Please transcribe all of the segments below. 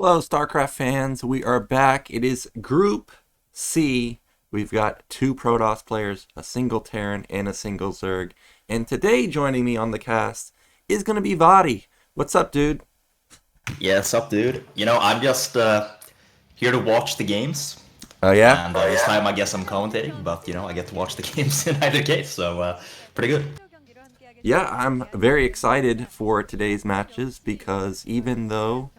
Hello, StarCraft fans. We are back. It is Group C. We've got two Protoss players, a single Terran, and a single Zerg. And today, joining me on the cast is going to be Voddy. What's up, dude? Yeah, what's up, dude? I'm just here to watch the games. Oh, yeah? And this time I guess I'm commentating, but I get to watch the games in either case, so pretty good. Yeah, I'm very excited for today's matches because even though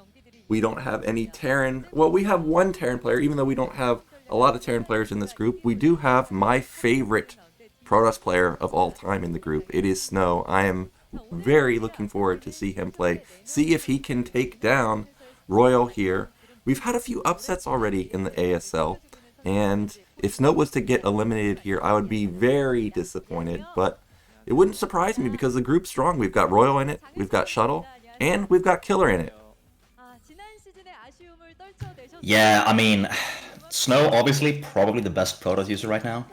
we don't have any Terran, well, we have one Terran player, even though we don't have a lot of Terran players in this group, we do have my favorite Protoss player of all time in the group. It is Snow. I am very looking forward to see him play. See if he can take down Royal here. We've had a few upsets already in the ASL, and if Snow was to get eliminated here, I would be very disappointed, but it wouldn't surprise me because the group's strong. We've got Royal in it, we've got Shuttle, and we've got Killer in it. Yeah, I mean, Snow obviously probably the best Protoss user right now.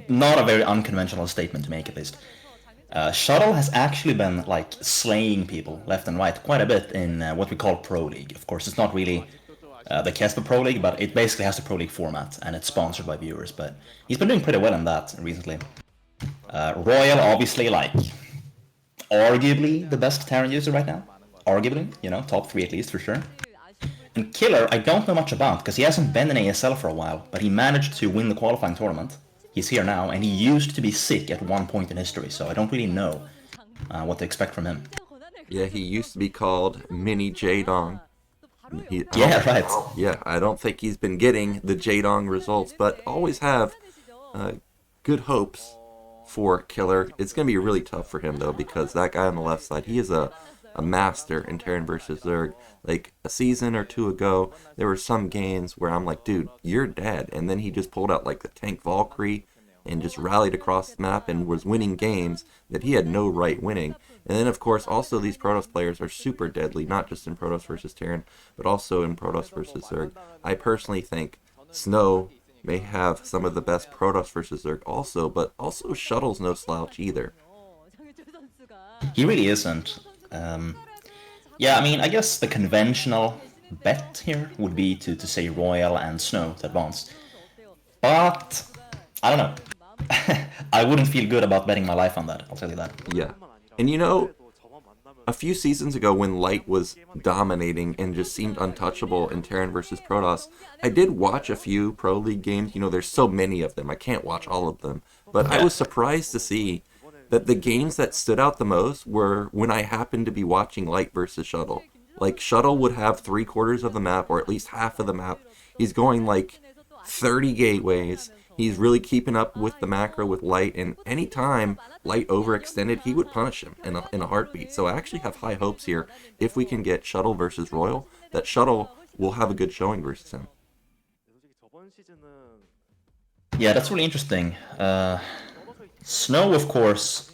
Not a very unconventional statement to make, at least. Shuttle has actually been like slaying people left and right quite a bit in what we call Pro League. Of course, it's not really the Kesper Pro League, but it basically has the Pro League format, and it's sponsored by viewers. But he's been doing pretty well in that recently. Royal, obviously, like arguably the best Terran user right now. Arguably, top 3 at least for sure. And Killer, I don't know much about because he hasn't been in ASL for a while, but he managed to win the qualifying tournament. He's here now, and he used to be sick at one point in history, so I don't really know what to expect from him. Yeah, he used to be called Mini Jaedong. Yeah, right. Yeah, I don't think he's been getting the Jaedong results, but always have good hopes for Killer. It's going to be really tough for him, though, because that guy on the left side, he is a master in Terran versus Zerg. Like, a season or two ago, there were some games where I'm like, dude, you're dead. And then he just pulled out, like, the Tank Valkyrie and just rallied across the map and was winning games that he had no right winning. And then, of course, also these Protoss players are super deadly, not just in Protoss versus Terran, but also in Protoss versus Zerg. I personally think Snow may have some of the best Protoss versus Zerg also, but also Shuttle's no slouch either. He really isn't. Yeah, I mean, I guess the conventional bet here would be to say Royal and Snow to advance. But, I don't know. I wouldn't feel good about betting my life on that, I'll tell you that. Yeah. And a few seasons ago when Light was dominating and just seemed untouchable in Terran versus Protoss, I did watch a few Pro League games. There's so many of them, I can't watch all of them. But I was surprised to see that the games that stood out the most were when I happened to be watching Light versus Shuttle. Like, Shuttle would have 3/4 of the map, or at least half of the map. He's going like 30 gateways. He's really keeping up with the macro with Light, and anytime Light overextended, he would punish him in a heartbeat. So I actually have high hopes here, if we can get Shuttle versus Royal, that Shuttle will have a good showing versus him. Yeah, that's really interesting. Snow, of course,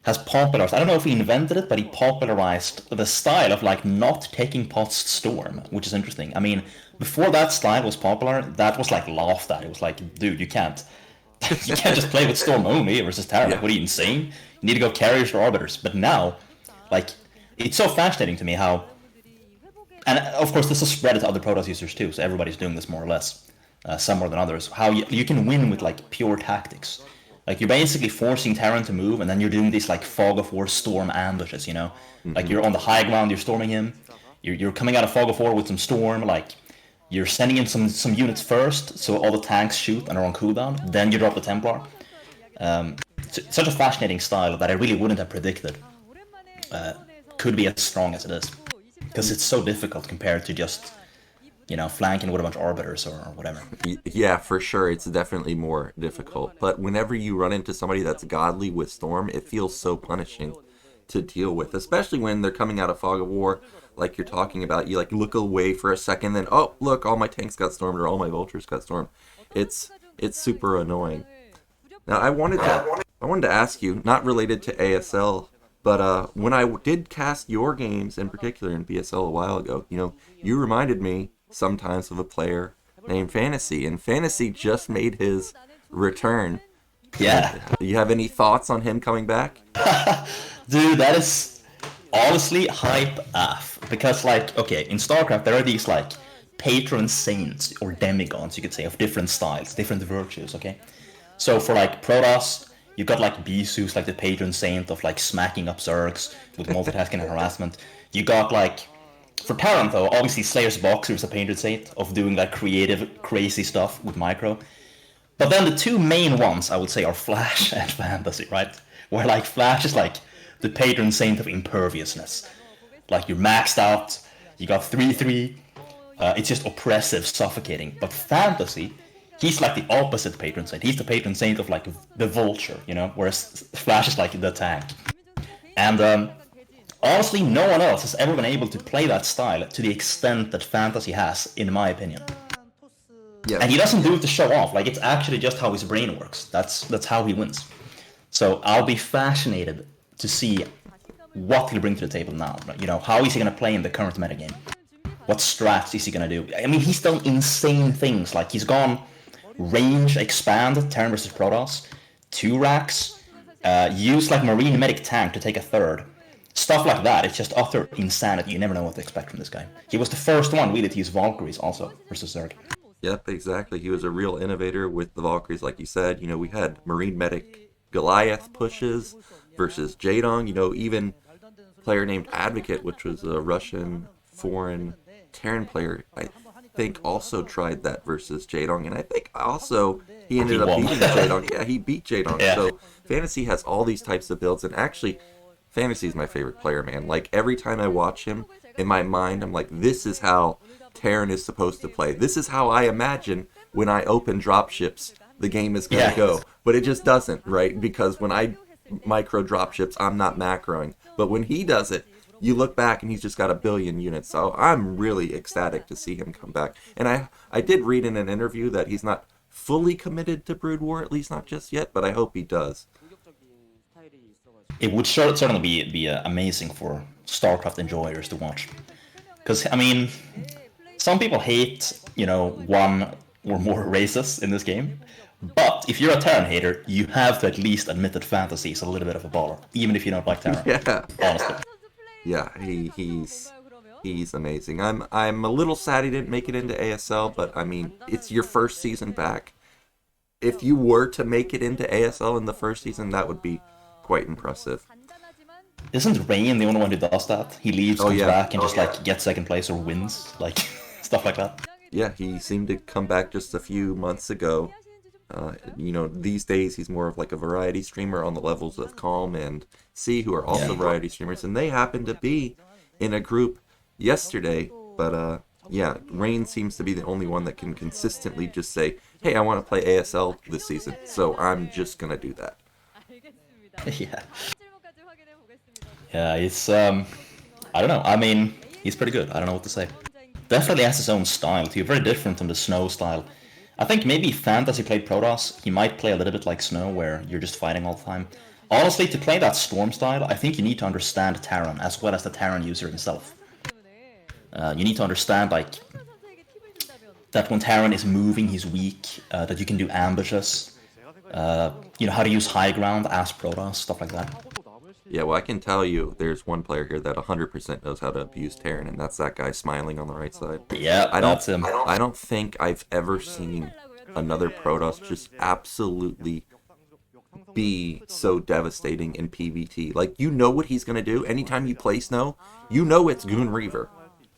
has popularized, I don't know if he invented it, but he popularized the style of like not taking pots Storm, which is interesting. I mean, before that style was popular, that was like laughed at. It was like, dude, you can't just play with Storm only versus Terra. Like, what are you, insane? You need to go carriers or arbiters. But now, like, it's so fascinating to me how, and of course this is spread to other Protoss users too, so everybody's doing this more or less, some more than others, how you can win with like pure tactics. Like, you're basically forcing Terran to move, and then you're doing these like Fog of War Storm ambushes, Like, you're on the high ground, you're storming him, you're coming out of Fog of War with some Storm, like, you're sending in some units first, so all the tanks shoot and are on cooldown, then you drop the Templar. Such a fascinating style that I really wouldn't have predicted could be as strong as it is. Because it's so difficult compared to just flanking with a bunch of arbiters or whatever. Yeah, for sure, it's definitely more difficult. But whenever you run into somebody that's godly with Storm, it feels so punishing to deal with, especially when they're coming out of Fog of War, like you're talking about. You like look away for a second, then oh look, all my tanks got stormed or all my vultures got stormed. It's super annoying. Now I wanted to ask you, not related to ASL, but when I did cast your games in particular in BSL a while ago, you reminded me sometimes of a player named Fantasy, and Fantasy just made his return. Yeah. Do you have any thoughts on him coming back? Dude, that is Honestly, hype AF. Because, like, okay, in StarCraft, there are these, like, patron saints, or demigods, you could say, of different styles, different virtues, okay? So for, like, Protoss, you got, like, Bisu's, like, the patron saint of, like, smacking up Zergs with multitasking and harassment. You got, like, for Terran, though, obviously Slayer's Boxer is a patron saint of doing, like, creative, crazy stuff with micro. But then the two main ones, I would say, are Flash and Fantasy, right? Where, like, Flash is, like, the patron saint of imperviousness. Like, you're maxed out, you got 3-3, it's just oppressive, suffocating. But Fantasy, he's like the opposite patron saint. He's the patron saint of, like, the Vulture, you know? Whereas Flash is, like, the tank. And, honestly, no one else has ever been able to play that style to the extent that Fantasy has, in my opinion. Yeah. And he doesn't do it to show off. Like, it's actually just how his brain works. That's how he wins. So I'll be fascinated to see what he'll bring to the table now. You know, how is he going to play in the current metagame? What strats is he going to do? I mean, he's done insane things. Like, he's gone range, expand, Terran versus Protoss, 2 racks, use, like, Marine Medic tank to take a third. Stuff like that. It's just utter insanity. You never know what to expect from this guy. He was the first one, really, to use Valkyries also versus Zerg. Yep, exactly. He was a real innovator with the Valkyries, like you said. You know, we had Marine Medic Goliath pushes versus Jadong. You know, even a player named Advocate, which was a Russian foreign Terran player, I think also tried that versus Jadong. And I think also he ended up beating Jadong. Yeah, he beat Jadong. Yeah. So Fantasy has all these types of builds. And actually, Fantasy is my favorite player, man. Like, every time I watch him, in my mind, I'm like, this is how Terran is supposed to play. This is how I imagine when I open dropships, the game is going to go. But it just doesn't, right? Because when I micro dropships, I'm not macroing. But when he does it, you look back and he's just got 1 billion units. So I'm really ecstatic to see him come back. And I did read in an interview that he's not fully committed to Broodwar, at least not just yet, but I hope he does. It would certainly be amazing for StarCraft enjoyers to watch. Because, I mean, some people hate, you know, one or more races in this game. But if you're a Terran hater, you have to at least admit that Fantasy is a little bit of a baller, even if you don't like Terran. Yeah. Honestly. Yeah, he's amazing. I'm a little sad he didn't make it into ASL, but I mean, it's your first season back. If you were to make it into ASL in the first season, that would be quite impressive. Isn't Rain the only one who does that? He leaves, comes back, and just like gets second place or wins, like stuff like that. Yeah, he seemed to come back just a few months ago. You know, these days he's more of like a variety streamer on the levels of Calm and C, who are also variety streamers, and they happen to be in a group yesterday. But yeah, Rain seems to be the only one that can consistently just say, hey, I want to play ASL this season, so I'm just gonna do that. Yeah. Yeah, it's, I don't know. I mean, he's pretty good. I don't know what to say. Definitely has his own style, too. Very different from the Snow style. I think maybe Fantasy played Protoss, he might play a little bit like Snow, where you're just fighting all the time. Honestly, to play that Storm style, I think you need to understand Terran, as well as the Terran user himself. You need to understand, like, that when Terran is moving, he's weak, that you can do ambushes, you know, how to use high ground as Protoss, stuff like that. Yeah, well, I can tell you there's one player here that 100% knows how to abuse Terran, and that's that guy smiling on the right side. Yeah, that's him. I don't think I've ever seen another Protoss just absolutely be so devastating in PvT. Like, you know what he's going to do. Anytime you play Snow, you know it's Goon Reaver.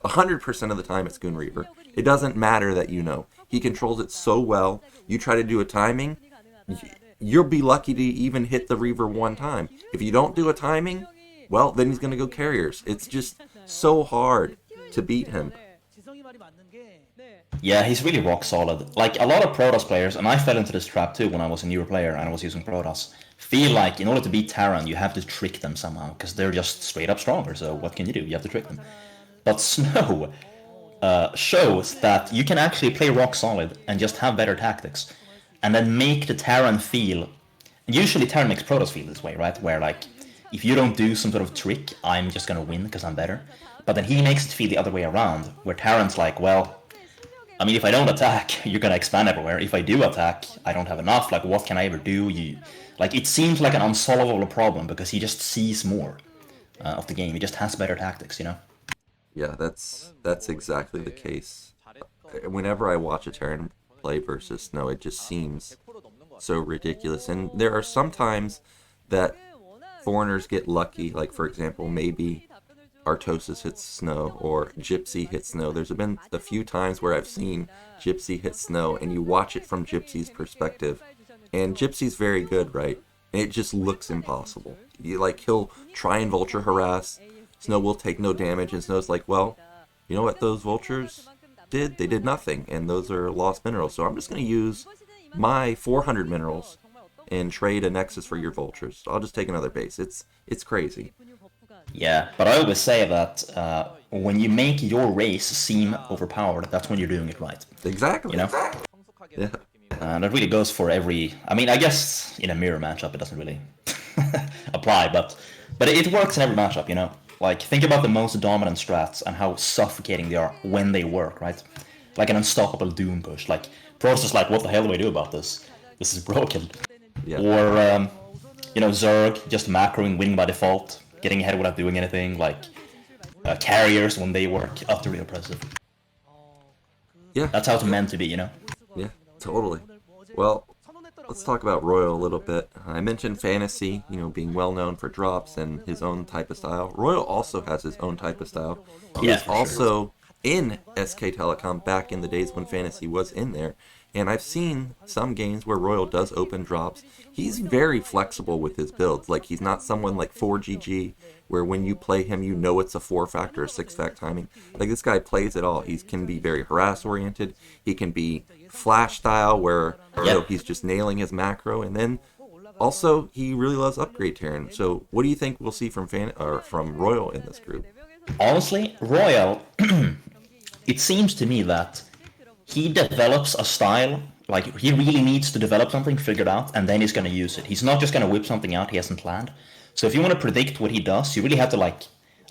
100% of the time it's Goon Reaver. It doesn't matter that you know. He controls it so well. You try to do a timing, you'll be lucky to even hit the Reaver one time. If you don't do a timing, well, then he's going to go carriers. It's just so hard to beat him. Yeah, he's really rock solid. Like, a lot of Protoss players, and I fell into this trap too when I was a newer player and I was using Protoss, feel like in order to beat Terran, you have to trick them somehow, because they're just straight up stronger, so what can you do? You have to trick them. But Snow shows that you can actually play rock solid and just have better tactics, and then make the Terran feel... And usually Terran makes Protoss feel this way, right? Where, like, if you don't do some sort of trick, I'm just gonna win because I'm better. But then he makes it feel the other way around, where Terran's like, well, I mean, if I don't attack, you're gonna expand everywhere. If I do attack, I don't have enough. Like, what can I ever do? Like, it seems like an unsolvable problem because he just sees more. of the game. He just has better tactics, you know? Yeah, that's exactly the case. Whenever I watch a Terran play versus Snow, it just seems so ridiculous. And there are some times that foreigners get lucky, like for example, maybe Artosis hits Snow or Gypsy hits Snow. There's been a few times where I've seen Gypsy hit Snow, and you watch it from Gypsy's perspective, and Gypsy's very good, right? And it just looks impossible. He'll try and vulture harass. Snow will take no damage, and Snow's like, well, you know what those vultures did? They did nothing, and those are lost minerals. So I'm just going to use my 400 minerals and trade a Nexus for your vultures. I'll just take another base. It's crazy. Yeah, but I always say that when you make your race seem overpowered, that's when you're doing it right. Exactly. You know? Yeah. That really goes for every... I mean, I guess in a mirror matchup it doesn't really apply, but it works in every matchup, you know? Like, think about the most dominant strats and how suffocating they are when they work, right? Like an unstoppable Doom push. Like, Preuss is like, what the hell do I do about this? This is broken. Yeah. Or, you know, Zerg just macroing, winning by default, getting ahead without doing anything. Like, carriers when they work, utterly oppressive. Yeah. That's how it's meant to be, you know? Yeah, totally. Well, let's talk about Royal a little bit. I mentioned Fantasy, being well known for drops and his own type of style. Royal also has his own type of style. He was also in SK Telecom back in the days when Fantasy was in there. And I've seen some games where Royal does open drops. He's very flexible with his builds. Like, he's not someone like 4GG, where when you play him, you know it's a 4-factor or 6-fact timing. Like, this guy plays it all. He can be very harass-oriented. He can be flash style, where he's just nailing his macro. And then, also, he really loves upgrade Terran. So, what do you think we'll see from Royal in this group? Honestly, Royal, it seems to me that he develops a style, like, he really needs to develop something figured out, and then he's going to use it. He's not just going to whip something out he hasn't planned. So if you want to predict what he does, you really have to, like,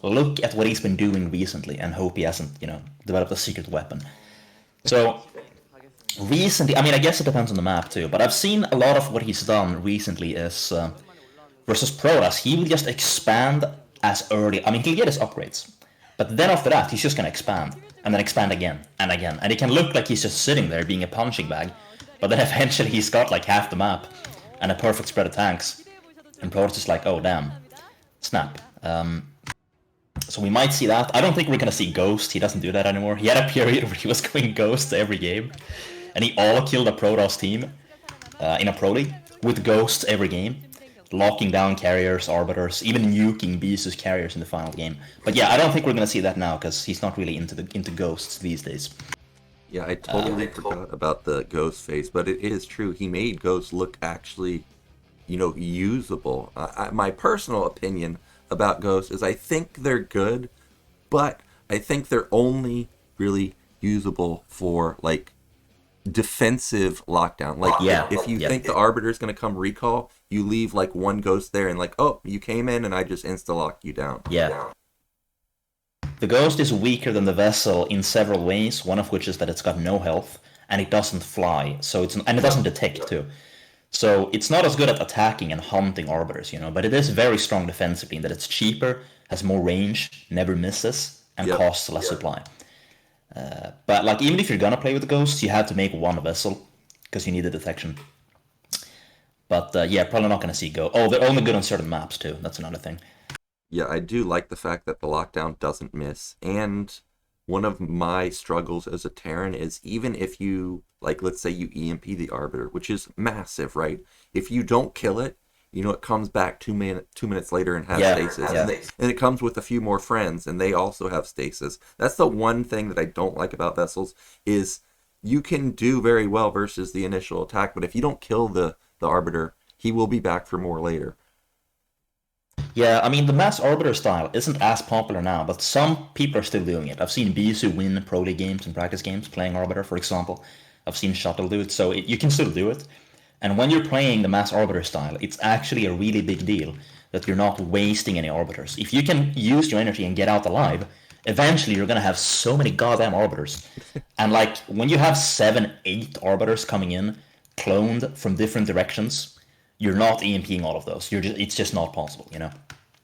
look at what he's been doing recently and hope he hasn't, developed a secret weapon. So, recently, I mean, I guess it depends on the map too, but I've seen a lot of what he's done recently is, versus Preuss, he will just expand as early, I mean, he'll get his upgrades, but then after that, he's just going to expand. And then expand again and again. And it can look like he's just sitting there being a punching bag, but then eventually he's got like half the map and a perfect spread of tanks. And Preuss is like, oh damn, snap. So we might see that. I don't think we're gonna see Ghost. He doesn't do that anymore. He had a period where he was going Ghost every game, and he all killed a Protoss team in a Pro League with Ghosts every game, locking down carriers, arbiters, even nuking Beezus carriers in the final game. But yeah, I don't think we're gonna see that now because he's not really into ghosts these days. Yeah, I totally forgot about the ghost phase, but it is true. He made ghosts look actually, usable. My personal opinion about ghosts is I think they're good, but I think they're only really usable for like defensive lockdown. Like, if you think the arbiter is going to come recall, you leave like one ghost there and like, oh, you came in and I just insta-locked you down. Yeah. The ghost is weaker than the vessel in several ways, one of which is that it's got no health and it doesn't fly, and it doesn't detect too. So it's not as good at attacking and hunting arbiters, but it is very strong defensively in that it's cheaper, has more range, never misses, and costs less supply. But like, even if you're gonna play with the ghosts, you have to make one vessel because you need the detection. But probably not gonna see go. Oh, they're only good on certain maps too. That's another thing. Yeah, I do like the fact that the lockdown doesn't miss. And one of my struggles as a Terran is even if you, like, let's say you EMP the Arbiter, which is massive, right? If you don't kill it, it comes back 2 minutes later and has stasis. Yeah. And it comes with a few more friends, and they also have stasis. That's the one thing that I don't like about Vessels, is you can do very well versus the initial attack, but if you don't kill the Arbiter, he will be back for more later. Yeah, I mean, the mass Arbiter style isn't as popular now, but some people are still doing it. I've seen Beezus win Pro League games and practice games playing Arbiter, for example. I've seen Shuttle do it, so you can still do it. And when you're playing the mass Arbiter style, it's actually a really big deal that you're not wasting any Arbiters. If you can use your energy and get out alive, eventually you're going to have so many goddamn Arbiters. And like, when you have 7, 8 Arbiters coming in, cloned from different directions, you're not EMPing all of those. It's just not possible,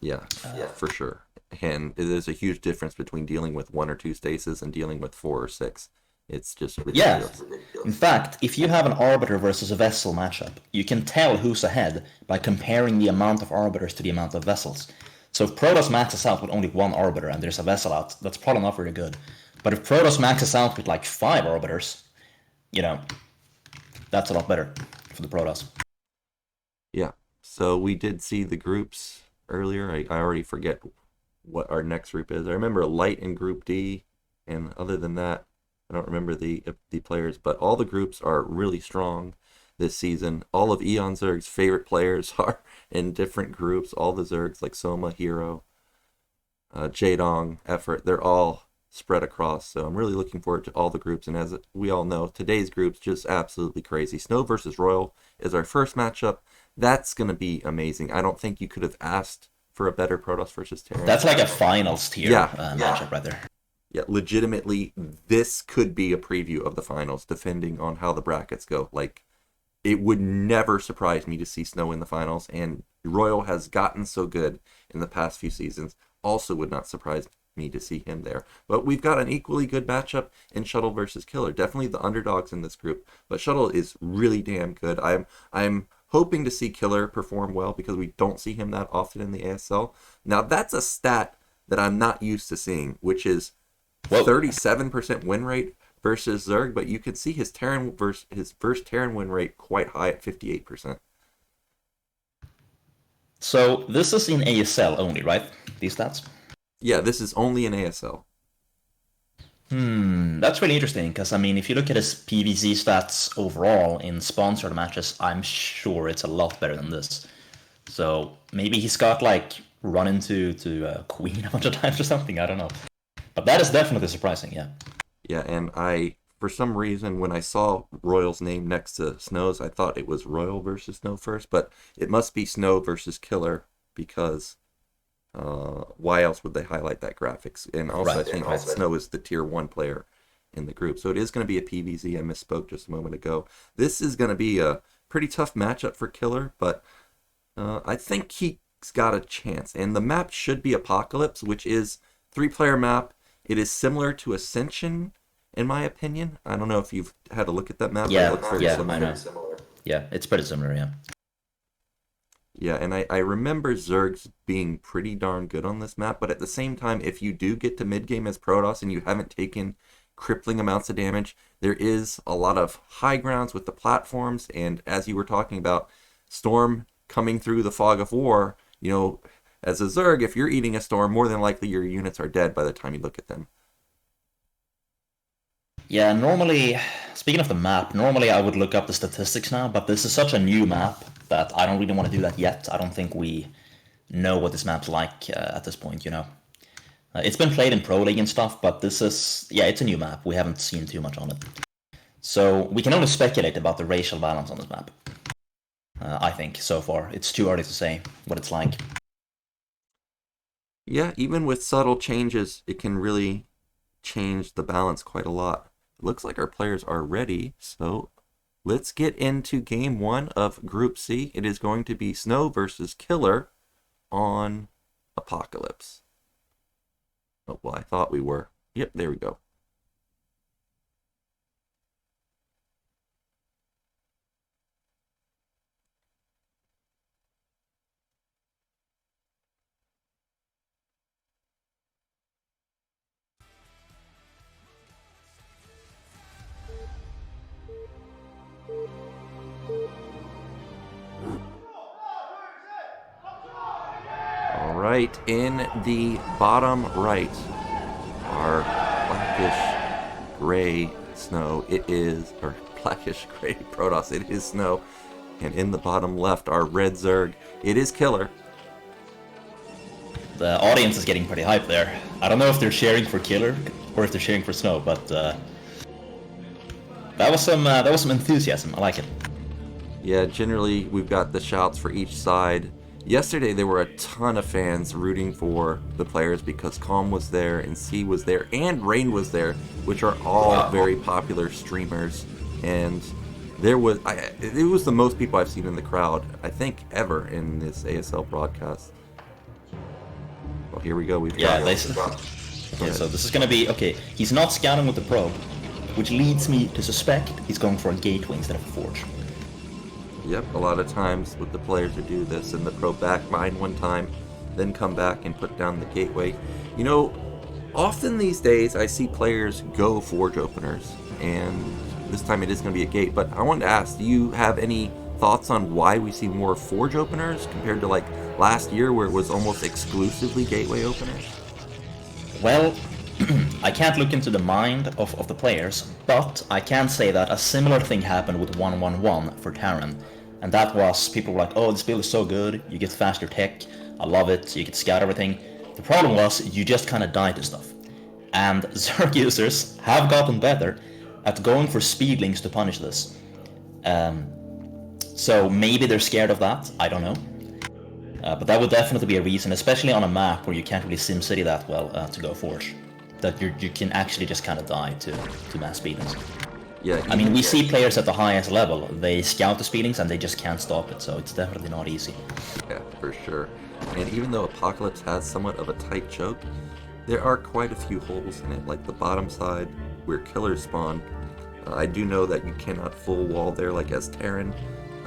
Yeah, for sure. And there's a huge difference between dealing with 1 or 2 stasis and dealing with 4 or 6. It's just Yeah. ridiculous. In fact, if you have an Arbiter versus a Vessel matchup, you can tell who's ahead by comparing the amount of Arbiters to the amount of Vessels. So if Protoss maxes out with only 1 Arbiter and there's a Vessel out, that's probably not very good. But if Protoss maxes out with like 5 Arbiters, you know, that's a lot better for the Protoss. Yeah. So we did see the groups earlier. I already forget what our next group is. I remember Light in Group D, and other than that, I don't remember the players, but all the groups are really strong this season. All of Eon Zerg's favorite players are in different groups. All the Zergs, like Soma, Hero, Jaedong, Effort, they're all spread across. So I'm really looking forward to all the groups. And as we all know, today's group's just absolutely crazy. Snow versus Royal is our first matchup. That's going to be amazing. I don't think you could have asked for a better Protoss versus Terran. That's like a finals tier matchup right there. Yeah, legitimately, this could be a preview of the finals, depending on how the brackets go. Like, it would never surprise me to see Snow in the finals, and Royal has gotten so good in the past few seasons. Also would not surprise me to see him there. But we've got an equally good matchup in Shuttle versus Killer. Definitely the underdogs in this group, but Shuttle is really damn good. I'm hoping to see Killer perform well because we don't see him that often in the ASL. Now, that's a stat that I'm not used to seeing, which is 37% win rate versus Zerg, but you can see his first Terran win rate quite high at 58%. So this is in ASL only, right? These stats? Yeah, this is only in ASL. That's really interesting, because I mean, if you look at his PvZ stats overall in sponsored matches, I'm sure it's a lot better than this. So maybe he's got like run into Queen a bunch of times or something, I don't know. But that is definitely surprising, yeah. Yeah, and for some reason, when I saw Royal's name next to Snow's, I thought it was Royal versus Snow first, but it must be Snow versus Killer, because why else would they highlight that graphics? And also, I think Snow is the tier 1 player in the group. So it is going to be a PvZ. I misspoke just a moment ago. This is going to be a pretty tough matchup for Killer, but I think he's got a chance. And the map should be Apocalypse, which is 3-player map. It is similar to Ascension, in my opinion. I don't know if you've had a look at that map. Yeah, it looks very similar. I know. Yeah, it's pretty similar, yeah. Yeah, and I remember Zergs being pretty darn good on this map, but at the same time, if you do get to mid-game as Protoss and you haven't taken crippling amounts of damage, there is a lot of high grounds with the platforms, and as you were talking about, Storm coming through the fog of war, you know, as a Zerg, if you're eating a storm, more than likely your units are dead by the time you look at them. Yeah, normally, speaking of the map, normally I would look up the statistics now, but this is such a new map that I don't really want to do that yet. I don't think we know what this map's like at this point, you know. It's been played in Pro League and stuff, but this is, yeah, it's a new map. We haven't seen too much on it. So we can only speculate about the racial balance on this map. I think, so far. It's too early to say what it's like. Yeah, even with subtle changes, it can really change the balance quite a lot. It looks like our players are ready, so let's get into game 1 of Group C. It is going to be Snow versus Killer on Apocalypse. Oh, well, I thought we were. Yep, there we go. Right in the bottom right, our blackish gray Snow. It is, or blackish gray Protoss. It is Snow. And in the bottom left, our red Zerg. It is Killer. The audience is getting pretty hyped there. I don't know if they're cheering for Killer or if they're cheering for Snow, but that was some enthusiasm. I like it. Yeah, generally we've got the shouts for each side. Yesterday there were a ton of fans rooting for the players because Calm was there and C was there and Rain was there, which are all very popular streamers. And it was the most people I've seen in the crowd, I think, ever in this ASL broadcast. here we go. We've Yeah, got okay, so this is gonna be okay. He's not scouting with the probe, which leads me to suspect he's going for a gateway instead of a forge. Yep, a lot of times with the players who do this, and the probe back mine one time, then come back and put down the gateway. You know, often these days I see players go forge openers, and this time it is going to be a gate. But I wanted to ask, do you have any thoughts on why we see more forge openers compared to like last year where it was almost exclusively gateway openers? Well, I can't look into the mind of the players, but I can say that a similar thing happened with 111 for Terran. And that was, people were like, oh, this build is so good, you get faster tech, I love it, you can scout everything. The problem was, you just kinda die to stuff. And Zerg users have gotten better at going for speedlings to punish this. So maybe they're scared of that, I don't know. But that would definitely be a reason, especially on a map where you can't really SimCity that well to go Forge. That you can actually just kind of die to mass speedlings. Yeah, I mean, we see players at the highest level, they scout the speedlings and they just can't stop it, so it's definitely not easy. Yeah, for sure. And even though Apocalypse has somewhat of a tight choke, there are quite a few holes in it, like the bottom side where killers spawn. I do know that you cannot full wall there like as Terran,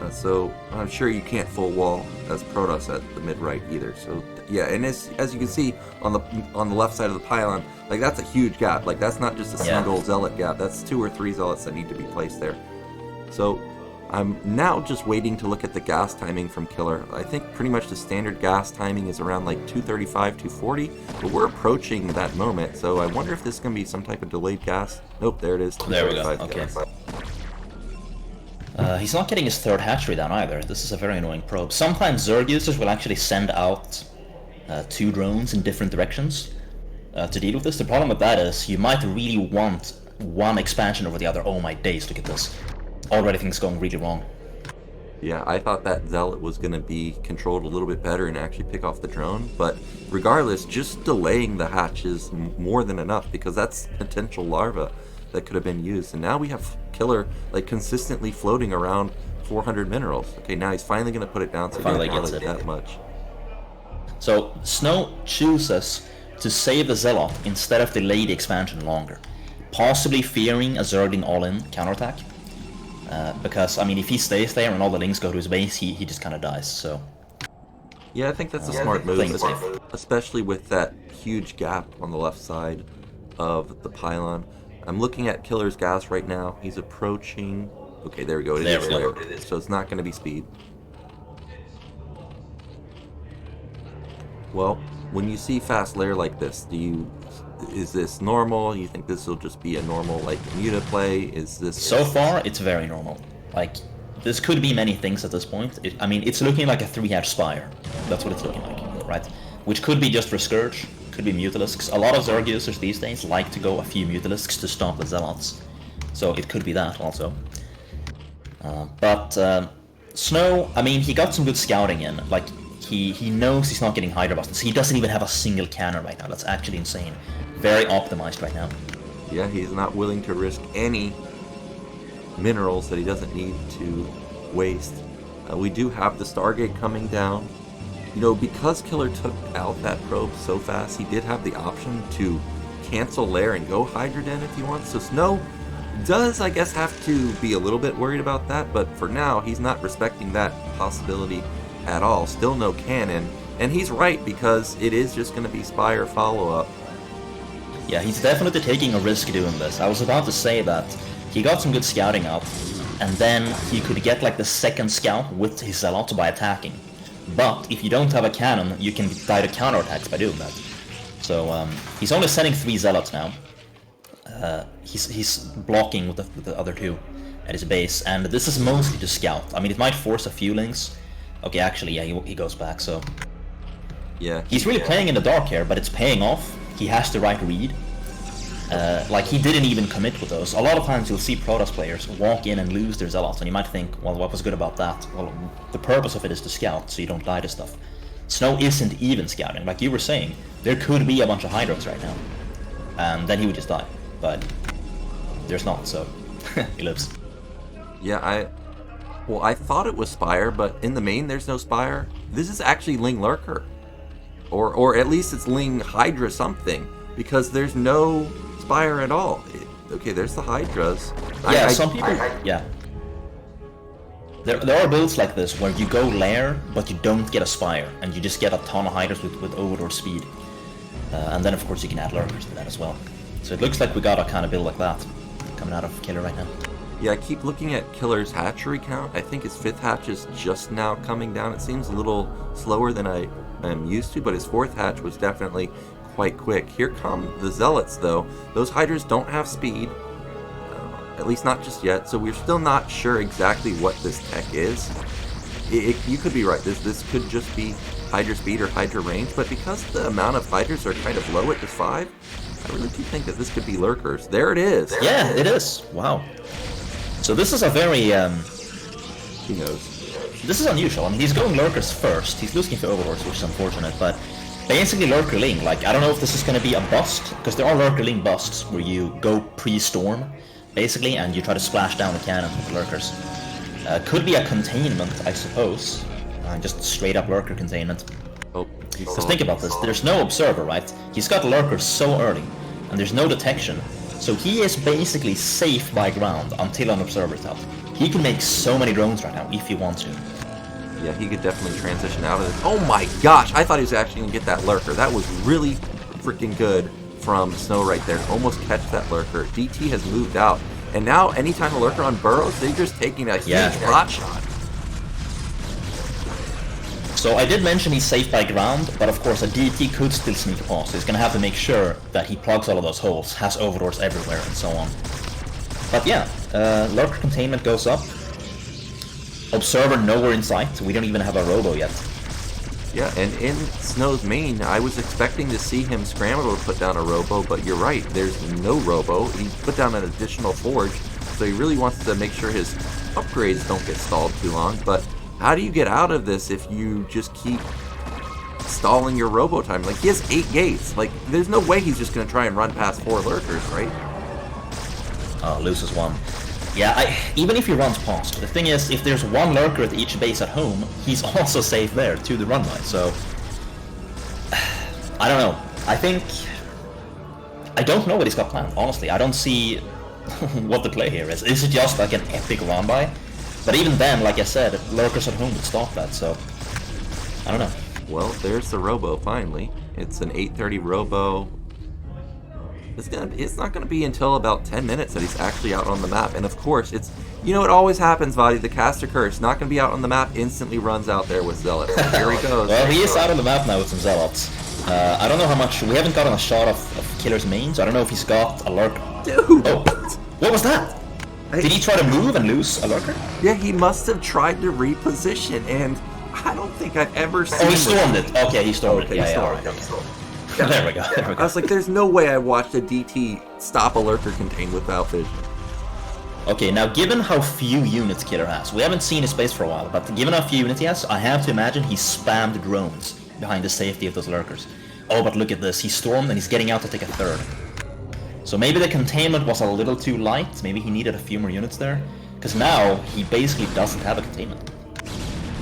so I'm sure you can't full wall as Protoss at the mid-right either. So yeah, and as you can see on the left side of the pylon, like that's a huge gap. Like that's not just a single zealot gap. That's 2 or 3 zealots that need to be placed there. So I'm now just waiting to look at the gas timing from Killer. I think pretty much the standard gas timing is around like 235, 240, but we're approaching that moment. So I wonder if this is going to be some type of delayed gas. Nope, there it is. There we go. Okay. He's not getting his third hatchery down either. This is a very annoying probe. Sometimes Zerg users will actually send out 2 drones in different directions to deal with this. The problem with that is you might really want one expansion over the other. Oh my days, look at this. Already things going really wrong. Yeah, I thought that Zealot was going to be controlled a little bit better and actually pick off the drone, but regardless, just delaying the hatch is more than enough because that's potential larva that could have been used. And now we have Killer like consistently floating around 400 minerals. Okay, now he's finally going to put it down so he doesn't get it that much. So Snow chooses to save the Zealot instead of delay the expansion longer, possibly fearing a Zergling all-in counterattack. Because, I mean, if he stays there and all the links go to his base, he just kind of dies, so... Yeah, I think that's a smart move, especially with that huge gap on the left side of the pylon. I'm looking at Killer's gas right now. He's approaching... Okay, there we go. It is there. So it's not going to be speed. Well, when you see fast lair like this, is this normal? You think this will just be a normal like muta play? Is this so far it's very normal. Like this could be many things at this point. I mean, it's looking like a 3-hatch spire. That's what it's looking like, right? Which could be just for Scourge, could be Mutalisks. A lot of Zerg users these days like to go a few Mutalisks to stop the Zealots, so it could be that also. But Snow, I mean, he got some good scouting in. Like he knows he's not getting Hydra Busters. He doesn't even have a single cannon right now. That's actually insane. Very optimized right now. Yeah, he's not willing to risk any minerals that he doesn't need to waste. We do have the Stargate coming down. You know, because Killer took out that probe so fast, he did have the option to cancel Lair and go Hydra Den if he wants. So Snow does, I guess, have to be a little bit worried about that, but for now, he's not respecting that possibility at all. Still no cannon, and he's right because it is just going to be Spire follow-up. Yeah, he's definitely taking a risk doing this. I was about to say that he got some good scouting out, and then he could get like the second scout with his Zealot by attacking. But if you don't have a cannon, you can die to counterattacks by doing that. So he's only sending 3 Zealots now. He's blocking with the other 2 at his base, and this is mostly to scout. I mean, it might force a few links. Okay, actually, yeah, he goes back, so... Yeah. He's really playing in the dark here, but it's paying off. He has the right read. Like, he didn't even commit with those. A lot of times you'll see Protoss players walk in and lose their Zealots, and you might think, well, what was good about that? Well, the purpose of it is to scout, so you don't die to stuff. Snow isn't even scouting. Like you were saying, there could be a bunch of Hydras right now. And then he would just die. But there's not, so he lives. Yeah, I thought it was Spire, but in the main there's no Spire. This is actually Ling Lurker. Or at least it's Ling Hydra something, because there's no Spire at all. Okay, there's the Hydras. Yeah, some people... Yeah. There are builds like this where you go lair, but you don't get a Spire, and you just get a ton of Hydras with Overlord speed. And then, of course, you can add lurkers to that as well. So it looks like we got a kind of build like that coming out of Killer right now. Yeah, I keep looking at Killer's hatchery count. I think his 5th hatch is just now coming down. It seems a little slower than I am used to, but his 4th hatch was definitely quite quick. Here come the Zealots, though. Those Hydras don't have speed, at least not just yet, so we're still not sure exactly what this tech is. You could be right. This could just be Hydra speed or Hydra range, but because the amount of Hydras are kind of low at this 5, I really do think that this could be lurkers. There it is. Yeah, it is. Wow. So this is a very, He knows. This is unusual. I mean, he's going lurkers first. He's losing to Overlords, which is unfortunate, but basically lurker Ling. Like, I don't know if this is going to be a bust, because there are lurker Ling busts where you go pre-storm, basically, and you try to splash down the cannon with the lurkers. Could be a containment, I suppose. Just straight up lurker containment. Oh, because think about this, there's no observer, right? He's got lurkers so early, and there's no detection. So he is basically safe by ground until an observer's out. He can make so many drones right now if he wants to. Yeah, he could definitely transition out of this. Oh my gosh, I thought he was actually going to get that lurker. That was really freaking good from Snow right there. Almost catch that lurker. DT has moved out. And now, anytime a lurker on burrows, they're just taking a huge hot shot. So I did mention he's safe by ground, but of course a DT could still sneak past. So he's gonna have to make sure that he plugs all of those holes, has overlords everywhere, and so on. But yeah, lurker containment goes up. Observer nowhere in sight. We don't even have a robo yet. Yeah, and in Snow's main, I was expecting to see him scramble to put down a robo, but you're right, there's no robo. He put down an additional forge, so he really wants to make sure his upgrades don't get stalled too long. But how do you get out of this if you just keep stalling your robo time? Like, he has 8 gates. Like, there's no way he's just going to try and run past 4 lurkers, right? Oh, loses 1. Yeah, even if he runs past, the thing is, if there's 1 lurker at each base at home, he's also safe there to the runway, so... I don't know. I don't know what he's got planned, honestly. I don't see what the play here is. Is it just like an epic run-by? But even then, like I said, lurkers at home would stop that, so... I don't know. Well, there's the robo, finally. It's an 8:30 robo. It's not gonna be until about 10 minutes that he's actually out on the map. And of course, it always happens, Voddy. The caster curse, not gonna be out on the map, instantly runs out there with Zealots. Here he goes. Well, he is out on the map now with some Zealots. I don't know how much, we haven't gotten a shot of Killer's main, so I don't know if he's got a lurker. Dude! Oh, what was that? Did he try to move and lose a lurker? Yeah, he must have tried to reposition, and I don't think I've ever seen... Oh, he stormed it. Okay, he stormed it. Yeah, alright. There we go. I was like, there's no way I watched a DT stop a lurker contain without vision. Okay, now given how few units Killer has, we haven't seen his base for a while, but given how few units he has, I have to imagine he spammed drones behind the safety of those lurkers. Oh, but look at this, he stormed and he's getting out to take a 3rd. So maybe the containment was a little too light, maybe he needed a few more units there, because now he basically doesn't have a containment.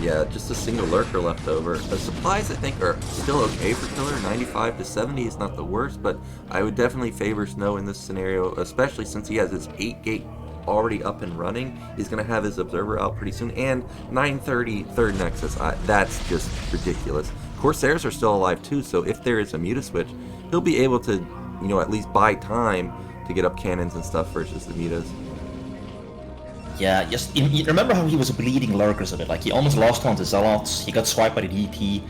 Yeah, just a single lurker left over. The supplies, I think, are still okay for Killer. 95 to 70 is not the worst, but I would definitely favor Snow in this scenario, especially since he has his 8-gate already up and running. He's going to have his Observer out pretty soon, and 930 3rd Nexus. That's just ridiculous. Corsairs are still alive too, so if there is a Muta switch, he'll be able to, at least buy time to get up cannons and stuff versus the Mutas. Yeah, just remember how he was bleeding lurkers a bit, like he almost lost one to Zealots, he got swiped by the DT,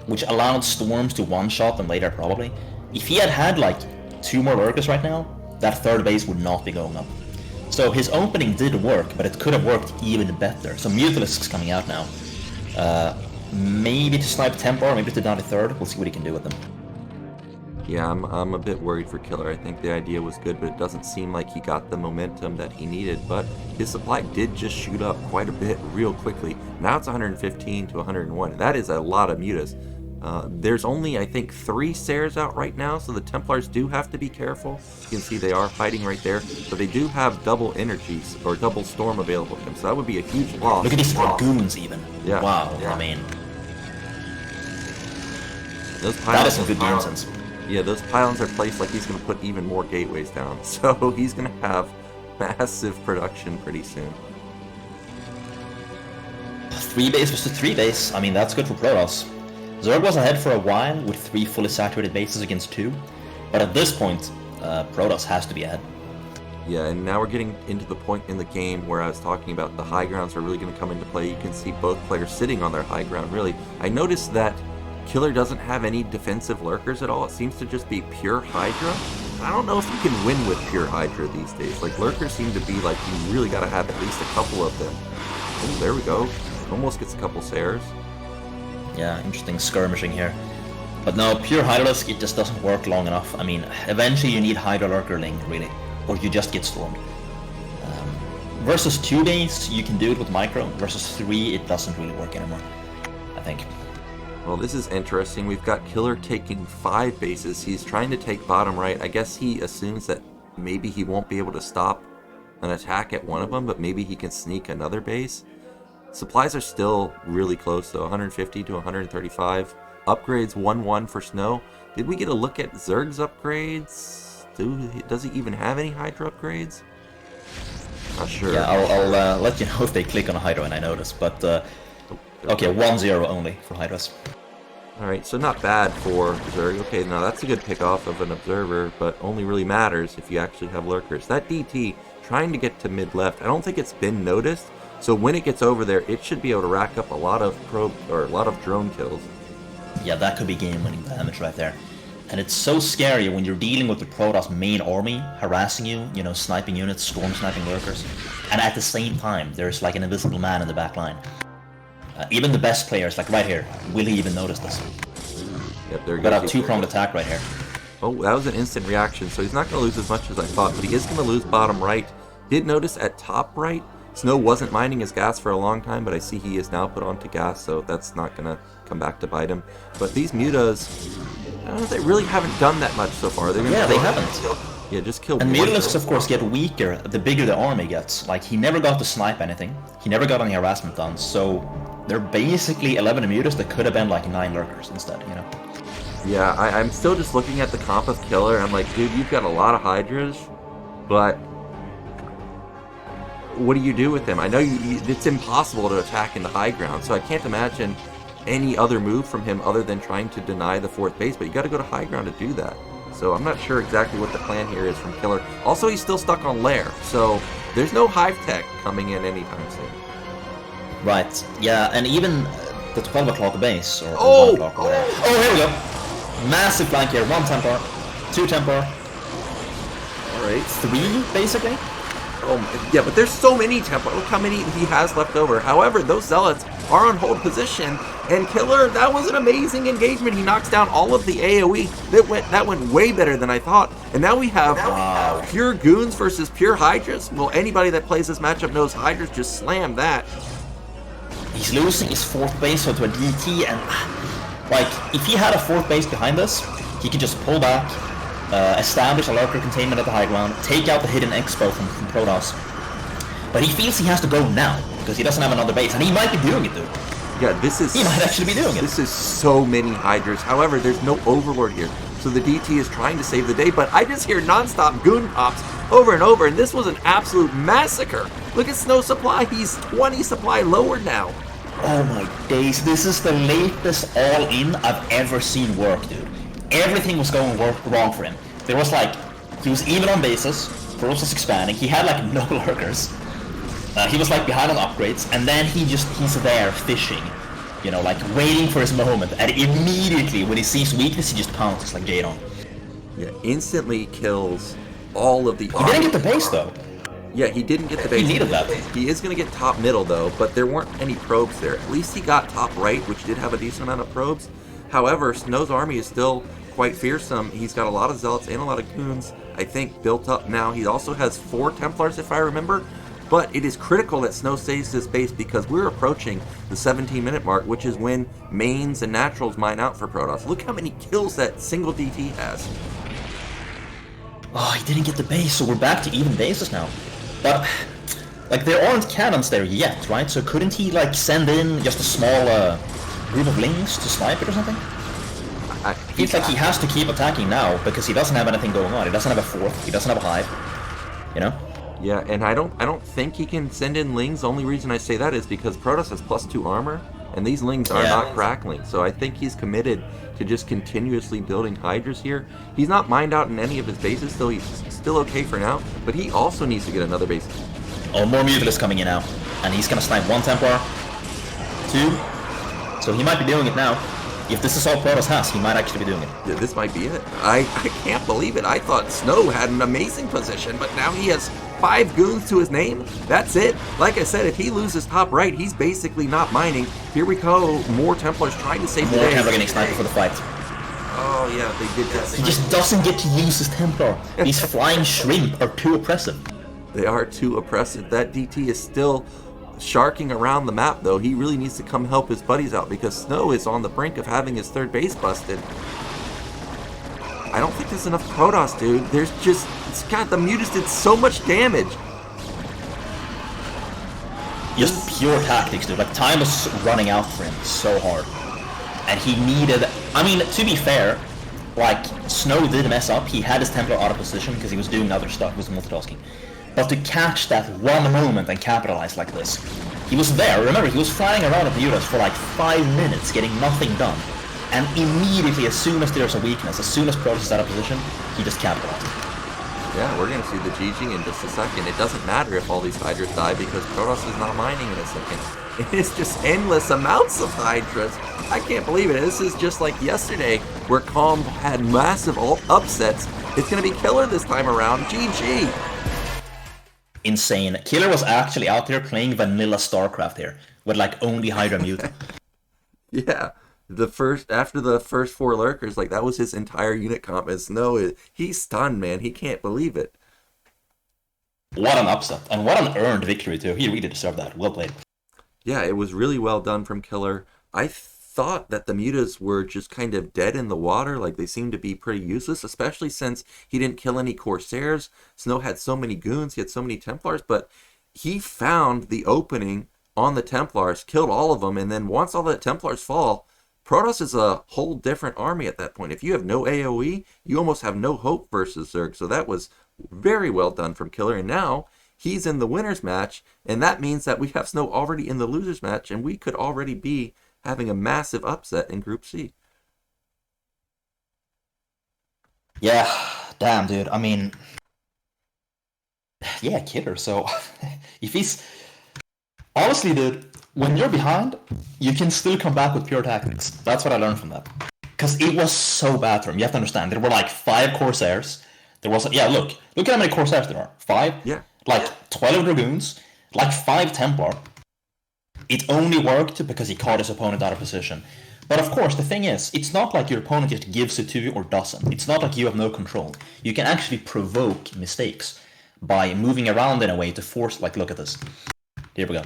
which allowed Storms to one-shot them later probably. If he had like 2 more lurkers right now, that 3rd base would not be going up. So his opening did work, but it could have worked even better. So Mutalisks coming out now. Maybe to snipe Templar, maybe to down to 3rd, we'll see what he can do with them. Yeah, I'm a bit worried for Killer. I think the idea was good, but it doesn't seem like he got the momentum that he needed. But his supply did just shoot up quite a bit real quickly. Now it's 115 to 101. That is a lot of mutas. There's only, I think, 3 Sares out right now, so the Templars do have to be careful. You can see they are fighting right there, but they do have double energies, or double storm available to them, so that would be a huge loss. Look at these Dragoons even. Yeah. Wow, yeah. I mean... Those That pylons, is some good game sense. yeah, those pylons are placed like he's going to put even more gateways down. So he's going to have massive production pretty soon. 3 base versus 3 base. I mean, that's good for Protoss. Zerg was ahead for a while with 3 fully saturated bases against 2. But at this point, Protoss has to be ahead. Yeah, and now we're getting into the point in the game where I was talking about the high grounds are really going to come into play. You can see both players sitting on their high ground, really. I noticed that Killer doesn't have any defensive lurkers at all. It seems to just be pure Hydra. I don't know if you can win with pure Hydra these days. Like, lurkers seem to be like, you really got to have at least a couple of them. Oh, there we go. Almost gets a couple Sares. Yeah, interesting skirmishing here. But no, pure Hydralisk, it just doesn't work long enough. I mean, eventually you need Hydra Lurkerling, really. Or you just get stormed. Versus 2 base, you can do it with micro. Versus 3, it doesn't really work anymore, I think. Well, this is interesting. We've got Killer taking 5 bases. He's trying to take bottom right. I guess he assumes that maybe he won't be able to stop an attack at one of them, but maybe he can sneak another base. Supplies are still really close, though. 150 to 135. Upgrades 1-1 for Snow. Did we get a look at Zerg's upgrades? Does he even have any Hydra upgrades? Not sure. Yeah, I'll let you know if they click on a Hydra and I notice, but okay, 1-0 only for Hydras. Alright, so not bad for Zerg. Okay, now that's a good pick-off of an Observer, but only really matters if you actually have Lurkers. That DT, trying to get to mid-left, I don't think it's been noticed, so when it gets over there, it should be able to rack up a lot of drone kills. Yeah, that could be game-winning damage right there. And it's so scary when you're dealing with the Protoss main army harassing you, you know, sniping units, storm sniping lurkers, and at the same time, there's like an invisible man in the back line. Even the best players, like right here, will he even notice this? Yep, there Got a 2-pronged attack right here. Oh, that was an instant reaction, so he's not going to lose as much as I thought, but he is going to lose bottom right. Did notice at top right, Snow wasn't mining his gas for a long time, but I see he is now put onto gas, so that's not going to come back to bite him. But these mutas, they really haven't done that much so far. Yeah, they haven't. Yeah, just kill And one. Mutalisks, of course, get weaker the bigger the army gets. Like, he never got to snipe anything. He never got any harassment done, so they're basically 11 mutas that could have been like 9 lurkers instead, you know? Yeah, I'm still just looking at the comp of Killer. I'm like, dude, you've got a lot of Hydras, but what do you do with them? I know it's impossible to attack in the high ground, so I can't imagine any other move from him other than trying to deny the 4th base, but you got to go to high ground to do that. So I'm not sure exactly what the plan here is from Killer. Also, he's still stuck on Lair, so there's no hive tech coming in anytime soon. Right, yeah, and even the 12 o'clock base, or 1 o'clock, or whatever. Oh, here we go! Massive flank here, 1 Templar, 2 Templar. Alright. 3, basically? Oh, yeah, but there's so many Templar. Look how many he has left over. However, those Zealots are on hold position, and Killer, that was an amazing engagement. He knocks down all of the AoE. That went way better than I thought. And now we have pure Goons versus pure Hydras. Well, anybody that plays this matchup knows Hydras just slam that. He's losing his 4th base to a DT, and like, if he had a 4th base behind us, he could just pull back, establish a lurker containment at the high ground, take out the hidden expo from Protoss. But he feels he has to go now, because he doesn't have another base, and he might be doing it, dude. Yeah, this is... He might actually be doing it. This is so many Hydras. However, there's no Overlord here, so the DT is trying to save the day, but I just hear non-stop Goon pops over and over, and this was an absolute massacre. Look at Snow supply. He's 20 supply lower now. Oh my days, this is the latest all-in I've ever seen work, dude. Everything was going wrong for him. There was like, he was even on bases, Preuss was expanding, he had like no lurkers. He was like behind on upgrades, and then he's there fishing, you know, like waiting for his moment, and immediately when he sees weakness, he just pounces like Jadon. Yeah, instantly kills all of the... He didn't get the base though. Yeah, he didn't get the base. He needed that. He is going to get top middle though, but there weren't any probes there. At least he got top right, which did have a decent amount of probes. However, Snow's army is still quite fearsome. He's got a lot of Zealots and a lot of Goons, I think, built up now. He also has 4 Templars, if I remember. But it is critical that Snow saves this base because we're approaching the 17-minute mark, which is when mains and naturals mine out for Protoss. Look how many kills that single DT has. Oh, he didn't get the base, so we're back to even bases now. But, like, there aren't cannons there yet, right? So couldn't he, like, send in just a small group of lings to snipe it or something? feels like he has to keep attacking now because he doesn't have anything going on. He doesn't have a fourth. He doesn't have a hive. You know? Yeah, and I don't think he can send in lings. The only reason I say that is because Protoss has +2 armor, and these lings are not crackling. So I think he's committed to just continuously building Hydras here. He's not mined out in any of his bases, so he's still okay for now. But he also needs to get another base. Oh, more Mutalisk coming in now. And he's gonna snipe 1 Templar, 2. So he might be doing it now. If this is all Protoss has, he might actually be doing it. Yeah, this might be it. I can't believe it. I thought Snow had an amazing position, but now he has 5 goons to his name. That's it. Like I said, if he loses top right, he's basically not mining. Here we go. More Templars trying to save the day. More Templar getting sniped for the fight. Oh, yeah, they did that. He just doesn't get to use his Templar. These flying shrimp are too oppressive. They are too oppressive. That DT is still sharking around the map, though. He really needs to come help his buddies out because Snow is on the brink of having his 3rd base busted. I don't think there's enough Protoss, dude. There's just... God, the Mutas did so much damage. Just pure tactics, dude. Like, time was running out for him so hard. And he needed... I mean, to be fair, like, Snow did mess up. He had his Templar out of position because he was doing other stuff. He was multitasking. But to catch that one moment and capitalize like this, he was there. Remember, he was flying around at Mutas for like 5 minutes, getting nothing done. And immediately, as soon as there's a weakness, as soon as Protoss is out of position, he just capitalized. Yeah, we're going to see the GG in just a second. It doesn't matter if all these Hydras die because Protoss is not mining in a second. It's just endless amounts of Hydras. I can't believe it. This is just like yesterday where Calm had massive upsets. It's going to be Killer this time around. GG! Insane. Killer was actually out there playing vanilla StarCraft here with like only Hydra Mute. Yeah, after the first 4 lurkers, like that was his entire unit comp. As Snow, he's stunned, man. He can't believe it. What an upset and what an earned victory too. He really deserved that. Well played. Yeah, it was really well done from Killer. I thought that the Mutas were just kind of dead in the water, like they seemed to be pretty useless, especially since he didn't kill any Corsairs. Snow had so many goons, he had so many Templars, but he found the opening on the Templars, killed all of them, and then once all the Templars fall, Protoss is a whole different army at that point. If you have no AoE, you almost have no hope versus Zerg, so that was very well done from Killer, and now he's in the winner's match, and that means that we have Snow already in the loser's match, and we could already be having a massive upset in Group C. Yeah, damn, dude. I mean, yeah, Killer. So, if he's... Honestly, dude, when you're behind, you can still come back with pure tactics. That's what I learned from that. Because it was so bad for him. You have to understand, there were like 5 Corsairs. There was... Yeah, look at how many Corsairs there are. 5? Yeah. Like 12 Dragoons, like 5 Templar. It only worked because he caught his opponent out of position. But of course, the thing is, it's not like your opponent just gives it to you or doesn't. It's not like you have no control. You can actually provoke mistakes by moving around in a way to force, like, look at this. Here we go.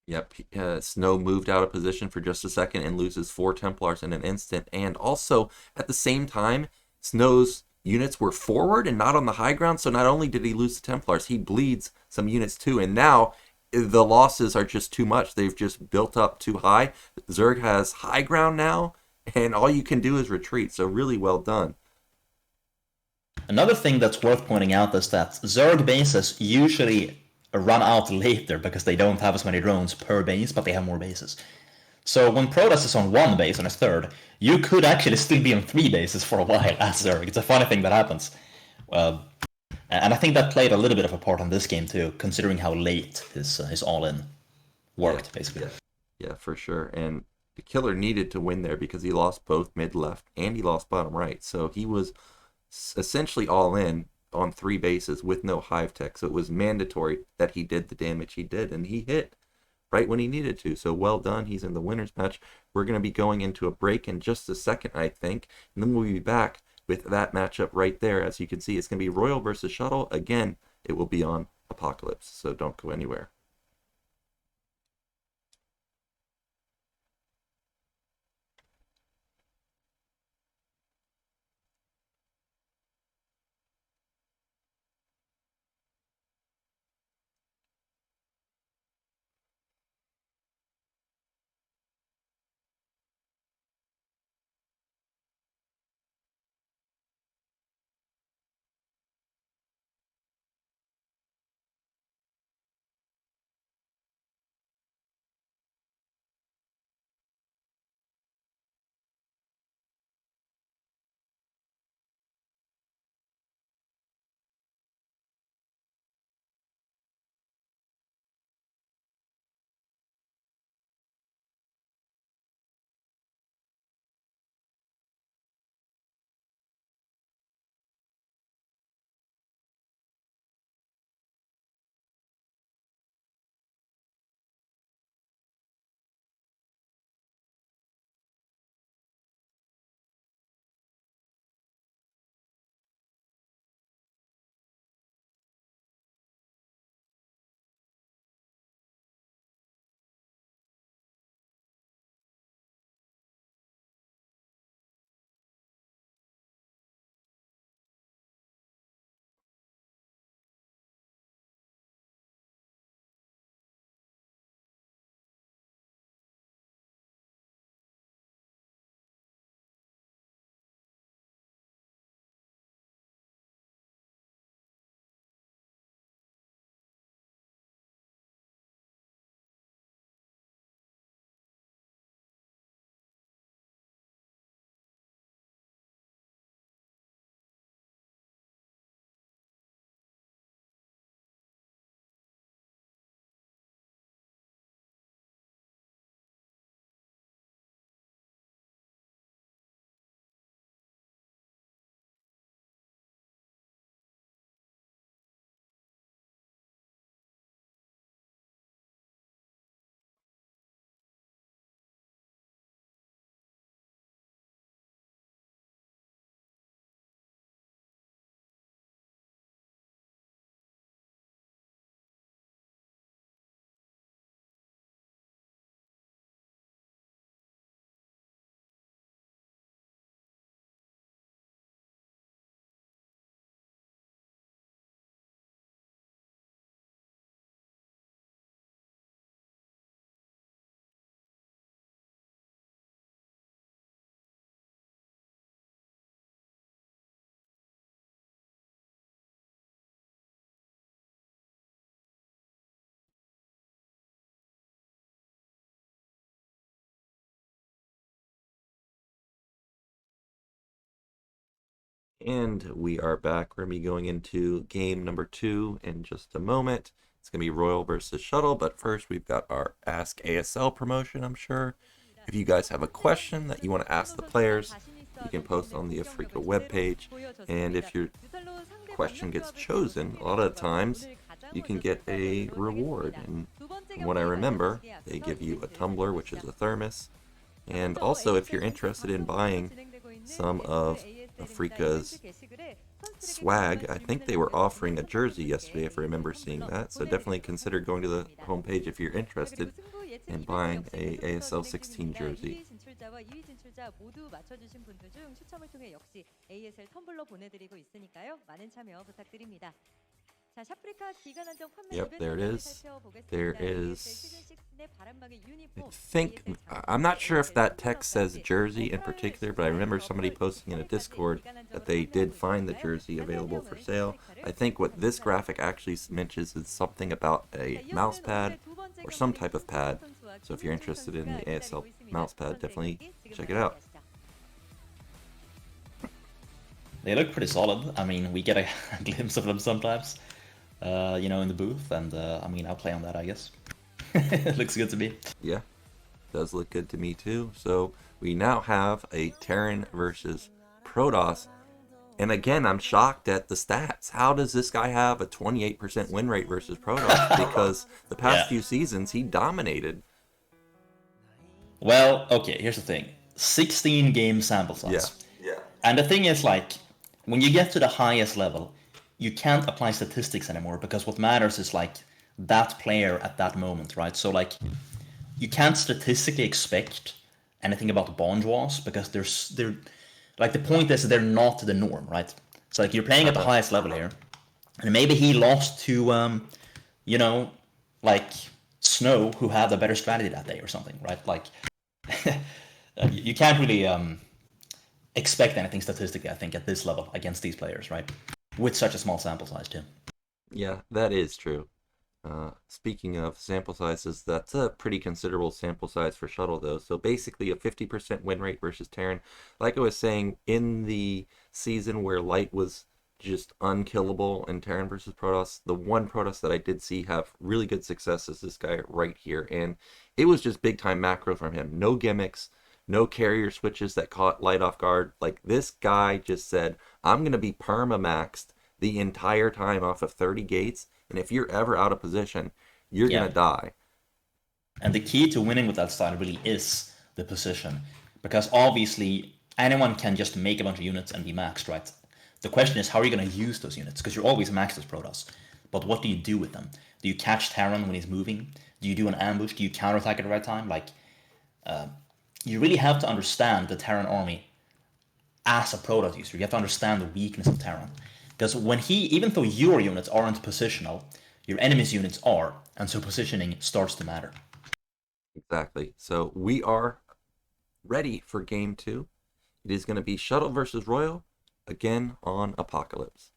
Yep, Snow moved out of position for just a second and loses 4 Templars in an instant. And also, at the same time, Snow's units were forward and not on the high ground, so not only did he lose the Templars, he bleeds some units too. And now the losses are just too much. They've just built up too high. Zerg has high ground now, and all you can do is retreat, so really well done. Another thing that's worth pointing out is that Zerg bases usually run out later because they don't have as many drones per base, but they have more bases. So when Protoss is on 1 base on his 3rd, you could actually still be on 3 bases for a while as Zerg. It's a funny thing that happens. And I think that played a little bit of a part on this game too, considering how late his all-in worked, basically. Yeah, for sure. And the Killer needed to win there because he lost both mid-left and he lost bottom right. So he was essentially all in on 3 bases with no hive tech. So it was mandatory that he did the damage he did, and he hit right when he needed to. So well done. He's in the winner's match. We're going to be going into a break in just a second, I think, and then we'll be back with that matchup right there. As you can see, it's going to be Royal versus Shuttle. Again, it will be on Apocalypse, so don't go anywhere. And we are back. We're going to be going into game number 2 in just a moment. It's going to be Royal versus Shuttle, but first we've got our Ask ASL promotion, I'm sure. If you guys have a question that you want to ask the players, you can post on the Afrika webpage. And if your question gets chosen, a lot of the times you can get a reward. And from what I remember, they give you a tumbler, which is a thermos. And also, if you're interested in buying some of Afrika's swag, I think they were offering a jersey yesterday, if I remember seeing that. So definitely consider going to the homepage if you're interested in buying a ASL 16 jersey. Yep, there it is. There is, I'm not sure if that text says jersey in particular, but I remember somebody posting in a Discord that they did find the jersey available for sale. I think what this graphic actually mentions is something about a mouse pad or some type of pad. So if you're interested in the ASL mouse pad, definitely check it out. They look pretty solid. I mean, we get a glimpse of them sometimes, in the booth, and I'll play on that, I guess. It looks good to me. Yeah, does look good to me too. So we now have a Terran versus Protoss. And again, I'm shocked at the stats. How does this guy have a 28% win rate versus Protoss? Because the past few seasons, he dominated. Well, okay, here's the thing. 16 game sample size. Yeah. And the thing is, like, when you get to the highest level, you can't apply statistics anymore, because what matters is, like, that player at that moment, right? So, like, you can't statistically expect anything about the Broodwars, because they're like, the point is they're not the norm, right? So, like, you're playing at the highest level here, and maybe he lost to, like, Snow, who had a better strategy that day or something, right? Like, you can't really expect anything statistically, I think, at this level against these players, right? With such a small sample size, too. Yeah, that is true. Speaking of sample sizes, that's a pretty considerable sample size for Shuttle, though. So basically a 50% win rate versus Terran. Like I was saying, in the season where Light was just unkillable in Terran versus Protoss, the one Protoss that I did see have really good success is this guy right here. And it was just big-time macro from him. No gimmicks, no carrier switches that caught Light off guard. Like, this guy just said, I'm going to be perma-maxed the entire time off of 30 gates. And if you're ever out of position, you're going to die. And the key to winning with that style really is the position. Because obviously, anyone can just make a bunch of units and be maxed, right? The question is, how are you going to use those units? Because you're always maxed as Protoss. But what do you do with them? Do you catch Terran when he's moving? Do you do an ambush? Do you counterattack at the right time? Like, you really have to understand the Terran army as a Protoss user. You have to understand the weakness of Terran. Because even though your units aren't positional, your enemy's units are, and so positioning starts to matter. Exactly. So we are ready for game 2. It is going to be Shuttle versus Royal, again on Apocalypse.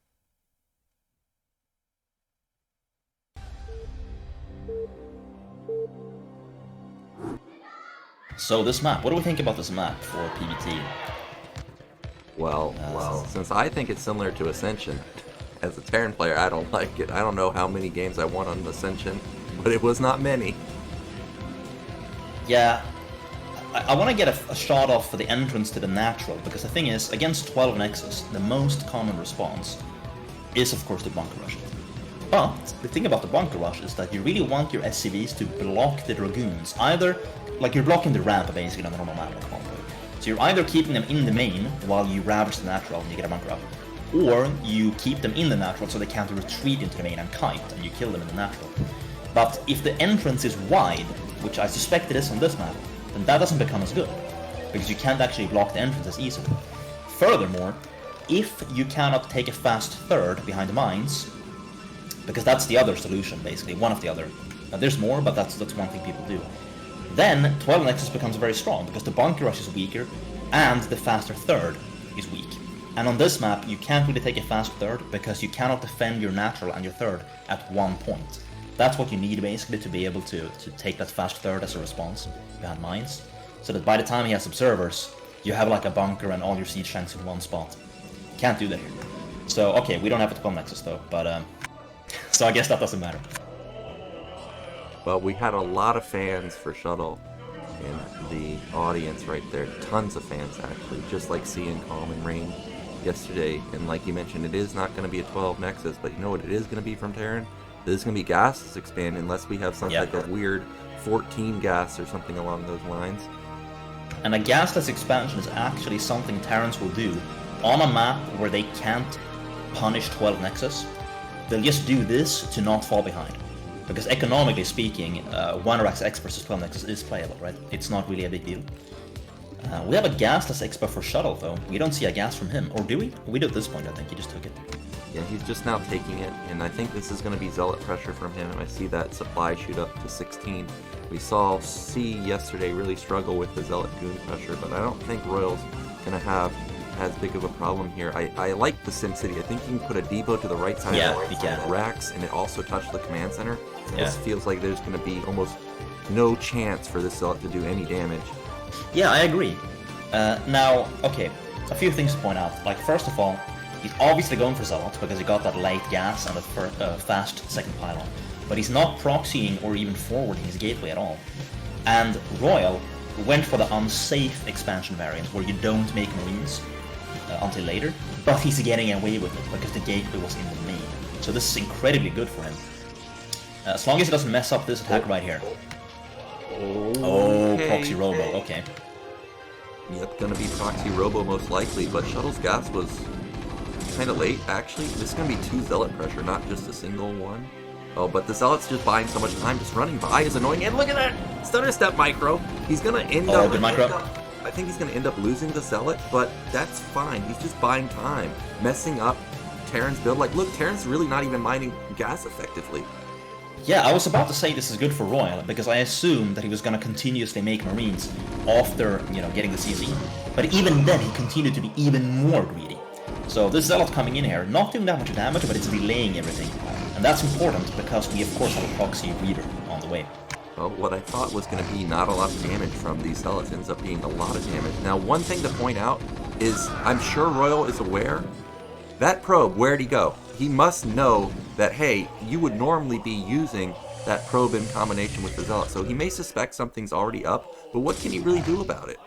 So this map, what do we think about this map for PvT? Well, since I think it's similar to Ascension, as a Terran player, I don't like it. I don't know how many games I won on Ascension, but it was not many. Yeah, I want to get a shot off for the entrance to the natural, because the thing is, against 12 Nexus, the most common response is, of course, the bunker rush. But the thing about the bunker rush is that you really want your SCVs to block the Dragoons, either, like, you're blocking the ramp basically on the normal map. So you're either keeping them in the main while you ravage the natural and you get a bunker up, or you keep them in the natural so they can't retreat into the main and kite, and you kill them in the natural. But if the entrance is wide, which I suspect it is on this map, then that doesn't become as good, because you can't actually block the entrance as easily. Furthermore, if you cannot take a fast third behind the mines, because that's the other solution, basically, one of the other. Now, there's more, but that's one thing people do. Then 12 Nexus becomes very strong, because the bunker rush is weaker, and the faster third is weak. And on this map, you can't really take a fast third, because you cannot defend your natural and your third at one point. That's what you need, basically, to be able to take that fast third as a response behind mines, so that by the time he has observers, you have like a bunker and all your siege tanks in one spot. can't do that here. So, okay, we don't have a 12 Nexus though, but so I guess that doesn't matter. Well, we had a lot of fans for Shuttle in the audience right there. Tons of fans, actually, just like seeing Calm and Rain yesterday. And like you mentioned, it is not going to be a 12 Nexus, but you know what it is going to be from Terran? It is going to be Gas expand, unless we have something like a weird 14 Gas or something along those lines. And a gasless expansion is actually something Terrans will do on a map where they can't punish 12 Nexus. They'll just do this to not fall behind. Because economically speaking, 1RX X versus 12 Nexus is playable, right? It's not really a big deal. We have a gasless expo for Shuttle, though. We don't see a gas from him. Or do we? We do at this point, I think. He just took it. Yeah, he's just now taking it, and I think this is going to be Zealot pressure from him, and I see that supply shoot up to 16. We saw C yesterday really struggle with the Zealot goon pressure, but I don't think Royal's going to have as big of a problem here. I like the SimCity. I think you can put a depot to the right side of the racks, and it also touched the command center. This feels like there's going to be almost no chance for this Zealot to do any damage. Yeah, I agree. Now, okay, a few things to point out. Like, first of all, he's obviously going for Zealots because he got that late gas and a fast second pylon. But he's not proxying or even forwarding his gateway at all. And Royal went for the unsafe expansion variant where you don't make Marines until later, but he's getting away with it because the gateway was in the main. So this is incredibly good for him. As long as he doesn't mess up this attack right here. Oh, proxy robo, okay. Yep, gonna be proxy robo most likely, but Shuttle's gas was kind of late, actually. This is going to be 2 Zealot pressure, not just a single one. Oh, but the Zealot's just buying so much time. Just running by is annoying. And look at that! Stutter step micro. He's going to end up... good micro. I think he's going to end up losing the Zealot, but that's fine. He's just buying time. Messing up Terran's build. Like, look, Terran's really not even mining gas effectively. Yeah, I was about to say this is good for Royal, because I assumed that he was going to continuously make Marines after, you know, getting the CZ. But even then, he continued to be even more greedy. So this Zealot coming in here, not doing that much damage, but it's delaying everything. And that's important because we of course have a proxy Reaver on the way. Well, what I thought was going to be not a lot of damage from these Zealots ends up being a lot of damage. Now, one thing to point out is I'm sure Royal is aware that probe, where'd he go? He must know that, hey, you would normally be using that probe in combination with the Zealot. So he may suspect something's already up, but what can he really do about it?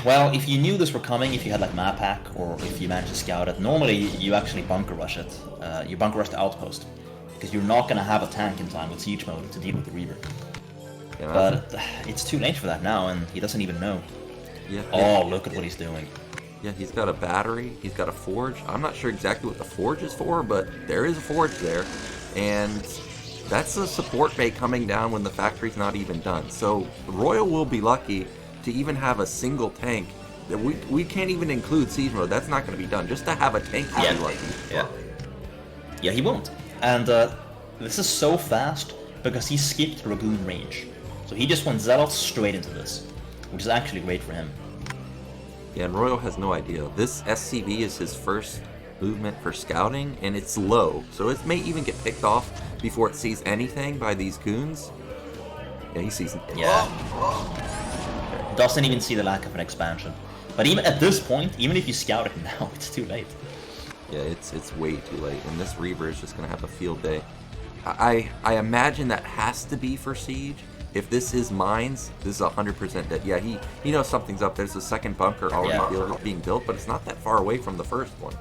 Well, if you knew this were coming, if you had like map hack, or if you managed to scout it, normally you actually bunker rush it. You bunker rush the outpost, because you're not going to have a tank in time with siege mode to deal with the Reaver. Yeah, but it's too late for that now, and he doesn't even know. Yeah. Oh, look at what he's doing. Yeah, he's got a battery, he's got a forge. I'm not sure exactly what the forge is for, but there is a forge there. And that's a support bay coming down when the factory's not even done. So Royal will be lucky to even have a single tank. We can't even include siege mode. That's not going to be done. Just to have a tank would be lucky. Yeah, he won't. And this is so fast because he skipped Dragoon range. So he just went Zealot straight into this, which is actually great for him. Yeah, and Royal has no idea. This SCV is his first movement for scouting, and it's low. So it may even get picked off before it sees anything by these goons. Yeah, he sees... Doesn't even see the lack of an expansion. But even at this point, even if you scout it now, it's too late. Yeah, it's way too late, and this Reaver is just going to have a field day. I imagine that has to be for Siege. If this is mines, this is 100% dead. Yeah, he knows something's up. There's a second bunker already being built, but it's not that far away from the first one.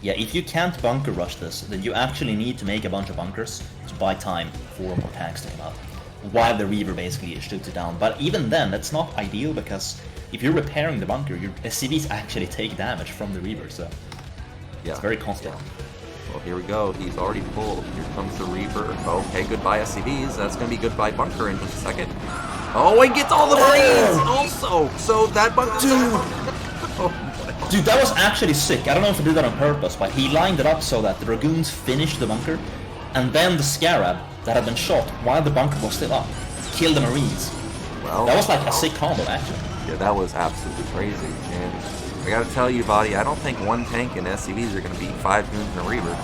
Yeah, if you can't bunker rush this, then you actually need to make a bunch of bunkers to buy time for more tanks to come out, while the Reaver basically shoots it down. But even then, that's not ideal, because if you're repairing the bunker, your SCVs actually take damage from the Reaver, so it's very constant. Well, here we go. He's already pulled. Here comes the Reaver. Okay, goodbye SCVs. That's going to be goodbye bunker in just a second. Oh, he gets all the Marines also. So that bunker... Dude, that was actually sick. I don't know if he did that on purpose, but he lined it up so that the Dragoons finished the bunker, and then the Scarab that had been shot while the bunker was still up killed the Marines. Well, that was like a sick combo, actually. Yeah, that was absolutely crazy. And I gotta tell you, Voddy, I don't think one tank and SCVs are gonna beat 5 goons and a Reaver.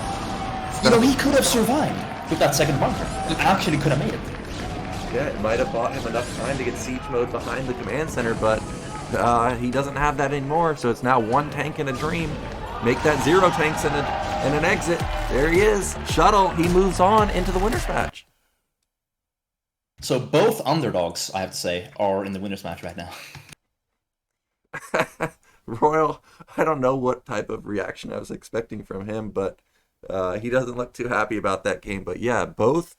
You know, he could have survived with that second bunker. He actually could have made it. Yeah, it might have bought him enough time to get siege mode behind the command center, but he doesn't have that anymore, so it's now 1 tank and a dream. Make that 0 tanks and an exit. There he is. Shuttle, he moves on into the winners match. So both underdogs, I have to say, are in the winners match right now. Royal, I don't know what type of reaction I was expecting from him, but he doesn't look too happy about that game. But yeah, both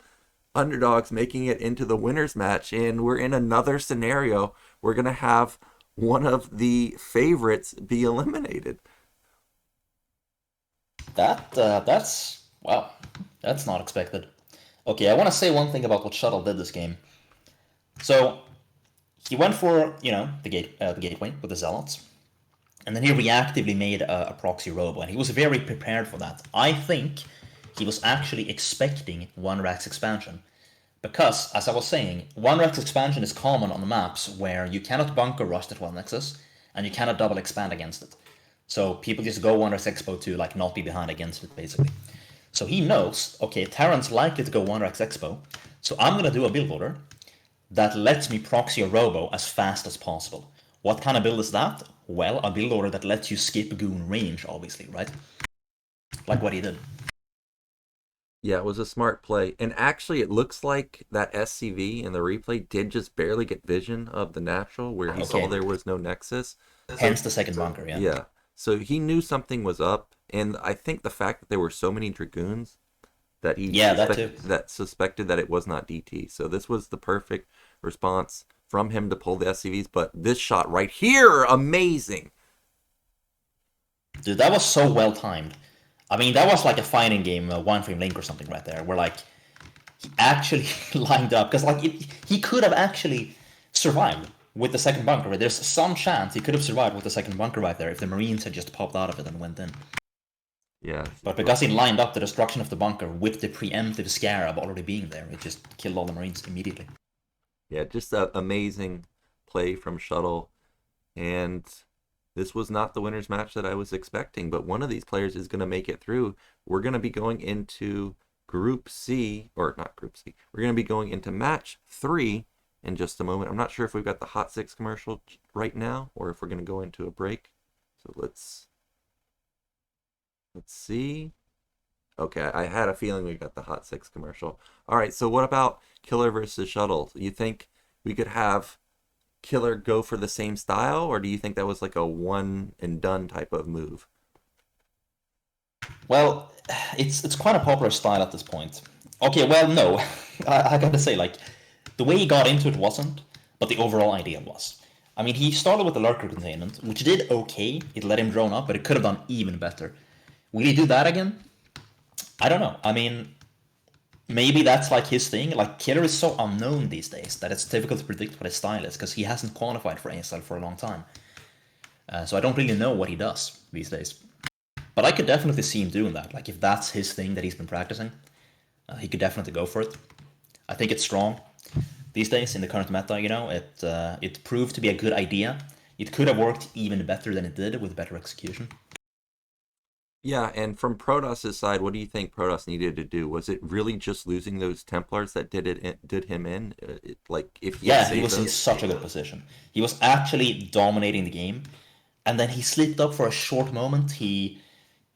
underdogs making it into the winners match, and we're in another scenario. We're going to have one of the favorites be eliminated. That's wow, that's not expected. Okay, I want to say one thing about what Shuttle did this game. So he went for the gateway with the zealots, and then he reactively made a proxy robo, and he was very prepared for that. I think he was actually expecting one Rex expansion, because as I was saying, one Rex expansion is common on the maps where you cannot bunker rush at one nexus, and you cannot double expand against it. So people just go one Rex Expo to like not be behind against it, basically. So he knows, okay, Terran's likely to go one Rex Expo, so I'm gonna do a build order that lets me proxy a robo as fast as possible. What kind of build is that? Well, a build order that lets you skip goon range, obviously, right? Like what he did. Yeah, it was a smart play. And actually, it looks like that SCV in the replay did just barely get vision of the natural, where he saw there was no nexus. Hence the second bunker, yeah. Yeah. So he knew something was up, and I think the fact that there were so many Dragoons that he suspected that it was not DT. So this was the perfect response from him to pull the SCVs, but this shot right here, amazing. Dude, that was so well timed. I mean, that was like a fighting game, a one frame link or something right there, where like he actually lined up, because like he could have actually survived with the second bunker. Right? There's some chance he could have survived with the second bunker right there if the Marines had just popped out of it and went in. Yeah. But because he lined up the destruction of the bunker with the preemptive Scarab already being there, it just killed all the Marines immediately. Yeah, just an amazing play from Shuttle. And this was not the winner's match that I was expecting, but one of these players is going to make it through. We're going to be going into Group C, or not Group C. We're going to be going into Match 3 in just a moment. I'm not sure if we've got the Hot 6 commercial right now, or if we're going to go into a break. So let's see. Okay, I had a feeling we got the Hot 6 commercial. All right, so what about Killer versus Shuttle? You think we could have Killer go for the same style, or do you think that was like a one and done type of move? Well, it's quite a popular style at this point. Okay, well, no. I gotta say, like, the way he got into it wasn't, but the overall idea was. I mean, he started with the lurker containment, which did okay. It let him drone up, but it could have done even better. Will he do that again? I don't know. I mean, maybe that's like his thing. Like, Killer is so unknown these days that it's difficult to predict what his style is, because he hasn't qualified for ASL for a long time. So I don't really know what he does these days. But I could definitely see him doing that. Like, if that's his thing that he's been practicing, he could definitely go for it. I think it's strong these days in the current meta, you know. It proved to be a good idea. It could have worked even better than it did with better execution. Yeah, and from Protoss' side, what do you think Protoss needed to do? Was it really just losing those Templars that did him in? He was in such a good position. He was actually dominating the game, and then he slipped up for a short moment. He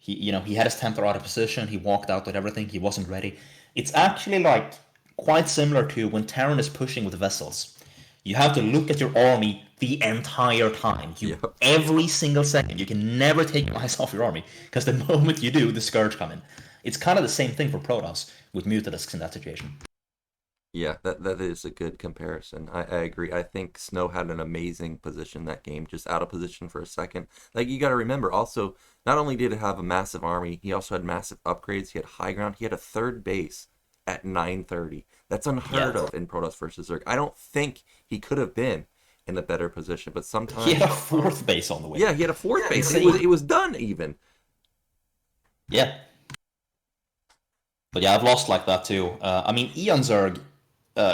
had his Templar out of position. He walked out with everything. He wasn't ready. It's actually like quite similar to when Terran is pushing with vessels. You have to look at your army the entire time. Every single second. You can never take your eyes off your army, because the moment you do, the Scourge come in. It's kind of the same thing for Protoss with Mutalisks in that situation. Yeah, that is a good comparison. I agree. I think Snow had an amazing position that game, just out of position for a second. Like, you got to remember, also, not only did he have a massive army, he also had massive upgrades. He had high ground. He had a third base at 930. That's unheard of in Protoss versus Zerg. I don't think he could have been in a better position, but sometimes... He had a fourth base on the way. Yeah, he had a fourth base. It was done, even. Yeah. But yeah, I've lost like that, too. I mean, Eon Zerg,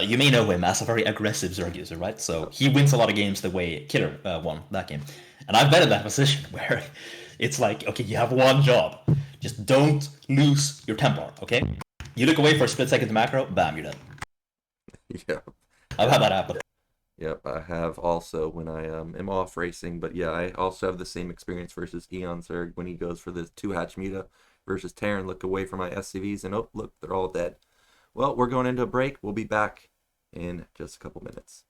you may know him as a very aggressive Zerg user, right? So he wins a lot of games the way Killer won that game. And I've been in that position where it's like, okay, you have one job. Just don't lose your Templar, okay? You look away for a split second to macro, bam, you're dead. Yeah. I've had that happen. Yep, I have also when I am off racing, but yeah, I also have the same experience versus Eon Zerg when he goes for the two hatch Meadow versus Terran. Look away from my SCVs and oh, look, they're all dead. Well, we're going into a break. We'll be back in just a couple minutes.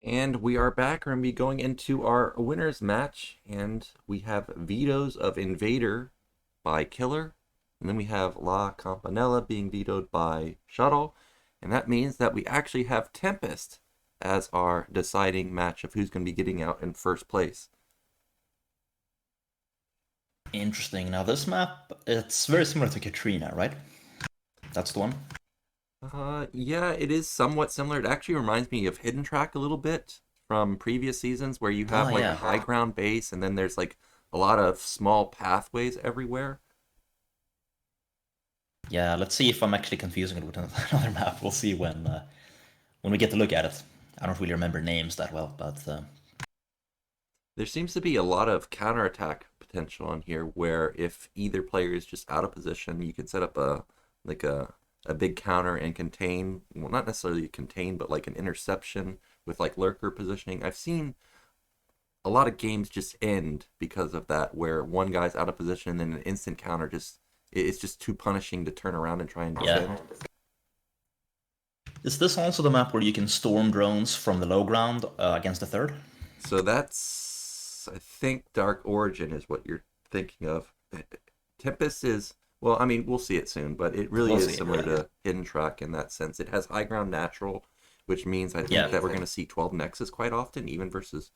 And we are back. We're going to be going into our winners match. And we have vetoes of Invader by Killer. And then we have La Campanella being vetoed by Shuttle. And that means that we actually have Tempest as our deciding match of who's going to be getting out in first place. Interesting. Now this map, it's very similar to Katrina, right? That's the one. Yeah, it is somewhat similar. It actually reminds me of Hidden Track a little bit from previous seasons where you have a high ground base and then there's like a lot of small pathways everywhere. Yeah, let's see if I'm actually confusing it with another map. We'll see when we get to look at it. I don't really remember names that well, but there seems to be a lot of counterattack potential on here where if either player is just out of position, you can set up a big counter and contain, well, not necessarily contain, but like an interception with like lurker positioning. I've seen a lot of games just end because of that, where one guy's out of position and then an instant counter it's just too punishing to turn around and try and defend. Yeah. Is this also the map where you can storm drones from the low ground against the third? So that's, I think, Dark Origin is what you're thinking of. Tempest is, well, I mean, we'll see it soon, but it really is similar to Hidden Track in that sense. It has high ground natural, which means I think that we're going to see 12 Nexus quite often, even versus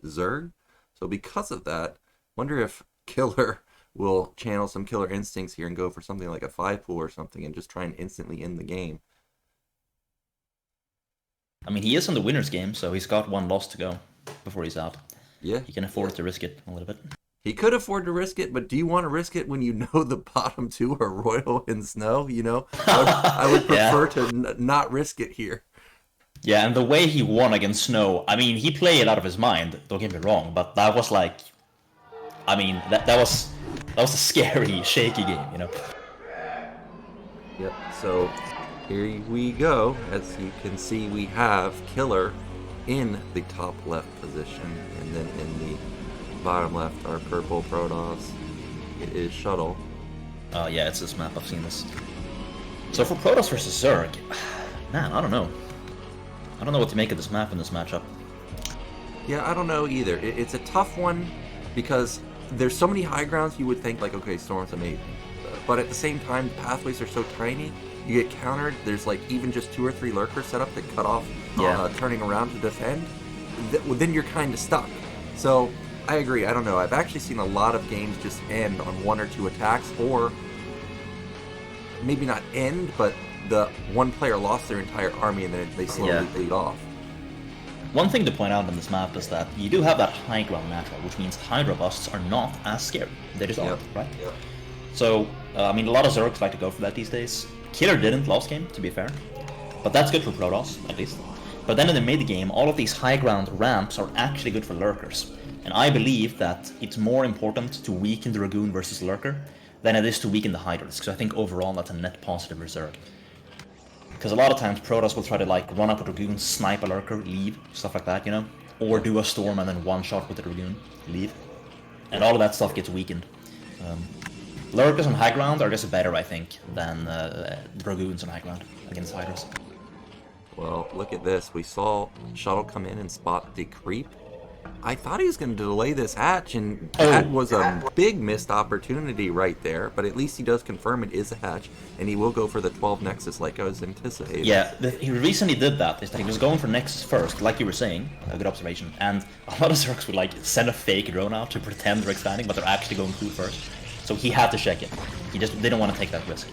Zerg. So because of that, wonder if Killer will channel some killer instincts here and go for something like a 5-pool or something and just try and instantly end the game. I mean, he is in the winner's game, so he's got one loss to go before he's out. Yeah. He can afford to risk it a little bit. He could afford to risk it, but do you want to risk it when you know the bottom two are Royal and Snow? You know, I would prefer to not risk it here. Yeah, and the way he won against Snow, I mean, he played it out of his mind, don't get me wrong, but that was like, I mean, that was a scary, shaky game, you know? Yep, so here we go. As you can see, we have Killer in the top left position, and then in the bottom left are purple Protoss. It is Shuttle. Yeah, it's this map. I've seen this. So for Protoss versus Zerg, man, I don't know. I don't know what to make of this map in this matchup. Yeah, I don't know either. It's a tough one because there's so many high grounds you would think like, okay, Storm's amazing. But at the same time, the pathways are so tiny, you get countered. There's like even just 2 or 3 lurkers set up that cut off turning around to defend. Then you're kind of stuck. So I agree. I don't know. I've actually seen a lot of games just end on 1 or 2 attacks, or maybe not end, but the one player lost their entire army and then they slowly bleed off. One thing to point out on this map is that you do have that high ground natural, which means Hydra busts are not as scary. They just aren't, right? Yep. So, I mean, a lot of Zergs like to go for that these days. Killer didn't last game, to be fair. But that's good for Protoss, at least. But then in the mid game, all of these high ground ramps are actually good for lurkers. And I believe that it's more important to weaken the Dragoon versus Lurker than it is to weaken the Hydras, because I think overall that's a net positive for Zerg. Because a lot of times Protoss will try to like run up a Dragoon, snipe a Lurker, leave, stuff like that, you know? Or do a Storm and then one shot with the Dragoon, leave. And all of that stuff gets weakened. Lurkers on high ground are just better, I think, than Dragoons on high ground against Hydras. Well, look at this. We saw Shuttle come in and spot the creep. I thought he was going to delay this hatch, and that was a big missed opportunity right there. But at least he does confirm it is a hatch, and he will go for the 12 Nexus like I was anticipating. Yeah, he recently did that. Is that he was going for Nexus first, like you were saying. A good observation. And a lot of Zergs would like send a fake drone out to pretend they're expanding, but they're actually going through first. So he had to check it. He just didn't want to take that risk.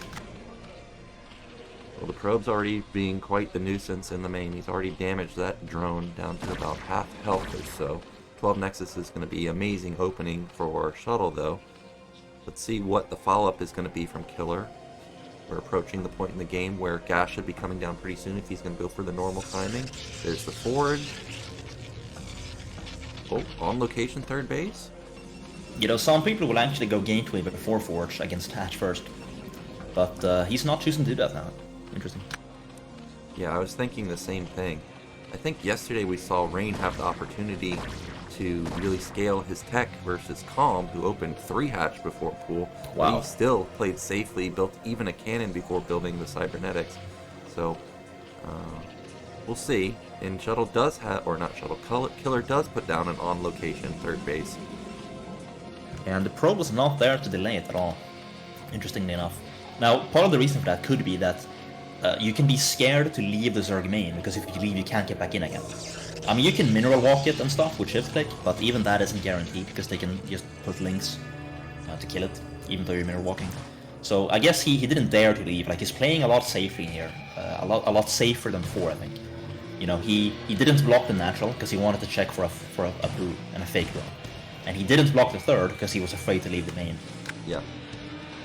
Well, the probe's already being quite the nuisance in the main. He's already damaged that drone down to about half health or so. 12 Nexus is going to be amazing opening for Shuttle, though. Let's see what the follow-up is going to be from Killer. We're approaching the point in the game where gas should be coming down pretty soon if he's going to go for the normal timing. There's the forge. Oh, on location third base. You know, some people will actually go gateway before forge against hatch first. But he's not choosing to do that now. Interesting. Yeah, I was thinking the same thing. I think yesterday we saw Rain have the opportunity to really scale his tech versus Calm, who opened 3 hatch before pool. Wow. And he still played safely, built even a cannon before building the cybernetics. So, we'll see. And Shuttle does have, or not Shuttle, Killer does put down an on-location third base. And the probe was not there to delay it at all, interestingly enough. Now, part of the reason for that could be that you can be scared to leave the Zerg main, because if you leave, you can't get back in again. I mean, you can mineral walk it and stuff with shift click, but even that isn't guaranteed, because they can just put links to kill it, even though you're mineral walking. So I guess he didn't dare to leave. Like, he's playing a lot safely here, a lot safer than before, I think. You know, he didn't block the natural because he wanted to check for a Prue and a fake drone. And he didn't block the third because he was afraid to leave the main. Yeah.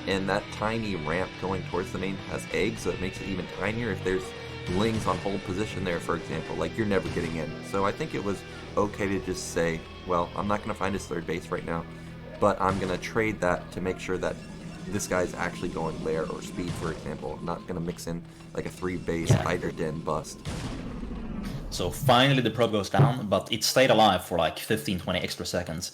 And that tiny ramp going towards the main has eggs, so it makes it even tinier if there's lings on hold position there, for example. Like, you're never getting in. So I think it was okay to just say, well, I'm not going to find his third base right now, but I'm going to trade that to make sure that this guy's actually going lair or speed, for example. I'm not going to mix in like a 3-base Hydra Den bust. So finally the probe goes down, but it stayed alive for like 15-20 extra seconds.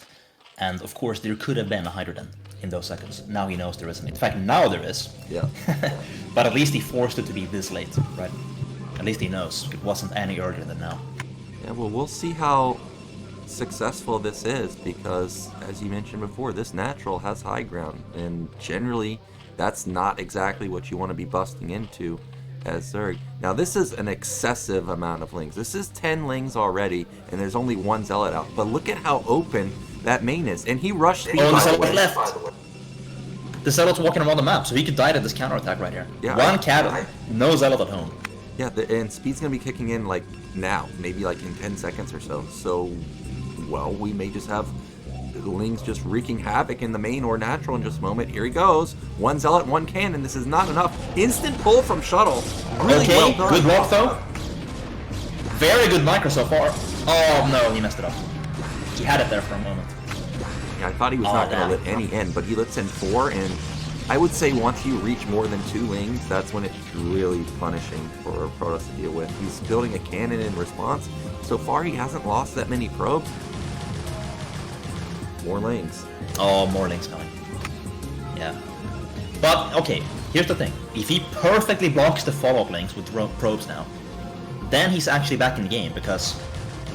And of course there could have been a Hydra Den in those seconds. Now he knows there isn't. In fact, now there is. Yeah. But at least he forced it to be this late, right? At least he knows. It wasn't any earlier than now. Yeah, well, we'll see how successful this is, because as you mentioned before, this natural has high ground, and generally that's not exactly what you want to be busting into as Zerg. Now this is an excessive amount of lings. This is 10 lings already, and there's only one zealot out. But look at how open that main is, and he rushed speed. Oh, the zealot left. The zealot's walking around the map, so he could die to this counterattack right here. Yeah, one cannon, no zealot at home. Yeah, and speed's gonna be kicking in like now, maybe like in 10 seconds or so. So, well, we may just have lings just wreaking havoc in the main or natural in just a moment. Here he goes. One zealot, one cannon. This is not enough. Instant pull from Shuttle. Really okay, well done. Good block though. Very good micro so far. Oh no, he messed it up. He had it there for a moment. Yeah, I thought he was not going to let any in, but he lets in 4, and I would say once you reach more than 2 lings, that's when it's really punishing for Protoss to deal with. He's building a cannon in response. So far, he hasn't lost that many probes. More lings. Oh, more lings coming. Yeah. But, okay, here's the thing. If he perfectly blocks the follow-up links with probes now, then he's actually back in the game, because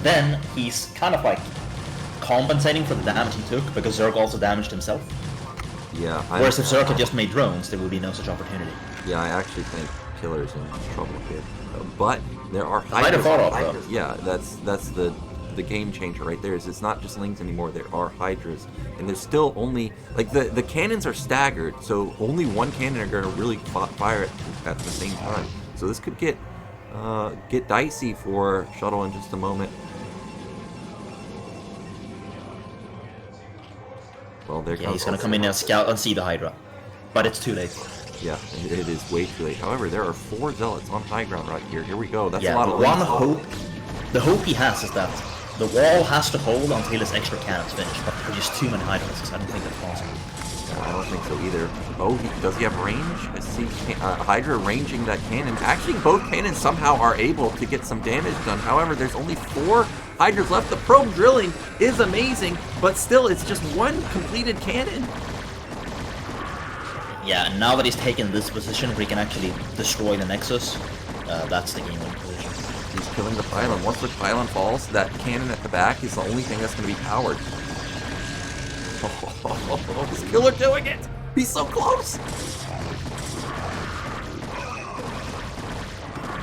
then he's kind of like compensating for the damage he took, because Zerg also damaged himself. Yeah. Whereas if Zerg had just made drones, there would be no such opportunity. Yeah, I actually think Killer's in trouble here. But there are Hydra follow-up, though. Yeah, that's the game changer right there. Is it's not just lings anymore, there are Hydras, and there's still only like the cannons are staggered, so only one cannon are going to really fire at the same time. So this could get dicey for Shuttle in just a moment. Well, there Yeah, he's going to come in and scout and see the Hydra, but it's too late. Yeah, it is way too late. However, there are 4 zealots on high ground right here. Here we go. That's Yeah, a lot of one lings. hope. The hope he has is that the wall has to hold until his extra cannon's finished, but there's just too many Hydras, so I don't think that's possible. I don't think so either. Oh, does he have range? I see Hydra ranging that cannon. Actually, both cannons somehow are able to get some damage done. However, there's only 4 Hydras left. The probe drilling is amazing, but still, it's just one completed cannon. Yeah, and now that he's taken this position where he can actually destroy the Nexus, that's the game-winning position. He's killing the pylon. Once the pylon falls, that cannon at the back is the only thing that's going to be powered. Oh, is Killer doing it? He's so close!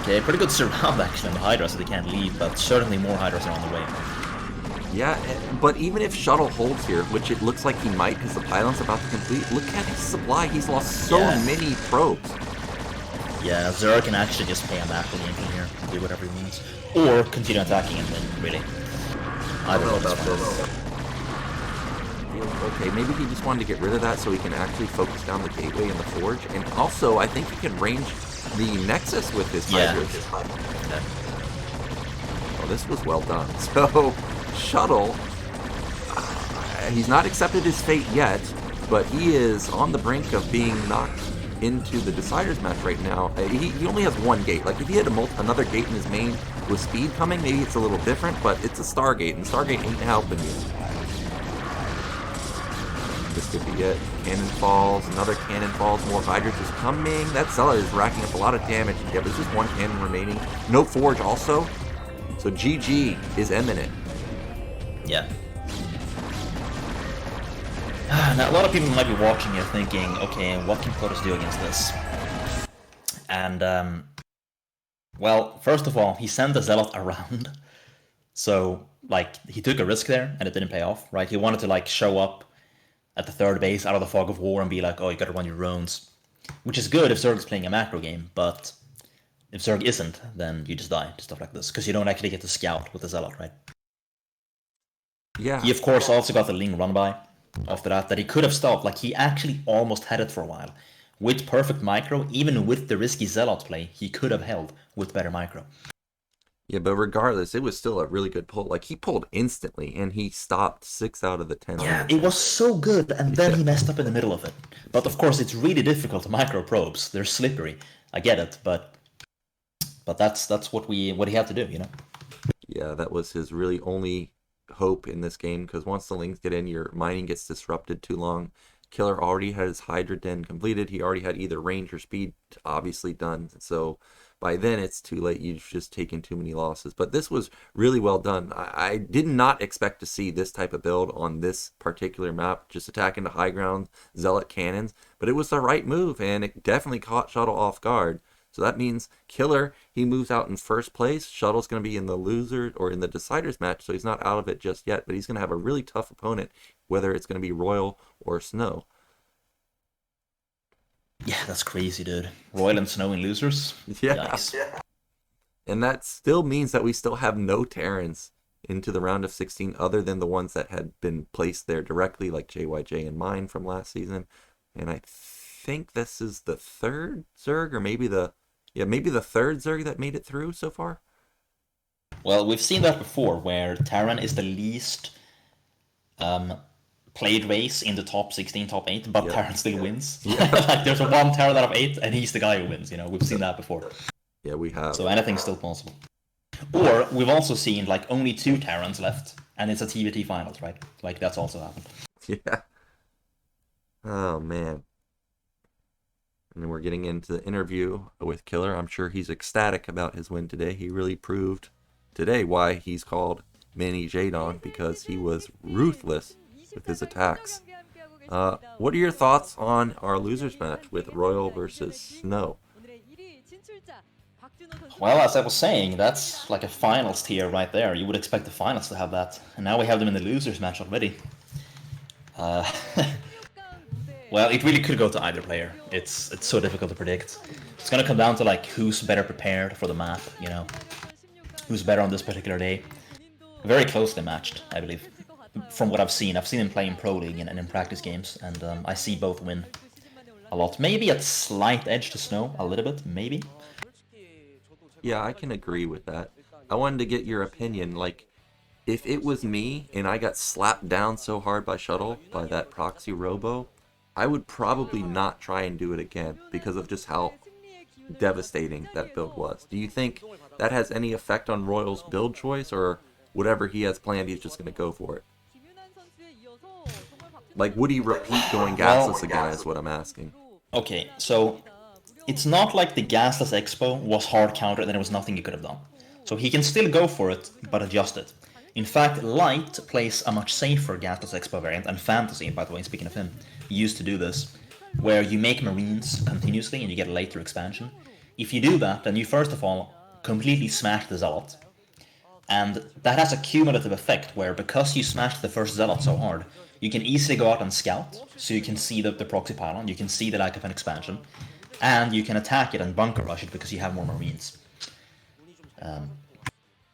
Okay, pretty good surround actually on the Hydra, so they can't leave, but certainly more Hydras are on the way. Yeah, but even if Shuttle holds here, which it looks like he might because the pylon's about to complete, look at his supply. He's lost so many probes. Yeah, Zerg can actually just pay a map for the game here and do whatever he wants. Or continue attacking and win, really. I don't know about this. Okay, maybe he just wanted to get rid of that so he can actually focus down the gateway and the forge. And also, I think he can range the Nexus with his Hydras. Yeah. Oh, this was well done. So, Shuttle, he's not accepted his fate yet, but he is on the brink of being knocked into the Deciders match right now. He only has one gate. Like, if he had another gate in his main with speed coming, maybe it's a little different, but it's a Stargate, and Stargate ain't helping you. This Good to get cannon falls, another cannon falls, more Hydras is coming. That Zealot is racking up a lot of damage. Yeah, there's just one cannon remaining. No Forge also. So GG is imminent. Yeah. Now, a lot of people might be watching here thinking, okay, what can Preuss do against this? And, well, first of all, he sent the Zealot around. So, like, he took a risk there, and it didn't pay off, right? He wanted to, like, show up at the third base out of the fog of war and be like, oh, you gotta run your drones. Which is good if Zerg is playing a macro game, but if Zerg isn't, then you just die to stuff like this, because you don't actually get to scout with the Zealot, right? Yeah. He, of course, also got the Ling run-by after that he could have stopped. Like, he actually almost had it for a while. With perfect micro, even with the risky Zealot play, he could have held with better micro. Yeah, but regardless, it was still a really good pull. Like, he pulled instantly, and he stopped 6 out of the 10. Yeah, it was so good, and then he messed up in the middle of it. But of course, it's really difficult to micro probes. They're slippery. I get it, but that's what he had to do, you know? Yeah, that was his really only hope in this game, because once the Lings get in, your mining gets disrupted too long. Killer already had his Hydra Den completed. He already had either range or speed obviously done. So by then it's too late. You've just taken too many losses. But this was really well done. I did not expect to see this type of build on this particular map, just attacking the high ground Zealot cannons. But it was the right move, and it definitely caught Shuttle off guard. So that means Killer, he moves out in first place. Shuttle's going to be in the loser or in the deciders match, so he's not out of it just yet. But he's going to have a really tough opponent, whether it's going to be Royal or Snow. Yeah, that's crazy, dude. Royal and Snow in losers? Yeah. Yikes. And that still means that we still have no Terrans into the round of 16 other than the ones that had been placed there directly, like JYJ and mine from last season. And I think this is the third Zerg, or maybe the third Zerg that made it through so far. Well, we've seen that before, where Terran is the least played race in the top 16, top 8, but Terran still wins. Like, there's a one Terran out of 8, and he's the guy who wins, you know? We've seen that before. Yeah, we have. So anything's still possible. Or, we've also seen, like, only 2 Terrans left, and it's a TVT finals, right? Like, that's also happened. Yeah. Oh, man. And then we're getting into the interview with Killer. I'm sure he's ecstatic about his win today. He really proved today why he's called Mini Jadon, because he was ruthless with his attacks. What are your thoughts on our losers match with Royal versus Snow? Well, as I was saying, that's like a finals tier right there. You would expect the finals to have that. And now we have them in the losers match already. Well, it really could go to either player. It's so difficult to predict. It's gonna come down to like who's better prepared for the map, you know, who's better on this particular day. Very closely matched, I believe. From what I've seen him play in Pro League and in practice games, and I see both win a lot. Maybe a slight edge to Snow, a little bit, maybe. Yeah, I can agree with that. I wanted to get your opinion, like, if it was me and I got slapped down so hard by Shuttle, by that proxy robo, I would probably not try and do it again because of just how devastating that build was. Do you think that has any effect on Royal's build choice, or whatever he has planned, he's just going to go for it? Like, would he repeat going gasless again, is what I'm asking. Okay, so it's not like the gasless expo was hard countered and there was nothing he could have done. So he can still go for it, but adjust it. In fact, Light plays a much safer gasless expo variant, and Fantasy, by the way, speaking of him, used to do this, where you make Marines continuously and you get a later expansion. If you do that, then you first of all completely smash the Zealot. And that has a cumulative effect where, because you smashed the first Zealot so hard, you can easily go out and scout, so you can see the proxy pylon, you can see the lack of an expansion, and you can attack it and bunker rush it because you have more Marines.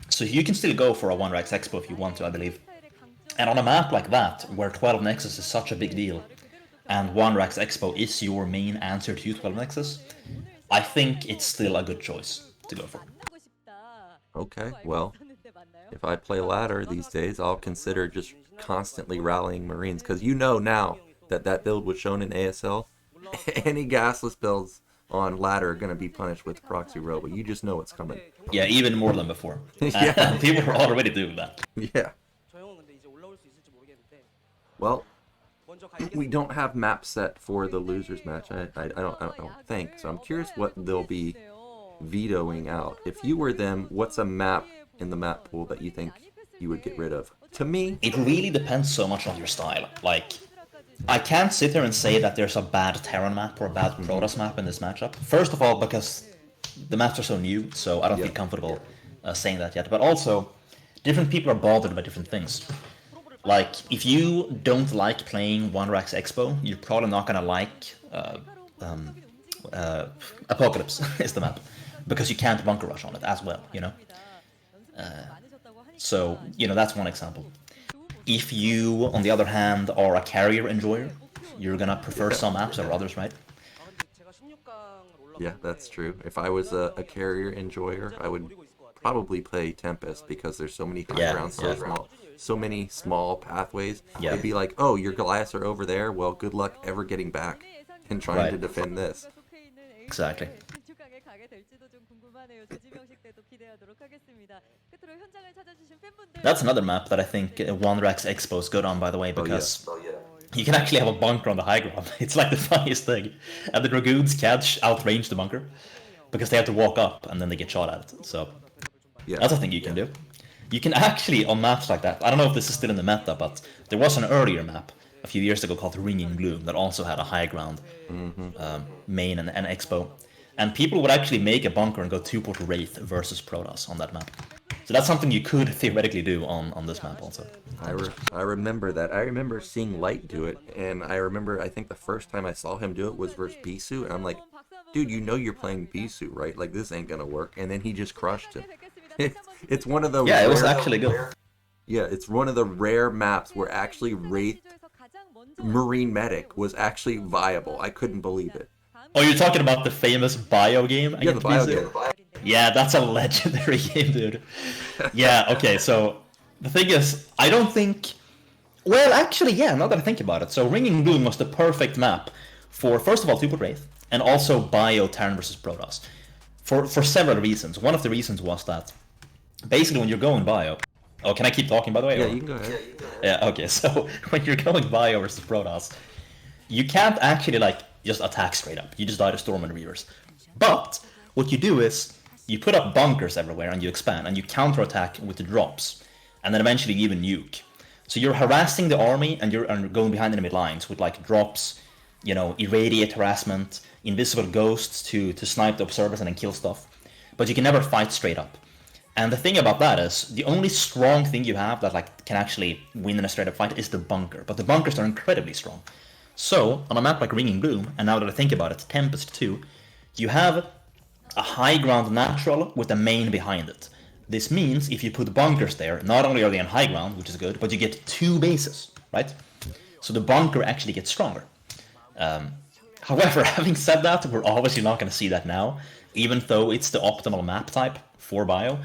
So you can still go for a 1-Rax Expo if you want to, I believe. And on a map like that, where 12 Nexus is such a big deal, and 1-Rax Expo is your main answer to 12 Nexus, I think it's still a good choice to go for. Okay, well, if I play ladder these days, I'll consider just constantly rallying Marines, because you know now that build was shown in ASL. Any gasless builds on ladder are going to be punished with proxy robo. You just know it's coming. Yeah, even more than before. Yeah. People are already doing that. Yeah. Well, we don't have map set for the losers match. I don't think so. I'm curious what they'll be vetoing out. If you were them, what's a map in the map pool that you think you would get rid of? To me, It really depends so much on your style. Like, I can't sit here and say that there's a bad Terran map or a bad Protoss map in this matchup. First of all, because the maps are so new, so I don't feel comfortable saying that yet. But also, different people are bothered by different things. Like, if you don't like playing Wonder-X Expo, you're probably not gonna like Apocalypse is the map, because you can't bunker rush on it as well, you know? So, you know, that's one example. If you, on the other hand, are a carrier enjoyer, you're gonna prefer some maps over others, right? yeah, that's true. If I was a carrier enjoyer, I would probably play Tempest because there's so many high grounds, so many small pathways. Yeah. It'd be like, oh, your Goliaths are over there. Well, good luck ever getting back and trying to defend this. Exactly. That's another map that I think Wonder-X Expo is good on, by the way, because you can actually have a bunker on the high ground. It's like the funniest thing. And the Dragoons can't outrange the bunker because they have to walk up and then they get shot at it. So that's a thing you can do. You can actually, on maps like that, I don't know if this is still in the meta, but there was an earlier map a few years ago called Ringing Gloom that also had a high ground main and expo. And people would actually make a bunker and go 2-port Wraith versus Protoss on that map. So that's something you could theoretically do on this map also. I remember that. I remember seeing Light do it, and I remember, I think the first time I saw him do it was versus Bisu, and I'm like, dude, you know you're playing Bisu, right? Like, this ain't gonna work. And then he just crushed him. It's one of the it was actually good. Yeah, it's one of the rare maps where actually Wraith Marine Medic was actually viable. I couldn't believe it. Oh, you're talking about the famous bio game? Yeah, the bio game. Yeah, that's a legendary game, dude. Yeah, okay, so the thing is, I don't think... Well, actually, yeah, now that I think about it. So Ringing Gloom was the perfect map for, first of all, 2-port Wraith, and also bio Terran versus Protoss. For several reasons. One of the reasons was that, basically when you're going bio... Oh, can I keep talking, by the way? Yeah, you can go ahead. Yeah, okay, so when you're going bio versus Protoss, you can't actually, like, just attack straight up. You just die to Storm and Reavers. But what you do is you put up bunkers everywhere and you expand and you counterattack with the drops and then eventually even nuke. So you're harassing the army and you're going behind enemy lines with like drops, you know, irradiate harassment, invisible ghosts to snipe the observers and then kill stuff. But you can never fight straight up. And the thing about that is the only strong thing you have that like can actually win in a straight up fight is the bunker. But the bunkers are incredibly strong. So, on a map like Ringing Gloom, and now that I think about it, Tempest too, you have a high ground natural with a main behind it. This means if you put bunkers there, not only are they on high ground, which is good, but you get 2 bases, right? So the bunker actually gets stronger. However, having said that, we're obviously not going to see that now, even though it's the optimal map type for bio.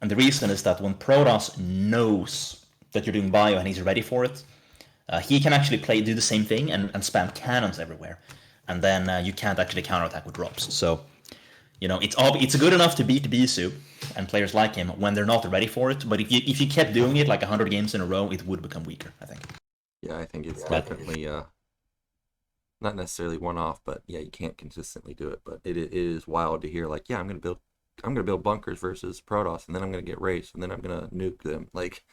And the reason is that when Protoss knows that you're doing bio and he's ready for it, he can actually do the same thing and spam cannons everywhere, and then you can't actually counterattack with drops. So, you know, it's good enough to beat Bisu and players like him when they're not ready for it. But if you kept doing it like 100 games in a row, it would become weaker, I think. Yeah, I think it's definitely not necessarily one-off, but yeah, you can't consistently do it. But it is wild to hear like, yeah, I'm gonna build bunkers versus Protoss, and then I'm gonna get raced, and then I'm gonna nuke them. Like,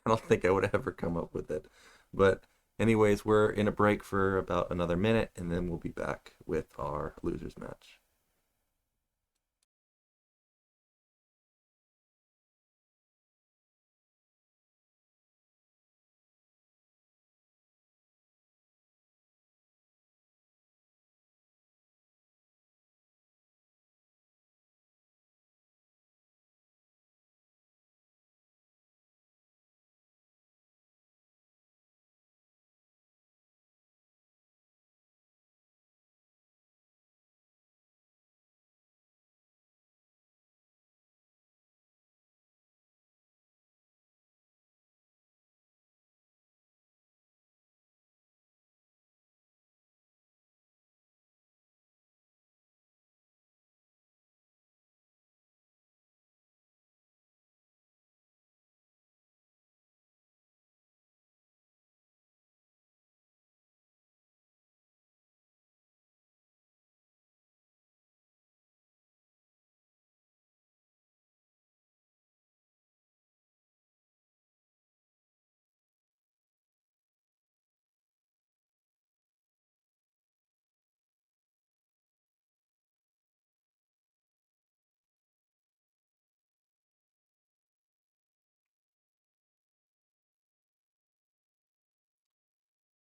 I don't think I would ever come up with it. But anyways, we're in a break for about another minute, and then we'll be back with our losers match.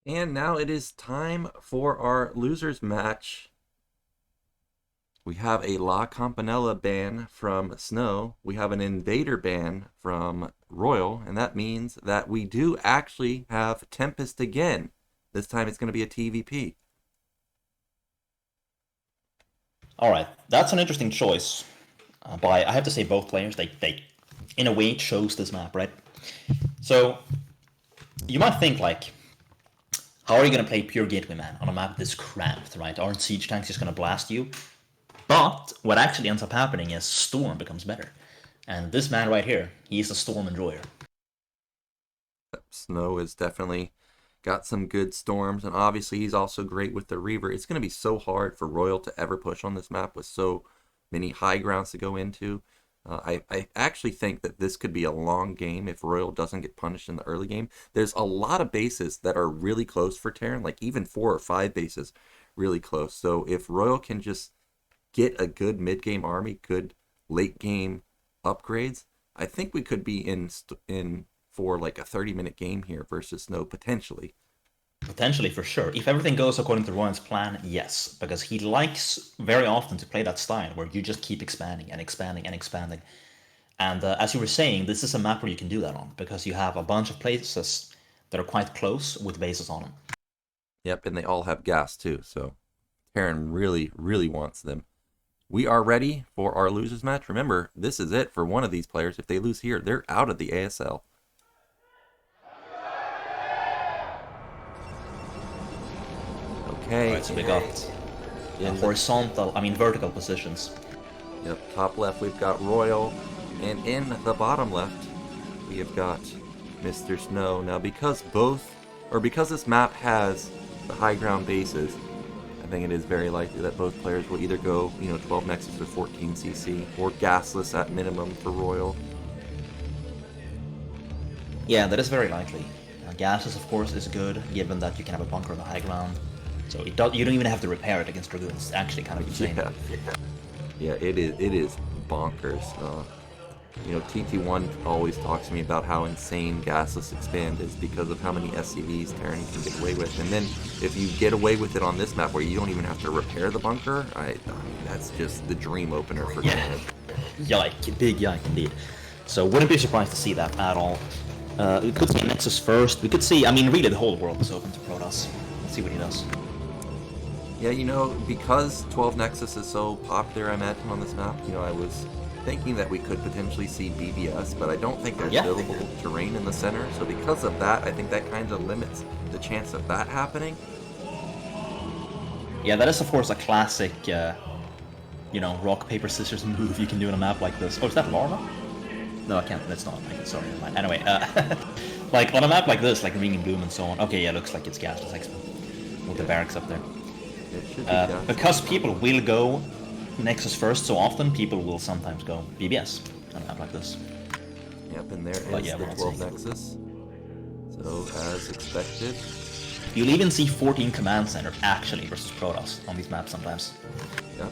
And now it is time for our losers match. We have a La Campanella ban from Snow. We have an Invader ban from Royal. And that means that we do actually have Tempest again. This time it's going to be a TVP. Alright, that's an interesting choice. By, I have to say, both players, they in a way chose this map, right? So, you might think, like, how are you going to play pure Gateway Man on a map this cramped, right? Aren't siege tanks just going to blast you? But what actually ends up happening is Storm becomes better. And this man right here, he's a Storm enjoyer. Snow has definitely got some good storms, and obviously he's also great with the Reaver. It's going to be so hard for Royal to ever push on this map with so many high grounds to go into. I actually think that this could be a long game if Royal doesn't get punished in the early game. There's a lot of bases that are really close for Terran, like even 4 or 5 bases really close. So if Royal can just get a good mid-game army, good late-game upgrades, I think we could be in for like a 30-minute game here versus Snow, potentially. Potentially, for sure. If everything goes according to Ryan's plan, yes. Because he likes very often to play that style where you just keep expanding and expanding and expanding. And as you were saying, this is a map where you can do that on, because you have a bunch of places that are quite close with bases on them. Yep, and they all have gas too, so Terran really, really wants them. We are ready for our losers match. Remember, this is it for one of these players. If they lose here, they're out of the ASL. Okay. Alright, so we got vertical positions. Yep, top left we've got Royal, and in the bottom left we have got Mr. Snow. Now because this map has the high ground bases, I think it is very likely that both players will either go, 12 Nexus or 14 CC, or gasless at minimum for Royal. Yeah, that is very likely. Gases, of course, is good, given that you can have a bunker on the high ground. So you don't even have to repair it against Dragoons. It's actually kind of insane. Yeah, it is bonkers. TT1 always talks to me about how insane gasless expand is because of how many SCVs Terran can get away with. And then if you get away with it on this map where you don't even have to repair the bunker, I mean, that's just the dream opener for Terran. Yike, big yike indeed. So wouldn't be surprised to see that at all. We could see Nexus first. We could see, really the whole world is open to Protoss. Let's see what he does. Yeah, because 12 Nexus is so popular, I imagine, on this map, I was thinking that we could potentially see BBS, but I don't think there's buildable terrain in the center, so because of that, I think that kind of limits the chance of that happening. Yeah, that is of course a classic, rock, paper, scissors move you can do on a map like this. Oh, is that Lava? No, I can't, that's not. Sorry, never mind. Anyway, like on a map like this, like Ring and Bloom and so on, okay, yeah, looks like it's gasless Expo with the barracks up there. Because people will go Nexus first so often, people will sometimes go BBS on a map like this. Yep, and there is the 12 Nexus. So, as expected. You'll even see 14 Command Center actually versus Protoss on these maps sometimes. Yep.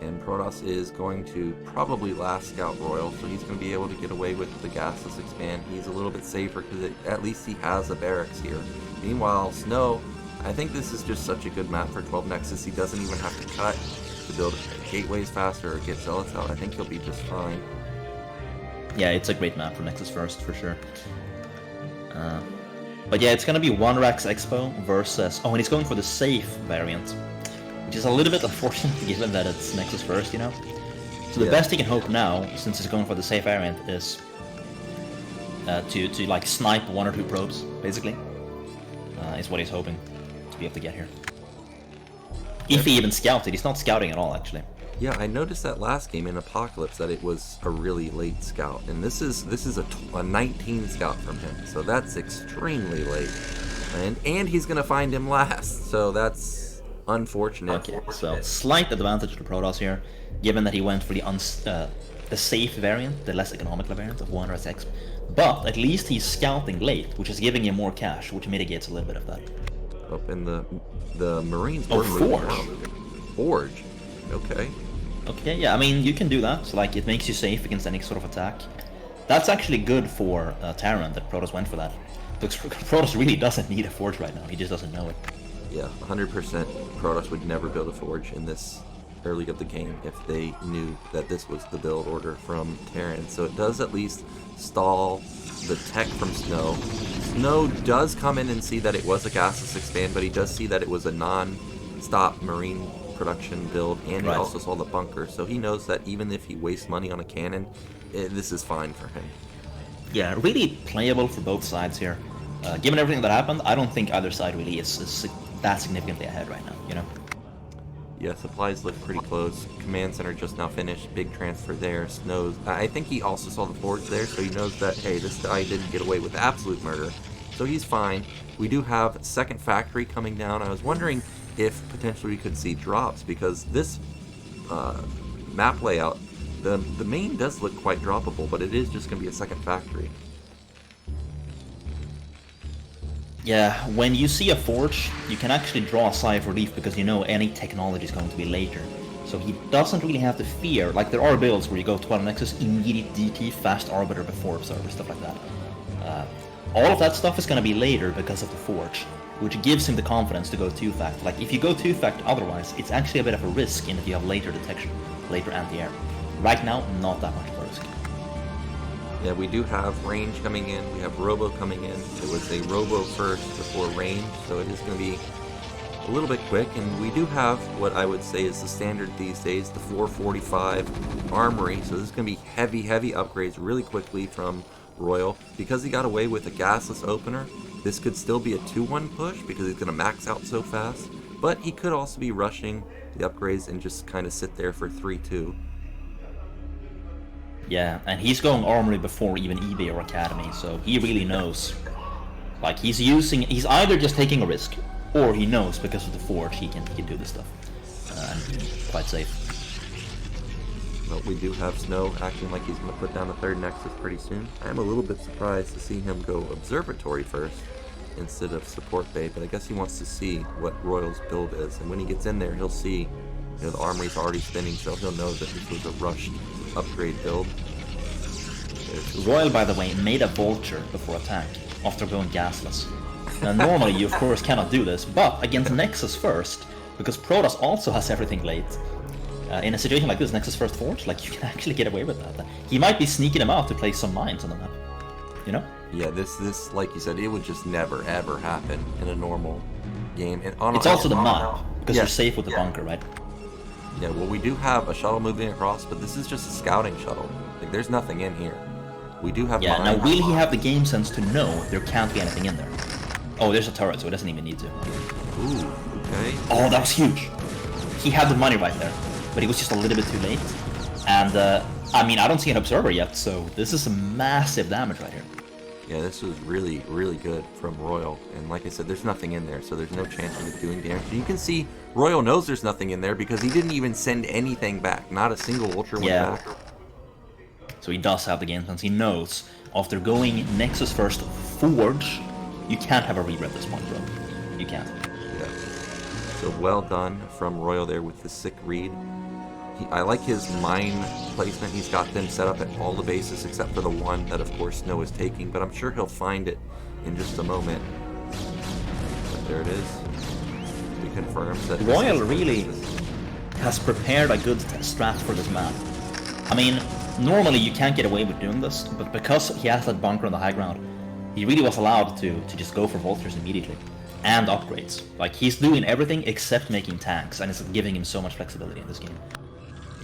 And Protoss is going to probably last Scout Royal, so he's going to be able to get away with the gasless expand. He's a little bit safer because at least he has a barracks here. Meanwhile, Snow, I think this is just such a good map for 12 Nexus. He doesn't even have to cut to build gateways faster or get zealots out. I think he'll be just fine. Yeah, it's a great map for Nexus first, for sure. But yeah, it's going to be 1 Rax Expo versus... Oh, and he's going for the safe variant, which is a little bit unfortunate given that it's Nexus first, So the best he can hope now, since he's going for the safe variant, is to like snipe 1 or 2 probes, basically. Is what he's hoping to be able to get here. If he even scouted, he's not scouting at all, actually. Yeah, I noticed that last game in Apocalypse that it was a really late scout, and this is a 19 scout from him, so that's extremely late. And he's gonna find him last, so that's unfortunate. Okay, so slight advantage to Protoss here, given that he went for the safe variant, the less economical variant of 1 X. But at least he's scouting late, which is giving him more cash, which mitigates a little bit of that. Up in the Marines. Oh, Forge. Forge. Okay. Okay, yeah, you can do that. So, like, it makes you safe against any sort of attack. That's actually good for Terran that Protoss went for that. Looks Protoss really doesn't need a forge right now. He just doesn't know it. Yeah, 100% Protoss would never build a forge in this early of the game if they knew that this was the build order from Terran. So it does at least stall the tech from Snow. Snow does come in and see that it was a gasless expand, but he does see that it was a non-stop Marine production build, and he also saw the bunker. So he knows that even if he wastes money on a cannon, this is fine for him. Yeah, really playable for both sides here. Given everything that happened, I don't think either side really is that significantly ahead right now, you know? Yeah, supplies look pretty close. Command center just now finished. Big transfer there. Snow's. I think he also saw the forge there, so he knows that, hey, this guy didn't get away with absolute murder. So he's fine. We do have second factory coming down. I was wondering if potentially we could see drops, because this map layout, the main does look quite droppable, but it is just going to be a second factory. Yeah, when you see a forge, you can actually draw a sigh of relief because you know any technology is going to be later. So he doesn't really have to fear, like there are builds where you go 12 Nexus, immediate DT, fast Arbiter before Observer, stuff like that. All of that stuff is going to be later because of the forge, which gives him the confidence to go 2-fact. Like if you go 2-fact otherwise, it's actually a bit of a risk in that you have later detection, later anti-air. Right now, not that much of a risk. Yeah, we do have range coming in. We have robo coming in. It was a robo first before range, so it is going to be a little bit quick. And we do have what I would say is the standard these days, the 445 armory. So this is going to be heavy, heavy upgrades really quickly from Royal. Because he got away with a gasless opener, this could still be a 2-1 push because he's going to max out so fast. But he could also be rushing the upgrades and just kind of sit there for 3-2. Yeah, and he's going armory before even eBay or Academy, so he really knows. Like he's either just taking a risk, or he knows because of the forge he can do this stuff, and be quite safe. Well, we do have Snow acting like he's going to put down a third Nexus pretty soon. I'm a little bit surprised to see him go Observatory first instead of Support Bay, but I guess he wants to see what Royal's build is, and when he gets in there, he'll see, you know, the armory's already spinning, so he'll know that this was a rushed upgrade build. Royal, by the way, made a vulture before attack after going gasless. Now normally you of course cannot do this, but against Nexus first, because Protoss also has everything late. In a situation like this, Nexus first forge, like you can actually get away with that. He might be sneaking him out to place some mines on the map, you know? Yeah, this like you said, it would just never ever happen in a normal game. And it's also the map, because you're safe with the bunker, right? Yeah, well, we do have a shuttle moving across, but this is just a scouting shuttle. Like, there's nothing in here. We do have now will he have the game sense to know there can't be anything in there? Oh, there's a turret, so he doesn't even need to. Ooh, okay. Oh, that was huge! He had the money right there, but he was just a little bit too late. And, I mean, I don't see an observer yet, so this is some massive damage right here. Yeah, this was really, really good from Royal. And like I said, there's nothing in there, so there's no chance of it doing damage. And you can see Royal knows there's nothing in there because he didn't even send anything back. Not a single Ultra went back. So he does have the game sense. He knows after going Nexus first Forge, you can't have a read at this point, bro. You can't. Yeah. So well done from Royal there with the sick read. I like his mine placement. He's got them set up at all the bases except for the one that, of course, Snow is taking. But I'm sure he'll find it in just a moment. But there it is. He confirms that Royal really has prepared a good strat for this map. I mean, normally you can't get away with doing this, but because he has that bunker on the high ground, he really was allowed to just go for vultures immediately. And upgrades. Like, he's doing everything except making tanks, and it's giving him so much flexibility in this game.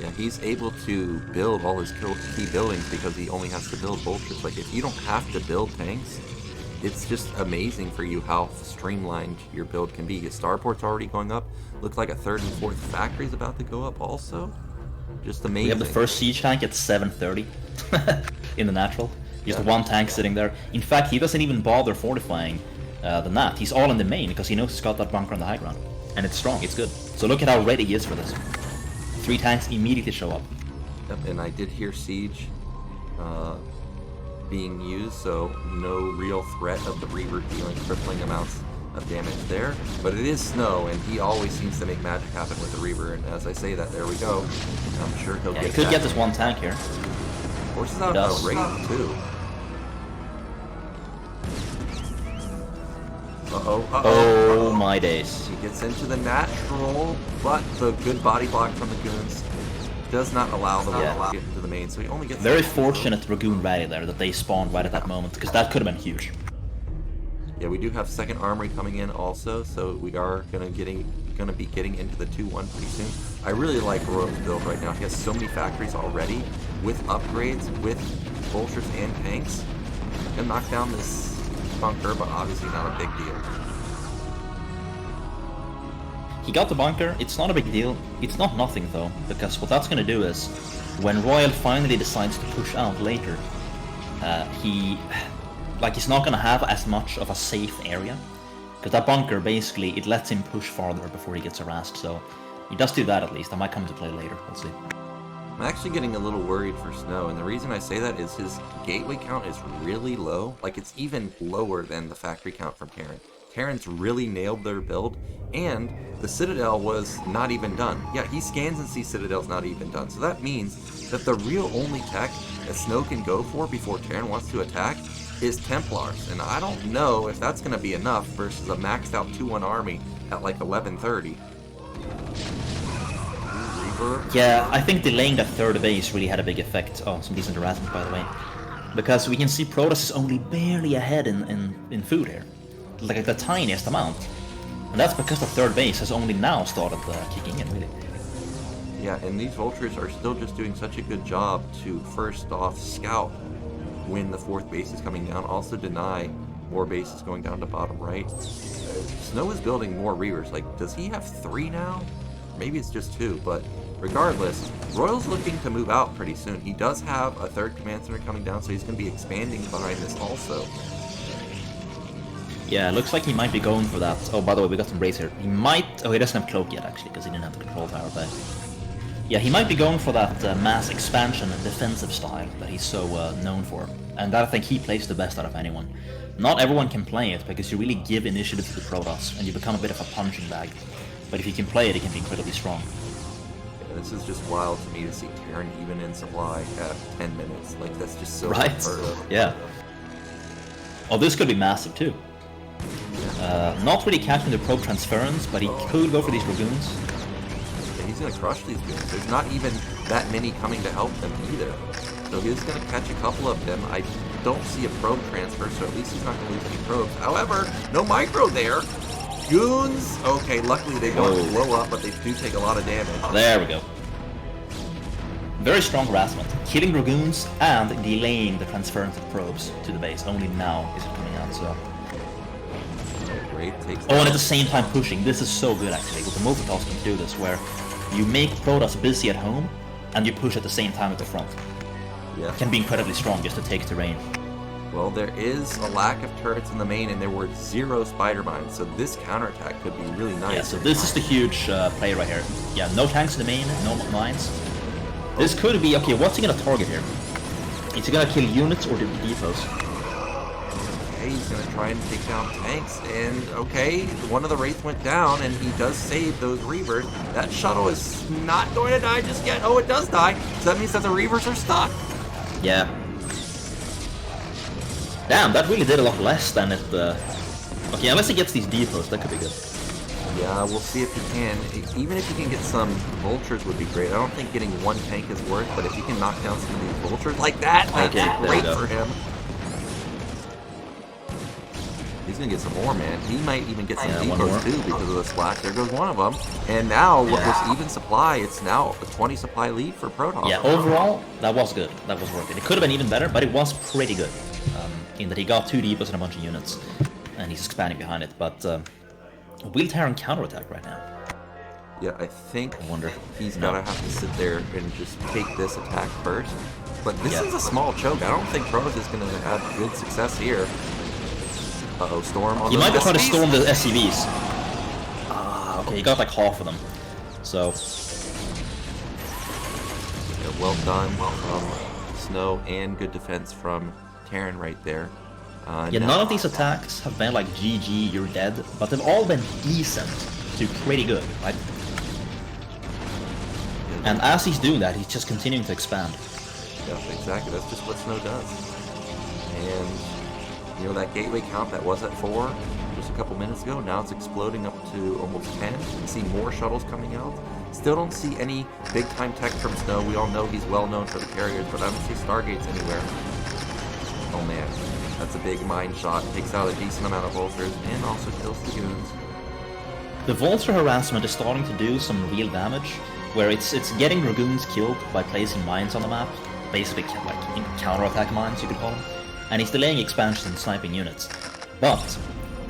Yeah, he's able to build all his key buildings because he only has to build vultures. Like, if you don't have to build tanks, it's just amazing for you how streamlined your build can be. His starport's already going up. Looks like a third and fourth factory's about to go up also. Just amazing. We have the first siege tank at 730 in the natural. Just one tank sitting there. In fact, he doesn't even bother fortifying the nat. He's all in the main because he knows he's got that bunker on the high ground. And it's strong, it's good. So look at how ready he is for this. 3 tanks immediately show up. Yep, and I did hear siege being used, so no real threat of the Reaver dealing crippling amounts of damage there. But it is Snow, and he always seems to make magic happen with the Reaver. And as I say that, there we go. I'm sure he'll get. He could get this one tank here. Forces out a raid too. Oh my days. He gets into the natural, but the good body block from the goons does not allow the to get into the main, so he only gets... Very fortunate Dragoon rally there that they spawned right at that moment, because that could have been huge. Yeah, we do have second armory coming in also, so we are gonna be getting into the 2-1 pretty soon. I really like Royal's build right now. He has so many factories already with upgrades, with vultures and tanks. Can knock down this bunker, but obviously not a big deal. He got the bunker. It's not a big deal. It's not nothing though, because what that's gonna do is, when Royal finally decides to push out later, he's not gonna have as much of a safe area, because that bunker basically it lets him push farther before he gets harassed. So he does do that at least. That might come into play later. We'll see. I'm actually getting a little worried for Snow, and the reason I say that is his gateway count is really low. Like, it's even lower than the factory count from Terran. Terrans really nailed their build, and the Citadel was not even done. Yeah, he scans and sees Citadel's not even done. So that means that the real only tech that Snow can go for before Terran wants to attack is Templars. And I don't know if that's going to be enough versus a maxed out 2-1 army at like 1130. Yeah, I think delaying that third base really had a big effect. Oh, some decent harassment, by the way. Because we can see Protoss is only barely ahead in food here. Like the tiniest amount. And that's because the third base has only now started kicking in, really. Yeah, and these vultures are still just doing such a good job to, first off, scout when the fourth base is coming down. Also deny more bases going down to bottom right. Snow is building more Reavers. Like, does he have 3 now? Maybe it's just 2, but regardless, Royal's looking to move out pretty soon. He does have a third command center coming down, so he's going to be expanding behind this also. Yeah, looks like he might be going for that. Oh, by the way, we got some rays here. He might... Oh, he doesn't have Cloak yet, actually, because he didn't have the control tower, but... Yeah, he might be going for that mass expansion and defensive style that he's so known for. And that I think he plays the best out of anyone. Not everyone can play it, because you really give initiative to the Protoss, and you become a bit of a punching bag. But if you can play it, it can be incredibly strong. Yeah, this is just wild to me to see Terran even in supply at 10 minutes. Like, that's just so right. unheard of. Yeah. Oh, this could be massive too. Not really catching the probe transference, but he could go for these Dragoons. Yeah, he's going to crush these goons. There's not even that many coming to help them either. So he's going to catch a couple of them. I don't see a probe transfer, so at least he's not going to lose any probes. However, no micro there. Goons! Okay, luckily they don't blow up, but they do take a lot of damage. There we go. Very strong harassment. Killing Dragoons and delaying the transference of probes to the base. Only now is it coming out, so... Great, takes and at the same time pushing. This is so good, actually. With the multitasking to do this, where you make Protoss busy at home, and you push at the same time at the front. Yeah. It can be incredibly strong just to take terrain. Well, there is a lack of turrets in the main, and there were 0 spider mines, so this counterattack could be really nice. Yeah, so this is the huge play right here. Yeah, no tanks in the main, no mines. This could be... Okay, what's he gonna target here? Is he gonna kill units or the depots? Okay, he's gonna try and take down tanks, and okay, one of the Wraiths went down, and he does save those Reavers. That shuttle is not going to die just yet. Oh, it does die, so that means that the Reavers are stuck. Yeah. Damn, that really did a lot less than it... Okay, unless he gets these depots, that could be good. Yeah, we'll see if he can. Even if he can get some vultures would be great. I don't think getting 1 tank is worth, but if he can knock down some of these vultures like that, that's great for him. He's gonna get some more, man. He might even get some depots too because of the splash. There goes one of them. And now, what was even supply, it's now a 20 supply lead for Protoss. Yeah, overall, that was good. That was worth it. It could have been even better, but it was pretty good. In that he got 2 depots and a bunch of units. And he's expanding behind it, but... will Terran counterattack right now? Yeah, I think he's gonna have to sit there and just take this attack first. But this is a small choke. I don't think Protoss is gonna have good success here. Uh-oh, Storm on the SCVs. He might be trying to storm the SCVs. Okay, he got like half of them. So... Yeah, well done from Snow and good defense from Terran right there. Yeah, none of these attacks have been like GG, you're dead, but they've all been decent to pretty good, right? And as he's doing that, he's just continuing to expand. Yeah, exactly. That's just what Snow does. And, you know, that gateway count that was at 4, just couple minutes ago. Now it's exploding up to almost 10. You see more shuttles coming out. Still don't see any big-time tech from Snow. We all know he's well known for the carriers, but I don't see Stargates anywhere. Oh man, that's a big mine shot. Takes out a decent amount of vultures and also kills the goons. The vulture harassment is starting to do some real damage, where it's getting dragoons killed by placing mines on the map, basically like counter-attack mines you could call them, and he's delaying expansion and sniping units. But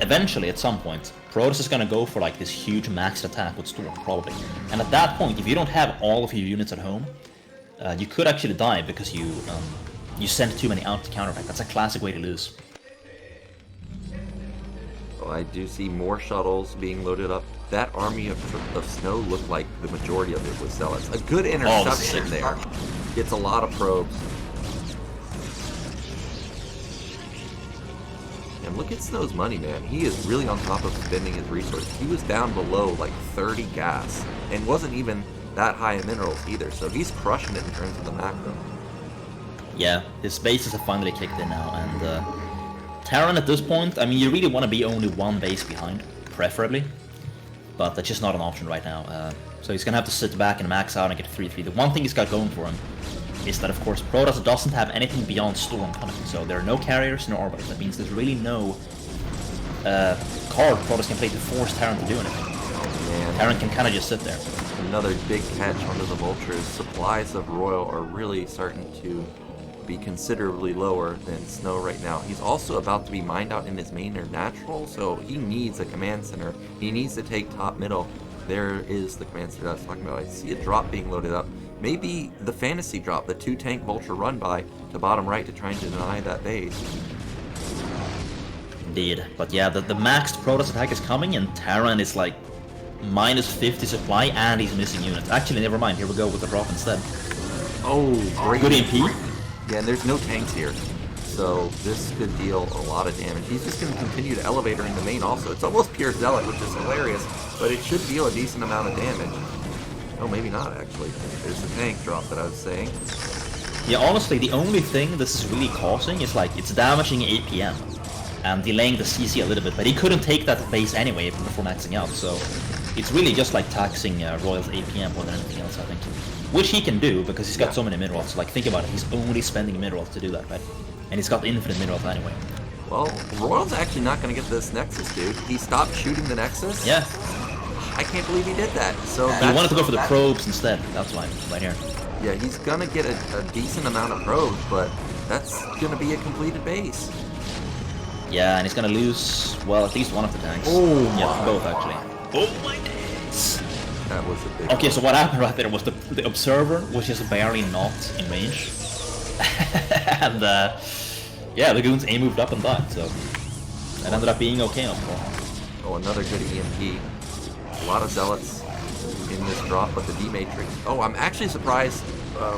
eventually, at some point, Preuss is gonna go for like this huge maxed attack with Storm, probably. And at that point, if you don't have all of your units at home, you could actually die because you sent too many out to counterattack. That's a classic way to lose. Well, I do see more shuttles being loaded up. That army of Snow looked like the majority of it was Zealots. A good interception there. Gets a lot of probes. And look at Snow's money, man. He is really on top of spending his resources. He was down below like 30 gas and wasn't even that high in minerals either. So he's crushing it in terms of the macro. Yeah, his bases have finally kicked in now, and Terran at this point, I mean, you really want to be only one base behind, preferably, but that's just not an option right now. So he's gonna have to sit back and max out and get 3-3. The one thing he's got going for him is that, of course, Preuss doesn't have anything beyond Storm coming, so there are no carriers, no orbiters. That means there's really no card Preuss can play to force Terran to do anything. Oh, man. Terran can kind of just sit there. Another big catch under the Vultures. Supplies of Royal are really starting to be considerably lower than Snow right now. He's also about to be mined out in his main or natural, so he needs a command center. He needs to take top middle. There is the command center I was talking about. I see a drop being loaded up. Maybe the fantasy drop, the 2-tank Vulture run by to bottom right to try and deny that base. Indeed, but yeah, the maxed Preuss attack is coming, and Terran is like minus 50 supply, and he's missing units. Actually, never mind. Here we go with the drop instead. Oh, great. Good EMP. Yeah, and there's no tanks here, so this could deal a lot of damage. He's just going to continue to elevate her in the main also. It's almost pure Zealot, which is hilarious, but it should deal a decent amount of damage. Oh, maybe not, actually. There's the tank drop that I was saying. Yeah, honestly, the only thing this is really causing is like, it's damaging APM and delaying the CC a little bit, but he couldn't take that base anyway before maxing out, so it's really just like taxing Royal's APM more than anything else, I think. Which he can do, because he's got so many minerals. Like, think about it, he's only spending minerals to do that, right? And he's got infinite minerals anyway. Well, Royal's actually not going to get this Nexus, dude. He stopped shooting the Nexus? Yeah. I can't believe he did that. So he wanted to go for the probes instead, that's why, right here. Yeah, he's going to get a decent amount of probes, but that's going to be a completed base. Yeah, and he's going to lose, well, at least one of the tanks. Oh, yeah, both, actually. Oh my days! That was a big Okay, so what happened right there was the Observer was just barely not in range. And, yeah, the goons moved up and died, so it ended up being okay on the Oh, another good EMP. A lot of Zealots in this drop, but the D-Matrix. Oh, I'm actually surprised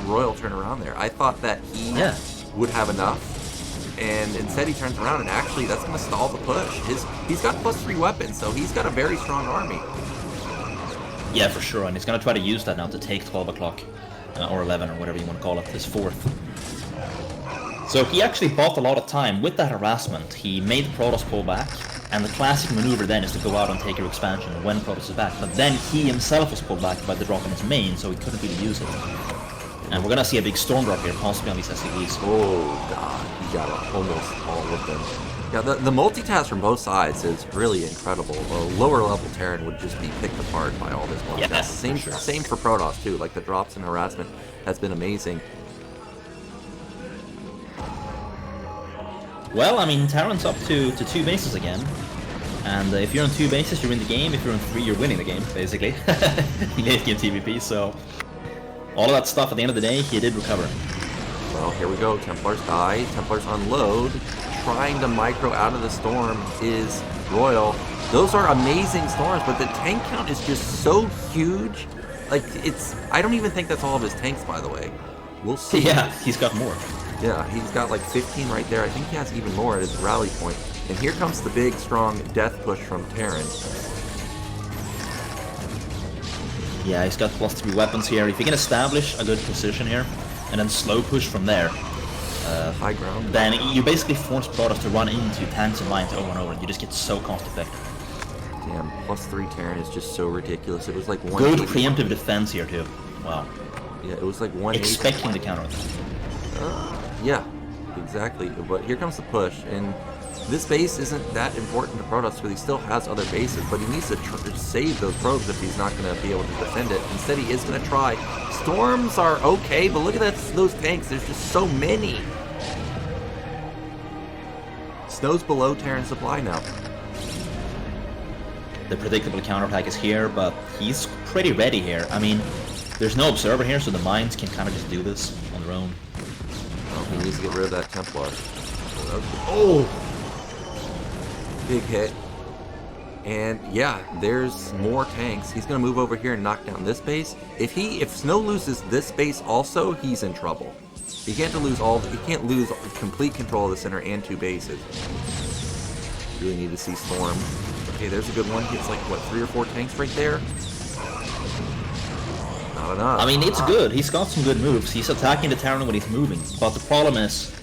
Royal turned around there. I thought that he would have enough, and instead he turns around, and actually that's going to stall the push. He's got +3 weapons, so he's got a very strong army. Yeah, for sure, and he's going to try to use that now to take 12 o'clock, or 11, or whatever you want to call it, his 4th. So he actually bought a lot of time. With that harassment, he made Preuss pull back, and the classic maneuver then is to go out and take your expansion when Preuss is back, but then he himself was pulled back by the drop in his main, so he couldn't really use it. And we're going to see a big storm drop here, possibly on these SCVs. Oh, God, he got almost all of them. Yeah, the multitask from both sides is really incredible. A lower level Terran would just be picked apart by all this multitask. Yeah, same for Preuss too. Like the drops and harassment has been amazing. Well, I mean, Terran's up to 2 bases again. And if you're on 2 bases, you're in the game. If you're on 3, you're winning the game, basically. Late game TVP, so all of that stuff at the end of the day, he did recover. Well, here we go. Templars die. Templars unload. Trying to micro out of the storm is Royal. Those are amazing storms, but the tank count is just so huge. Like, I don't even think that's all of his tanks, by the way. We'll see. Yeah, he's got more. Yeah, he's got like 15 right there. I think he has even more at his rally point. And here comes the big, strong death push from Terran. Yeah, he's got +3 weapons here. If he can establish a good position here, and then slow push from there, High ground. then you basically force Protoss to run into tanks and mines over and over, and you just get so cost effective. Damn, +3 Terran is just so ridiculous. It was like 1. Good preemptive defense here too. Wow. Yeah, it was like 180. Expecting the counter. Yeah, exactly. But here comes the push, and this base isn't that important to Protoss because he still has other bases, but he needs to save those probes if he's not going to be able to defend it. Instead, he is going to try. Storms are okay, but look at those tanks. There's just so many. Snow's below Terran supply now. The predictable counterattack is here, but he's pretty ready here. I mean, there's no observer here, so the mines can kind of just do this on their own. Oh, he needs to get rid of that Templar. Oh! Big hit. And yeah, there's more tanks. He's gonna move over here and knock down this base. If Snow loses this base also, he's in trouble. He can't lose complete control of the center and 2 bases. Really need to see Storm. Okay, there's a good one. Gets like what, 3 or 4 tanks right there. Not enough. I mean, it's good. He's got some good moves. He's attacking the Terran when he's moving, but the problem is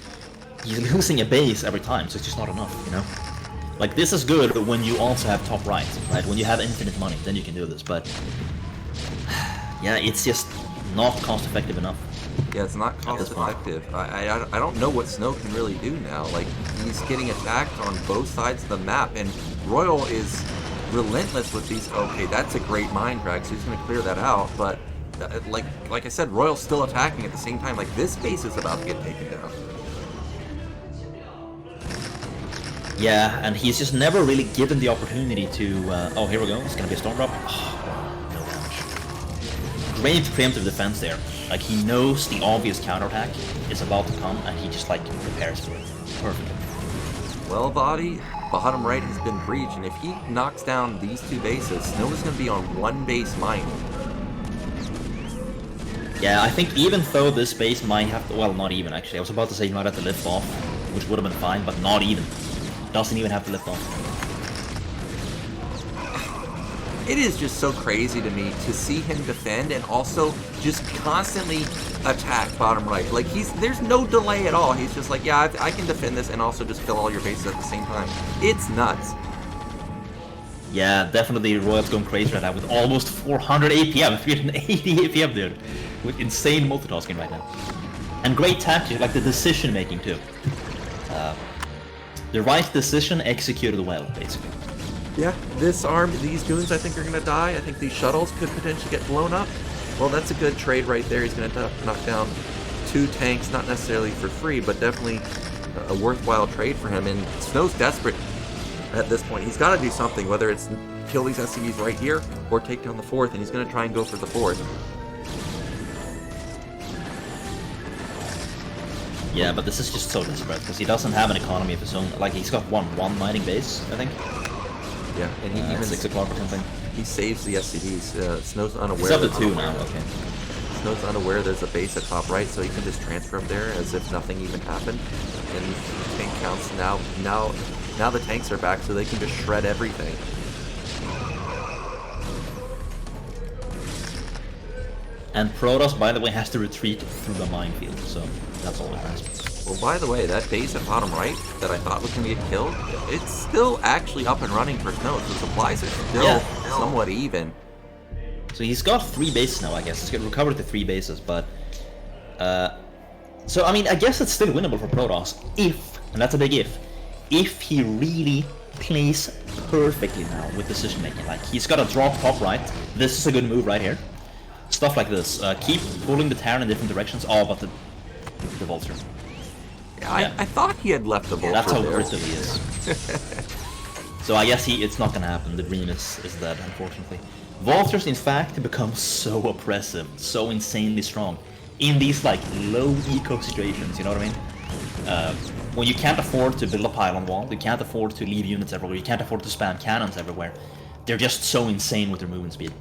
he's losing a base every time, so it's just not enough, you know? Like, this is good when you also have top right? When you have infinite money, then you can do this, but yeah, it's just not cost effective enough. Yeah, it's not cost effective. I don't know what Snow can really do now. Like, he's getting attacked on both sides of the map, and Royal is relentless with these. Okay, that's a great mine drag, so he's going to clear that out, but like I said, Royal's still attacking at the same time. Like, this base is about to get taken down. Yeah, and he's just never really given the opportunity to... oh, here we go. It's going to be a storm drop. Oh, no damage. Great preemptive defense there. Like, he knows the obvious counterattack is about to come, and he just, like, prepares for it. Perfect. Well, Voddy, bottom right has been breached, and if he knocks down these 2 bases, Snow is going to be on 1 base mine. Yeah, I think even though this base might have to... Well, not even, actually. I was about to say he might have to lift off, which would have been fine, but not even. Doesn't even have to lift off. It is just so crazy to me to see him defend and also just constantly attack bottom right. Like, there's no delay at all. He's just like, yeah, I can defend this and also just kill all your bases at the same time. It's nuts. Yeah, definitely Royal's going crazy right now with almost 400 APM, 380 APM, dude. With insane multitasking right now. And great tactics, like the decision making too. The right decision executed well, basically. Yeah, these goons I think are going to die. I think these shuttles could potentially get blown up. Well, that's a good trade right there. He's going to knock down 2 tanks, not necessarily for free, but definitely a worthwhile trade for him. And Snow's desperate at this point. He's got to do something, whether it's kill these SCVs right here or take down the 4th, and he's going to try and go for the 4th. Yeah, but this is just so desperate, because he doesn't have an economy of his own. Like, he's got one mining base, I think. Yeah, and he even 6 o'clock or something. He saves the SCVs. Snow's unaware. He's up to 2 now, okay. Snow's unaware there's a base at top right, so he can just transfer up there as if nothing even happened. And tank counts now the tanks are back, so they can just shred everything. And Protoss, by the way, has to retreat through the minefield, so that's all it has. Well, by the way, that base at bottom right that I thought was going to get killed, it's still actually up and running for Snow, so supplies are still somewhat even. So he's got 3 bases now, I guess. He's got recovered to 3 bases, but... so, I mean, I guess it's still winnable for Protoss, if, and that's a big if he really plays perfectly now with decision making. Like, he's got to drop top right. This is a good move right here. Stuff like this. Keep pulling the Terran in different directions. Oh, but the Vulture. Yeah, I thought he had left the Vulture. That's how brittle he is. So I guess it's not gonna happen. The dream is dead, unfortunately. Vultures, in fact, become so oppressive, so insanely strong in these like low eco situations. You know what I mean? When you can't afford to build a pylon wall, you can't afford to leave units everywhere, you can't afford to spam cannons everywhere. They're just so insane with their movement speed.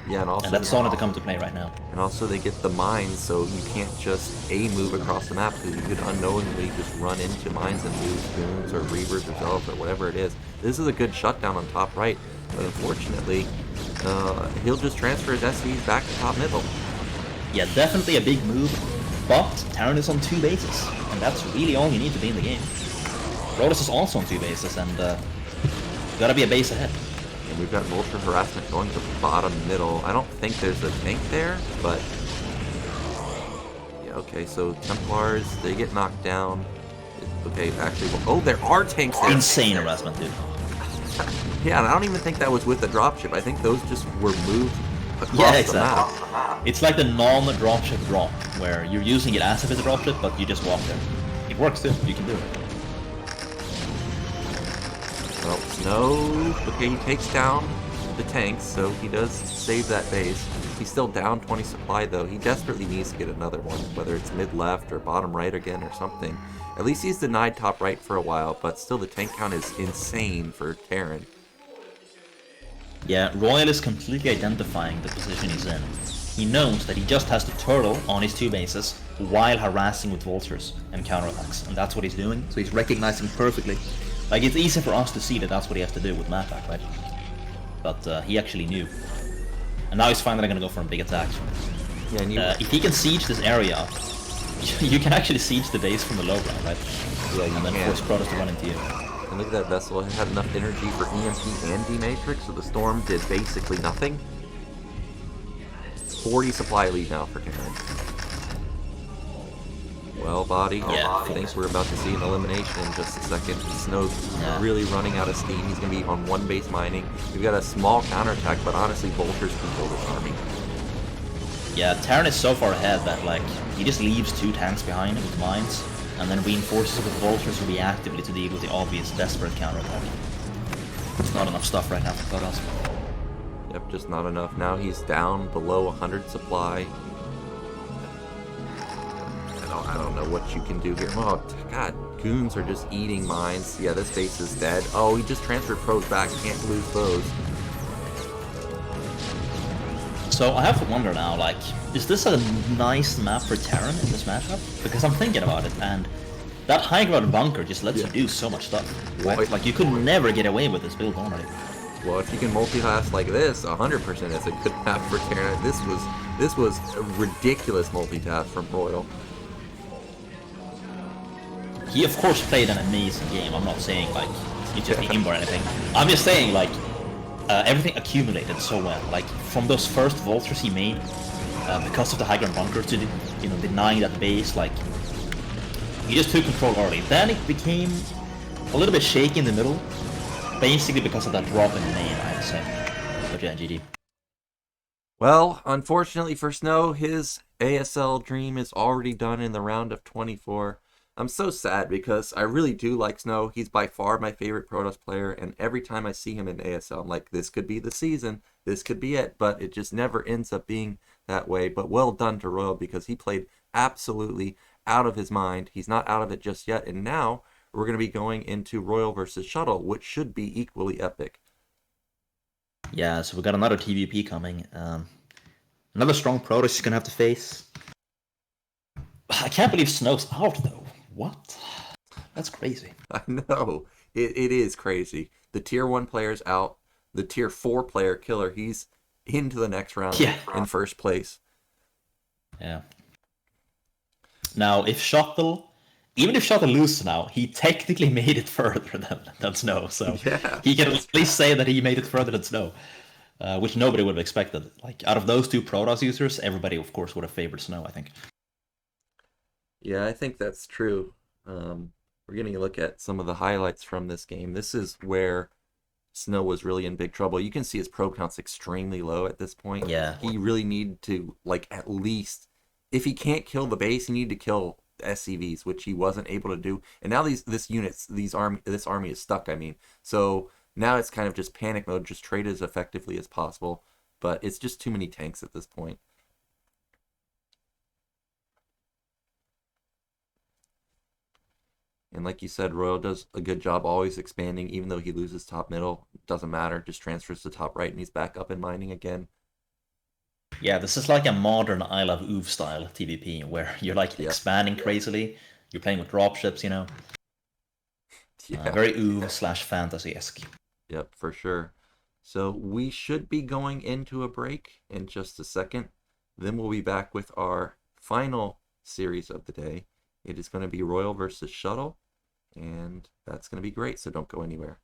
Yeah, and that's starting to come to play right now. And also they get the mines, so you can't just move across the map, because you could unknowingly just run into mines and lose goons or reavers or zealots or whatever it is. This is a good shutdown on top right, but unfortunately, he'll just transfer his SCVs back to top middle. Yeah, definitely a big move, But Terran is on 2 bases, and that's really all you need to be in the game. Rhodas is also on 2 bases, and gotta be a base ahead. And we've got Vulture Harassment going to bottom middle. I don't think there's a tank there, but... Yeah, okay, so Templars, they get knocked down. Okay, actually... Oh, there are tanks there! Insane harassment, dude. Yeah, and I don't even think that was with the dropship. I think those just were moved across the map. It's like the non-dropship drop, where you're using it as if it's a dropship, but you just walk there. It works too, you can do it. Well, Snow, okay, he takes down the tanks, so he does save that base. He's still down 20 supply, though. He desperately needs to get another one, whether it's mid-left or bottom right again or something. At least he's denied top right for a while, but still the tank count is insane for Terran. Yeah, Royal is completely identifying the position he's in. He knows that he just has to turtle on his 2 bases while harassing with vultures and counterattacks, and that's what he's doing, so he's recognizing perfectly. Like, it's easy for us to see that that's what he has to do with Mapback, right? But he actually knew. And now he's finally gonna go for a big attack. Yeah, and if he can siege this area, you can actually siege the base from the low ground, right? Yeah, you and then can. force Protoss to run into you. And look at that vessel, it had enough energy for EMP and D-Matrix, so the Storm did basically nothing. 40 supply lead now for Terran. Well, Voddy, I think we're about to see an elimination in just a second. Snow's really running out of steam. He's going to be on 1 base mining. We've got a small counterattack, but honestly, Vultures can kill this army. Yeah, Terran is so far ahead that, like, he just leaves 2 tanks behind with mines, and then reinforces with Vultures reactively to deal with the obvious desperate counterattack. It's not enough stuff right now for Protoss. Yep, just not enough. Now he's down below 100 supply. I don't know what you can do here. Oh, God, goons are just eating mines. Yeah, this base is dead. Oh, he just transferred pros back. Can't lose those. So I have to wonder now, like, is this a nice map for Terran in this matchup? Because I'm thinking about it, and that high ground bunker just lets you do so much stuff. Right? Like, you could never get away with this build normally. Well, if you can multitask like this, 100% is a good map for Terran. This was a ridiculous multitask from Royal. He, of course, played an amazing game. I'm not saying, like, it's just aim or anything. I'm just saying, like, everything accumulated so well. Like, from those first vultures he made, because of the high ground bunker, to, you know, denying that base, like, he just took control early. Then it became a little bit shaky in the middle, basically because of that drop in the main, I would say. But yeah, GG. Well, unfortunately for Snow, his ASL dream is already done in the round of 24. I'm so sad because I really do like Snow. He's by far my favorite Protoss player, and every time I see him in ASL, I'm like, this could be the season, this could be it, but it just never ends up being that way. But well done to Royal because he played absolutely out of his mind. He's not out of it just yet, and now we're going to be going into Royal versus Shuttle, which should be equally epic. Yeah, so we got another TVP coming. Another strong Protoss he's going to have to face. I can't believe Snow's out, though. What? That's crazy. I know. It is crazy. The tier 1 player's out. The tier 4 player, Killer, he's into the next round in first place. Yeah. Now, if Shuttle... Even if Shuttle loses now, he technically made it further than Snow, so he can at least say that he made it further than Snow, which nobody would have expected. Like, out of those 2 Protoss users, everybody, of course, would have favored Snow, I think. Yeah, I think that's true. We're getting a look at some of the highlights from this game. This is where Snow was really in big trouble. You can see his probe count's extremely low at this point. Yeah. He really needed to, like, at least, if he can't kill the base, he needed to kill SCVs, which he wasn't able to do. And now this army is stuck, I mean. So now it's kind of just panic mode, just trade as effectively as possible. But it's just too many tanks at this point. And like you said, Royal does a good job always expanding, even though he loses top middle. Doesn't matter, just transfers to top right and he's back up in mining again. Yeah, this is like a modern I Love Oov style TVP, where you're like expanding crazily, you're playing with dropships, you know? Very Oov/fantasy-esque. Yep, for sure. So we should be going into a break in just a second. Then we'll be back with our final series of the day. It is going to be Royal versus Shuttle, and that's going to be great, so don't go anywhere.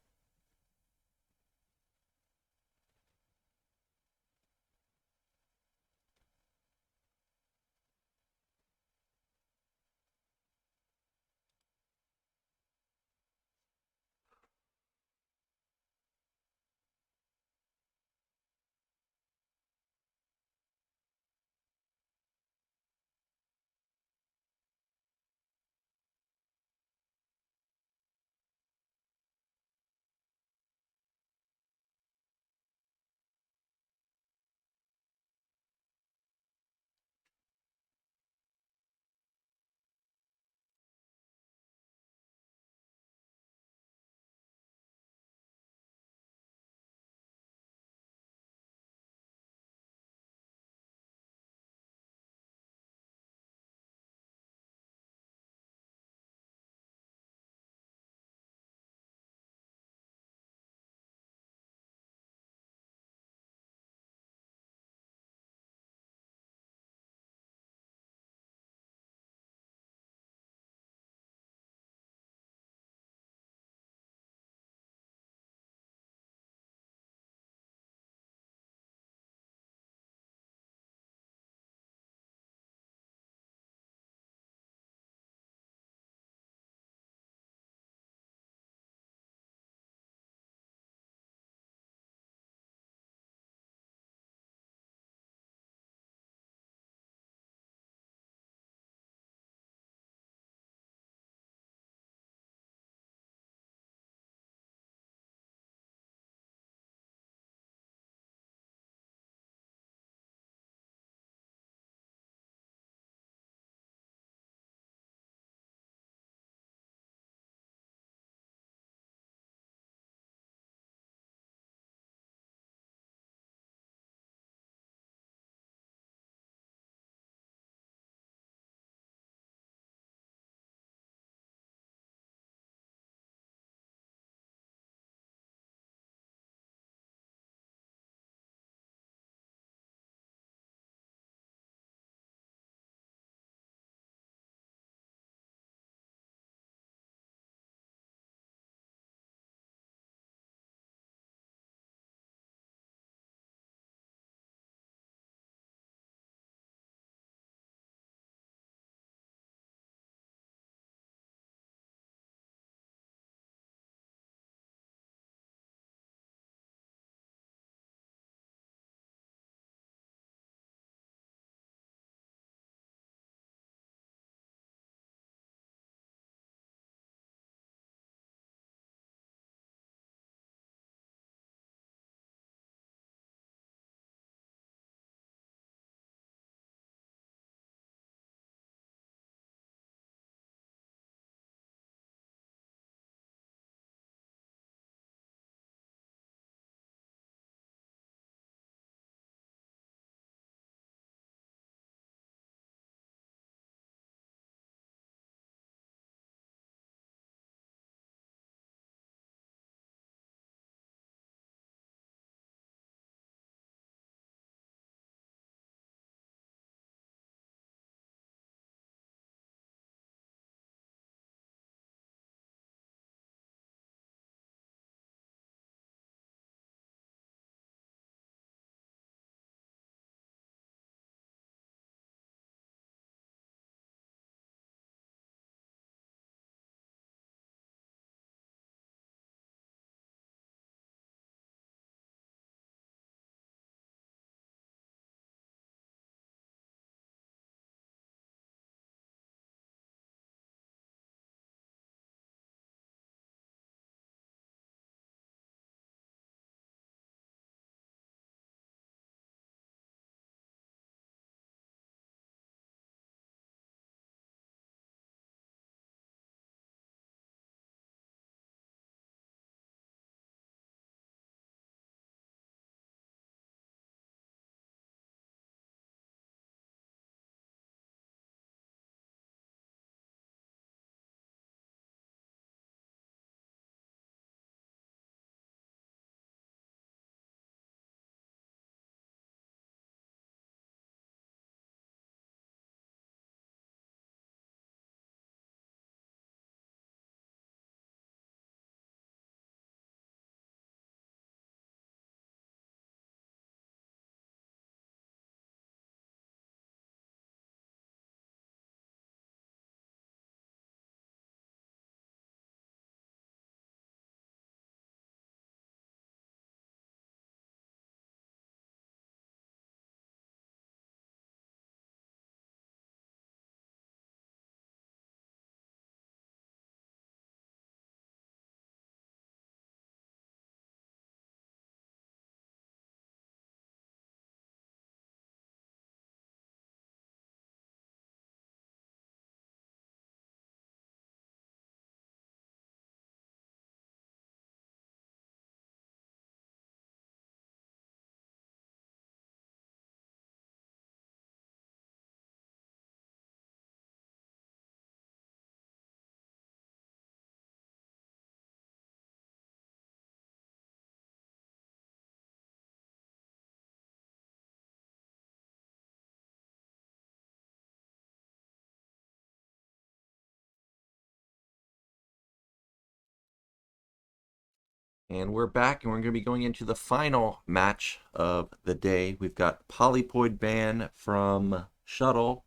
And we're back, and we're going to be going into the final match of the day. We've got Polypoid ban from Shuttle.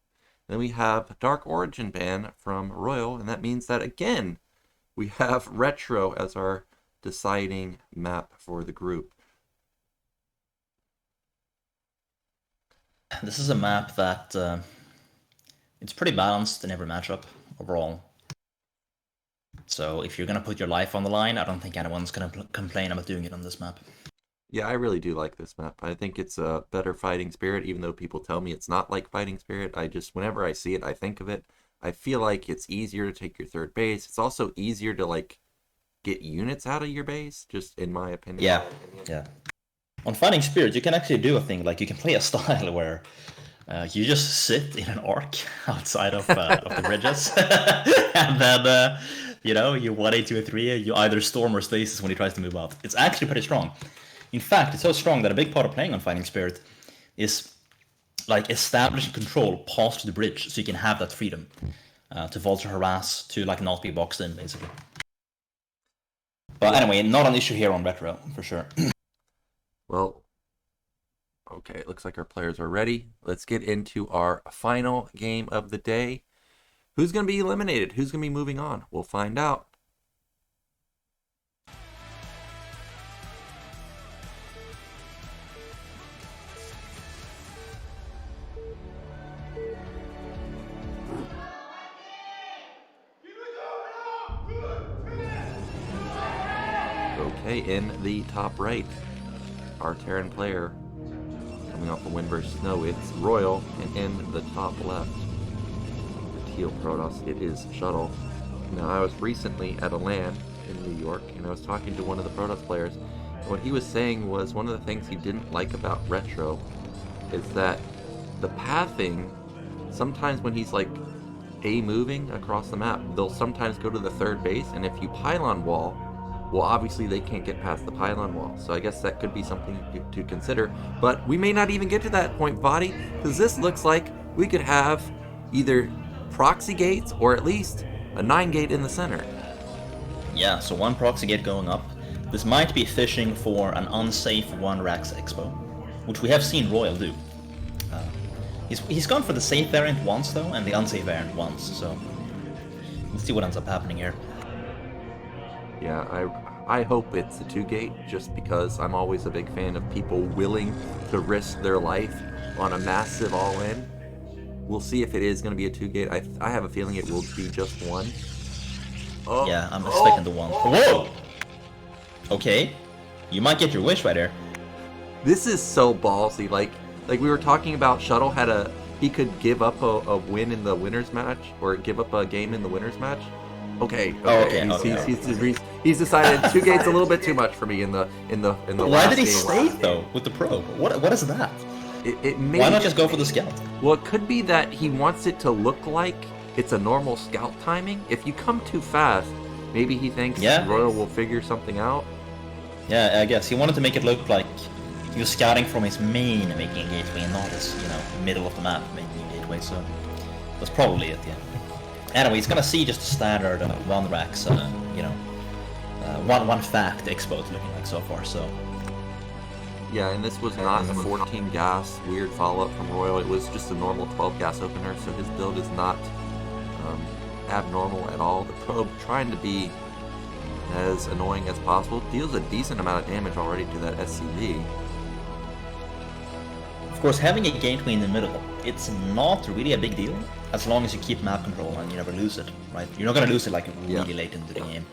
Then we have Dark Origin ban from Royal, and that means that, again, we have Retro as our deciding map for the group. This is a map that it's pretty balanced in every matchup overall. So if you're going to put your life on the line, I don't think anyone's going to complain about doing it on this map. Yeah, I really do like this map. I think it's a better Fighting Spirit, even though people tell me it's not like Fighting Spirit. Whenever I see it, I think of it. I feel like it's easier to take your third base. It's also easier to, like, get units out of your base, just in my opinion. Yeah. On Fighting Spirit, you can actually do a thing, like you can play a style where you just sit in an arc outside of the bridges, and then, you 1A, 2A, 3A, you either storm or stasis when he tries to move up. It's actually pretty strong. In fact, it's so strong that a big part of playing on Fighting Spirit is like establishing control past the bridge, so you can have that freedom to vulture harass, to like not be boxed in, basically. But anyway, not an issue here on Retro, for sure. Well, okay, it looks like our players are ready. Let's get into our final game of the day. Who's going to be eliminated? Who's going to be moving on? We'll find out. Okay, in the top right, our Terran player coming off a win versus Snow, it's Royal, and in the top left, the Teal Protoss, it is Shuttle. Now, I was recently at a LAN in New York, and I was talking to one of the Protoss players, and what he was saying was one of the things he didn't like about Retro is that the pathing, sometimes when he's like moving across the map, they'll sometimes go to the third base, and if you pylon wall, well, obviously they can't get past the pylon wall, so I guess that could be something to consider. But we may not even get to that point, Voddy, because this looks like we could have either proxy gates or at least a 9-gate in the center. Yeah, so one proxy gate going up. This might be fishing for an unsafe 1 Rax Expo, which we have seen Royal do. He's gone for the safe variant once, though, and the unsafe variant once, so let's see what ends up happening here. Yeah, I hope it's a 2-gate, just because I'm always a big fan of people willing to risk their life on a massive all-in. We'll see if it is going to be a 2-gate. I have a feeling it will be just one. Oh, yeah, I'm expecting the one. Whoa! Okay, you might get your wish right there. This is so ballsy. Like we were talking about, Shuttle he could give up a win in the winners match, or give up a game in the winners match. Okay. He's decided 2 gates a little bit too much for me in the Why last did he game. stay though with the probe? What is that? Why not just go for the scout? Well, it could be that he wants it to look like it's a normal scout timing. If you come too fast, maybe he thinks Royal will figure something out. Yeah, I guess he wanted to make it look like he was scouting from his main making a gateway, and not his middle of the map making a gateway. So that's probably it. Yeah. Anyway, he's gonna see just a standard 1 Rax, one fact expo it's looking like so far. So yeah, and this was not a 14 gas weird follow-up from Royal. It was just a normal 12 gas opener, so his build is not abnormal at all. The probe, trying to be as annoying as possible, deals a decent amount of damage already to that SCV. Of course, having a gateway in the middle, it's not really a big deal as long as you keep map control and you never lose it, right? You're not gonna lose it like really late into the game.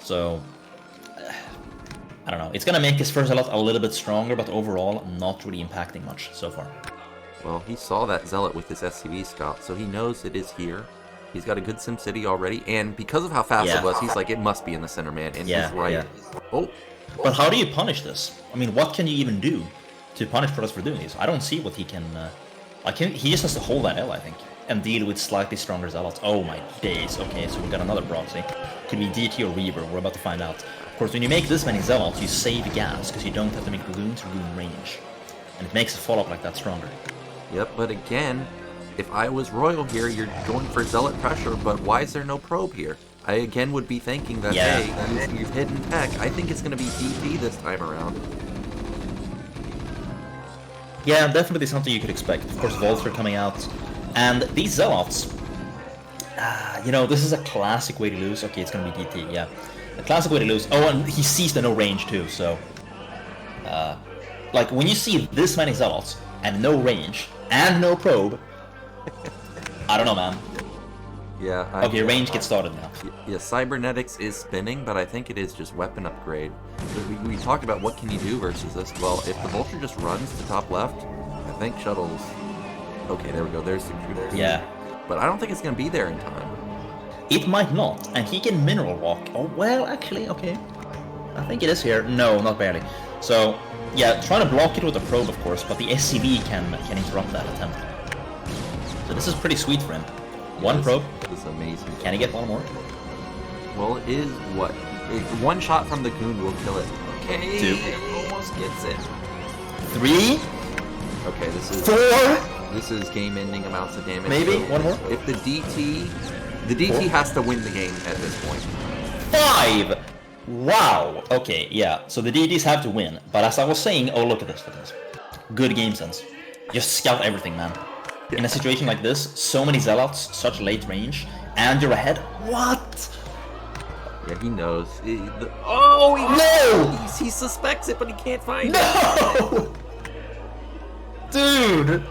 So I don't know. It's gonna make his first Zealot a little bit stronger, but overall not really impacting much so far. Well, he saw that Zealot with his SCV scout, so he knows it is here. He's got a good SimCity already, and because of how fast it was, he's like, it must be in the center, man, and he's right. Yeah. Oh. But how do you punish this? I mean, what can you even do to punish Preuss for doing this? I don't see what he can... he just has to hold that L, I think, and deal with slightly stronger Zealots. Oh my days. Okay, so we got another proxy. Could be DT or Reaver, we're about to find out. Of course, when you make this many Zealots, you save gas, because you don't have to make Runes Rune range. And it makes a follow-up like that stronger. Yep, but again, if I was Royal here, you're going for Zealot pressure, but why is there no probe here? I again would be thinking that, hey, you've hidden tech. I think it's going to be DP this time around. Yeah, definitely something you could expect. Of course, Vulture coming out. And these Zealots, you know, this is a classic way to lose. Okay, it's going to be DT, yeah. A classic way to lose. Oh, and he sees the no range too, so... like, when you see this many Zealots, and no range, and no probe... I don't know, man. Yeah. Okay, range gets started now. Yeah, Cybernetics is spinning, but I think it is just weapon upgrade. We talked about what can you do versus this. Well, if the Vulture just runs to top left, I think Shuttle's... Okay, there we go. There's the shooter. Yeah. But I don't think it's going to be there in time. It might not, and he can mineral walk. Oh, well, actually, okay. I think it is here. No, not barely. So, yeah, trying to block it with a probe, of course, but the SCV can interrupt that attempt. So this is pretty sweet for him. One probe. This is amazing. Can he get one more? Well, it is what? One shot from the goon will kill it. Okay. 2. It almost gets it. 3. Okay, this is... 4. This is game-ending amounts of damage. Maybe So one more. If the DT... The DT has to win the game at this point. 5! Wow! Okay, yeah, so the DDs have to win. But as I was saying, oh, look at this, look at this. Good game sense. Just scout everything, man. In a situation like this, so many Zealots, such late range, and you're ahead. What? Yeah, he knows. Oh, No! He suspects it, but he can't find it. No! Dude!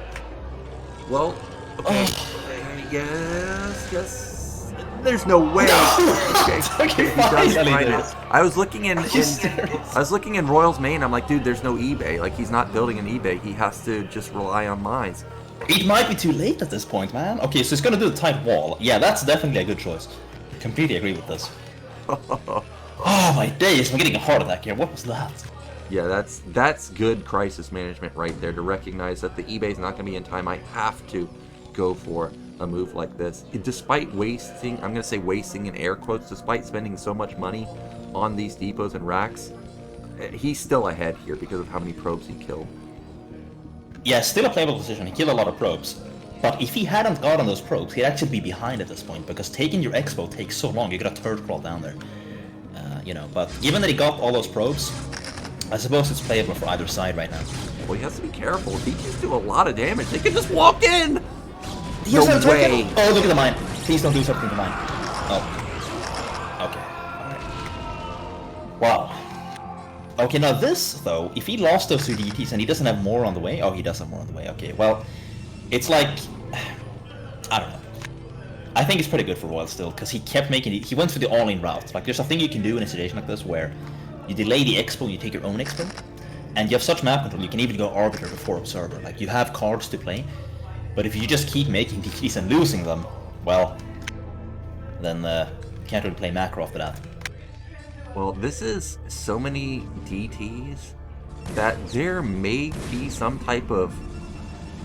Well, okay. Yes. There's no way. Okay, He does finally find did it. it. I was looking in. serious? I was looking in Royal's main. I'm like, dude, there's no eBay. Like, he's not building an eBay. He has to just rely on mines. It might be too late at this point, man. Okay, so he's gonna do the tight wall. Yeah, that's definitely a good choice. Completely agree with this. Oh my days, I'm getting a heart attack here. What was that? Yeah, that's good crisis management right there, to recognize that the eBay's not going to be in time. I have to go for a move like this. Despite wasting, I'm going to say wasting in air quotes, despite spending so much money on these depots and racks, he's still ahead here because of how many probes he killed. Yeah, still a playable position. He killed a lot of probes. But if he hadn't gotten those probes, he'd actually be behind at this point, because taking your expo takes so long. You gotta turret crawl down there. You know, but given that he got all those probes, I suppose it's playable for either side right now. Well, he has to be careful. DTs do a lot of damage. They can just walk in! No way! Oh, look at the mine. Please don't do something to mine. Oh. Okay. Alright. Wow. Okay, now this, though, if he lost those two DTs and he doesn't have more on the way... Oh, he does have more on the way. Okay, well, it's like... I don't know. I think it's pretty good for Royal still, because he kept making it... He went for the all-in route. Like, there's a thing you can do in a situation like this where you delay the expo, you take your own expo, and you have such map control, you can even go Arbiter before Observer. Like, you have cards to play, but if you just keep making DTs and losing them, well, then you can't really play macro after that. Well, this is so many DTs that there may be some type of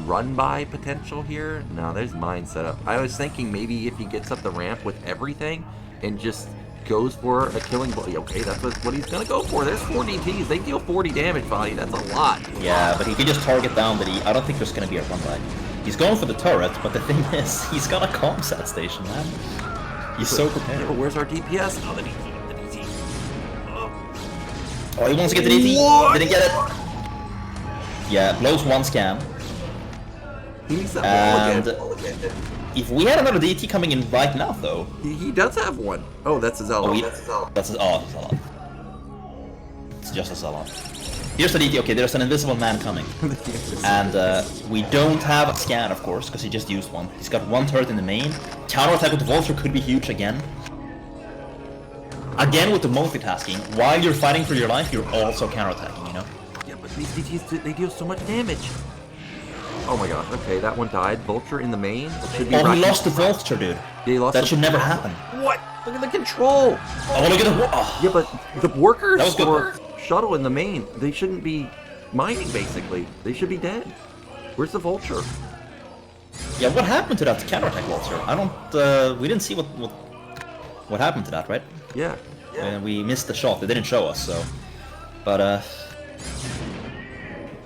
run-by potential here. No, there's mine set up. I was thinking maybe if he gets up the ramp with everything and just goes for a killing blow. Okay, that's what he's gonna go for. There's 4 DTs. They deal 40 damage, Voddy. That's a lot. Yeah, but he can just target down that I don't think there's gonna be a run-by. He's going for the turret, but the thing is, he's got a comsat station, man. He's so prepared. Yeah, but where's our DPS? Oh, the DT. Oh, he wants to get the DT. What? Didn't get it. Yeah, blows one scam. He needs that wall again. If we had another DT coming in right now, though... He does have one. Oh, that's his Zealot. That's his Zealot. It's just a Zealot. Here's the DT. Okay, there's an invisible man coming. And we don't have a scan, of course, because he just used one. He's got one turret in the main. Counterattack with the Vulture could be huge again. Again with the multitasking, while you're fighting for your life, you're also counterattacking, you know? Yeah, but these DTs, they deal so much damage. Oh my god, okay, that one died. Vulture in the main. It should be he lost the Vulture, dude. Yeah, he lost that should never happen. What? Look at the control! Oh, look at the... Oh. Yeah, but the workers for Shuttle in the main, they shouldn't be mining, basically. They should be dead. Where's the Vulture? Yeah, what happened to that counterattack Vulture? I don't... we didn't see what happened to that, right? Yeah. We missed the shot. They didn't show us, so... But,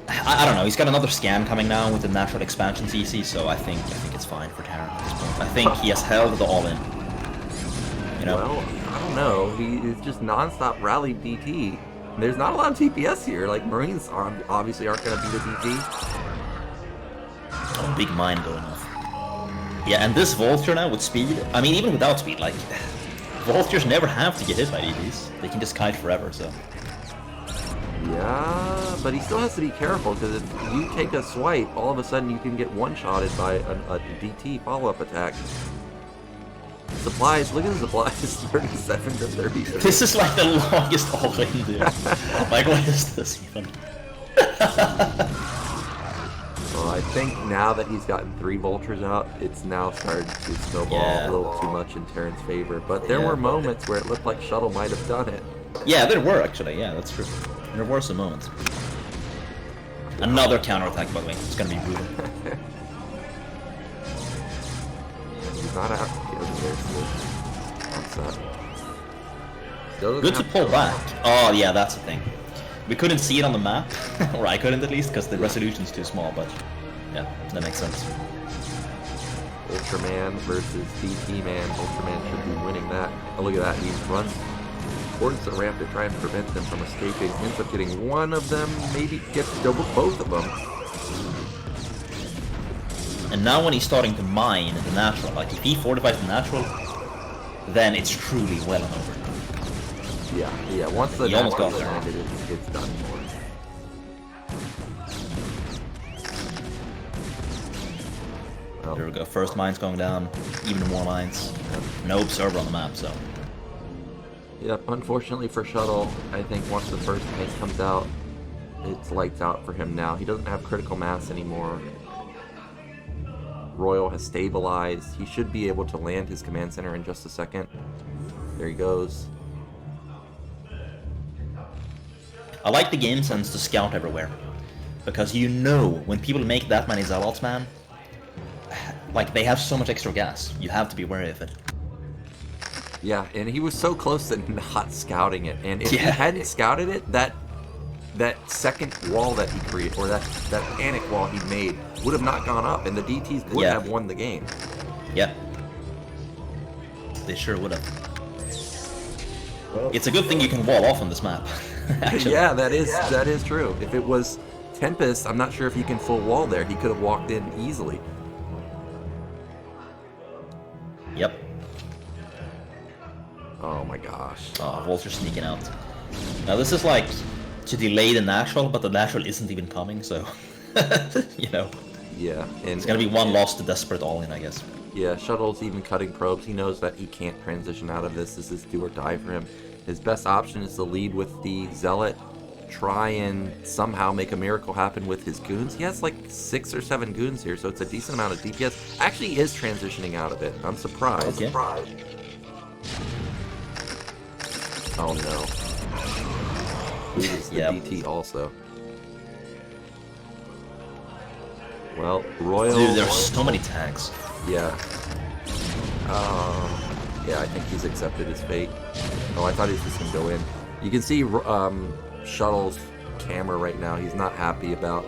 I don't know. He's got another scan coming now with the natural expansion CC, so I think it's fine for Terran at this point. I think he has held the all-in. You know? Well, I don't know. He is just non-stop rally DT. There's not a lot of TPS here. Like, Marines obviously aren't going to be the DT. Oh, big mine going off. Yeah, and this Vulture now with speed, I mean, even without speed, like, Vultures never have to get hit by DTs. They can just kite forever, so. Yeah, but he still has to be careful, because if you take a swipe, all of a sudden you can get one-shotted by a DT follow-up attack. Supplies, look at the supplies, 37 to 30. This is like the longest all-in, dude. Like, what is this even? Well, I think now that he's gotten 3 Vultures out, it's now started to snowball a little too much in Terran's favor. But there were moments where it looked like Shuttle might have done it. Yeah, there were actually, yeah, that's true. There were some moments. Another counterattack, by the way. It's gonna be brutal. He's not out. Good to pull back. Oh, yeah, that's the thing. We couldn't see it on the map, or I couldn't at least, because the resolution's too small, but yeah, that makes sense. Ultraman versus DT Man. Ultraman should be winning that. Oh, look at that. He runs towards the ramp to try and prevent them from escaping. Ends up getting one of them, maybe gets double both of them. And now when he's starting to mine the natural, like if he fortifies the natural, then it's truly well and over. Yeah, once the almost got natural there. landed, it's done for. Well, There we go, first mine's going down, even more mines. No observer on the map, so. Yep, unfortunately for Shuttle, I think once the first tank comes out, it's lights out for him now. He doesn't have critical mass anymore. Royal has stabilized. He should be able to land his command center in just a second. There he goes. I like the game sense to scout everywhere. Because you know, when people make that many Zealots, man, like, they have so much extra gas. You have to be wary of it. Yeah, and he was so close to not scouting it. And if he Yeah. hadn't scouted it, that second wall that he created, or that panic wall he made, would have not gone up, and the DTs would have won the game. Yeah. They sure would have. It's a good thing you can wall off on this map. Actually. Yeah, that is true. If it was Tempest, I'm not sure if he can full wall there. He could have walked in easily. Yep. Oh my gosh. Oh, Vulture sneaking out. Now this is like to delay the natural, but the natural isn't even coming, so you know. Yeah, and It's gonna be one loss to desperate all-in, I guess. yeah, Shuttle's even cutting probes. He knows that he can't transition out of this. This is do or die for him. His best option is to lead with the Zealot, try and somehow make a miracle happen with his goons. He has like 6 or 7 goons here, so it's a decent amount of DPS. Actually is transitioning out of it. I'm surprised. Okay. Oh no. Loses the DT also. Well, Royal... Dude, there's so many tanks. Yeah. Yeah, I think he's accepted his fate. Oh, I thought he was just going to go in. You can see Shuttle's camera right now. He's not happy about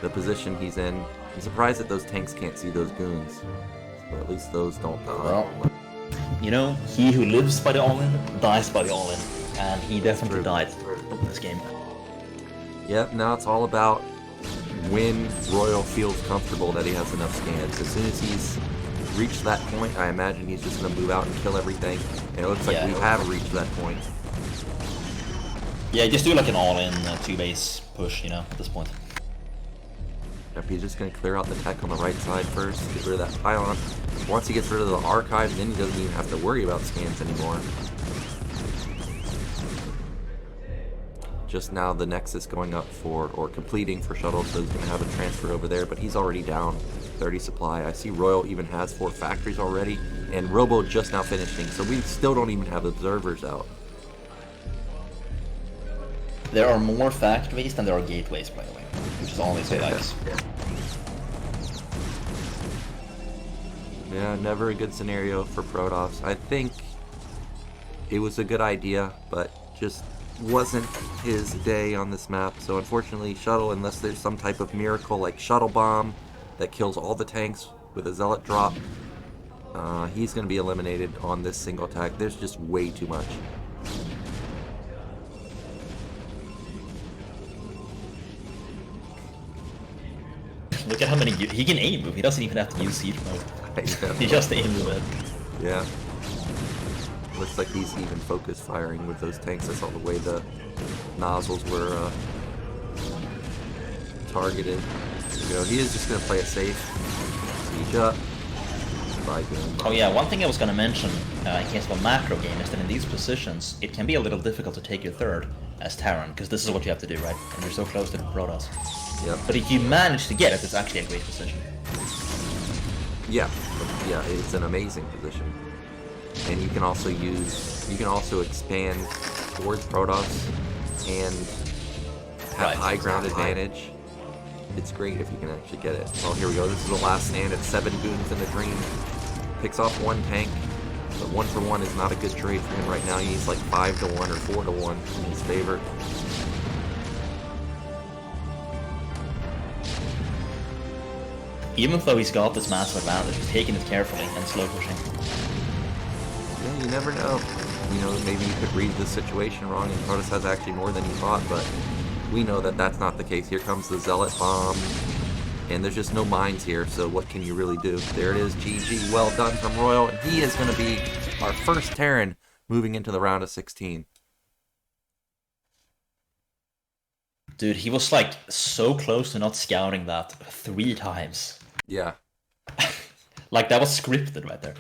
the position he's in. I'm surprised that those tanks can't see those goons. But at least those don't die. Well, you know, he who lives by the all-in dies by the all-in. And he definitely died in this game. Yep, now it's all about when Royal feels comfortable that he has enough scans. As soon as he's reached that point, I imagine he's just going to move out and kill everything. And it looks like we have reached that point. Yeah, just do like an all-in 2-base push, you know, at this point. Yep, he's just going to clear out the tech on the right side first, get rid of that pylon. Once he gets rid of the archive, then he doesn't even have to worry about scans anymore. Just now the Nexus going up for, or completing for Shuttle, so he's going to have a transfer over there, but he's already down 30 supply. I see Royal even has 4 factories already, and Robo just now finishing, so we still don't even have observers out. There are more factories than there are gateways, by the way, which is always nice. Yeah, never a good scenario for Protoss. I think it was a good idea, but just wasn't his day on this map. So unfortunately, Shuttle, unless there's some type of miracle like Shuttle Bomb that kills all the tanks with a Zealot drop, He's going to be eliminated on this single attack. There's just way too much. Look at how many... He can aim move. He doesn't even have to use siege mode. He just aim move it. Yeah. Looks like he's even focus firing with those tanks. That's all the way the nozzles were targeted. There you go. He is just going to play it safe. Siege up. Oh yeah, one thing I was going to mention in case of a macro game is that in these positions, it can be a little difficult to take your third as Terran, because this is what you have to do, right? And you're so close to the Protoss. Yep. But if you manage to get it, it's actually a great position. Yeah, yeah, it's an amazing position. And you can also expand towards Protoss and have high ground advantage. It's great if you can actually get it. Well, here we go. This is the last stand at 7 goons in the dream. Picks off 1 tank. But 1 for 1 is not a good trade for him right now. He needs like 5 to 1 or 4 to 1 in his favor. Even though he's got this massive advantage, he's taking it carefully and slow pushing. Yeah, you never know. You know, maybe you could read the situation wrong and Protoss has actually more than you thought, but we know that that's not the case. Here comes the Zealot Bomb, and there's just no mines here, so what can you really do? There it is, GG, well done from Royal, and he is going to be our first Terran moving into the round of 16. Dude, he was like so close to not scouting that 3 times. Yeah. Like that was scripted right there.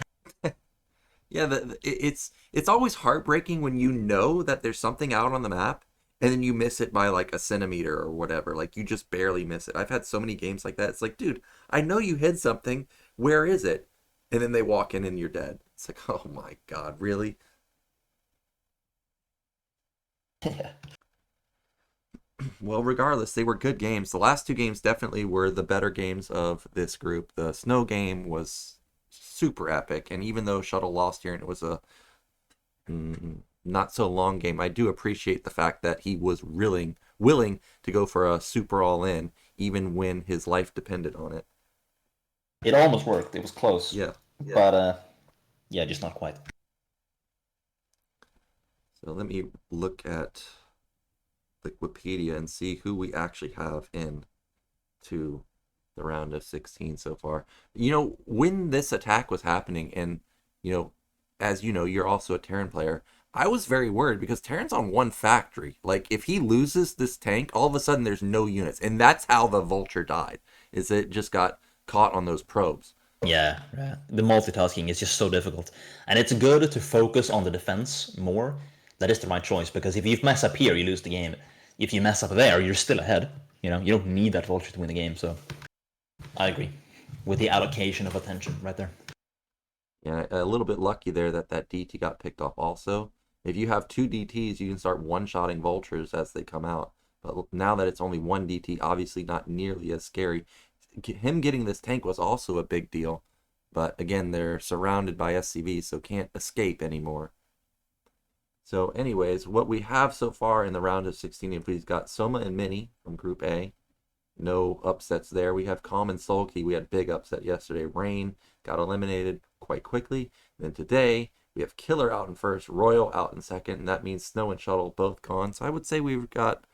Yeah, it's always heartbreaking when you know that there's something out on the map, and then you miss it by like a centimeter or whatever. Like, you just barely miss it. I've had so many games like that. It's like, dude, I know you hid something. Where is it? And then they walk in and you're dead. It's like, oh my god, really? Yeah. Well, regardless, they were good games. The last 2 games definitely were the better games of this group. The snow game was super epic, and even though Shuttle lost here and it was a not so long game, I do appreciate the fact that he was willing to go for a super all-in, even when his life depended on it. It almost worked. It was close. Yeah. But, yeah, just not quite. So let me look at the Wikipedia and see who we actually have in to the round of 16 so far. You know, when this attack was happening, and, you know, as you know, you're also a Terran player, I was very worried because Terran's on 1 factory. Like, if he loses this tank, all of a sudden there's no units. And that's how the Vulture died, is it just got caught on those probes. Yeah, the multitasking is just so difficult. And it's good to focus on the defense more. That is the right choice, because if you mess up here, you lose the game. If you mess up there, you're still ahead. You know, you don't need that Vulture to win the game, so I agree with the allocation of attention right there. Yeah, a little bit lucky there that DT got picked off also. If you have 2 DTs, you can start one-shotting Vultures as they come out. But now that it's only 1 DT, obviously not nearly as scary. Him getting this tank was also a big deal. But again, they're surrounded by SCVs, so can't escape anymore. So anyways, what we have so far in the round of 16, we've got Soma and Mini from Group A. No upsets there. We have Calm and Sulky. We had big upset yesterday. Rain got eliminated quite quickly. Then today, we have Killer out in first, Royal out in second, and that means Snow and Shuttle both gone. So I would say we've got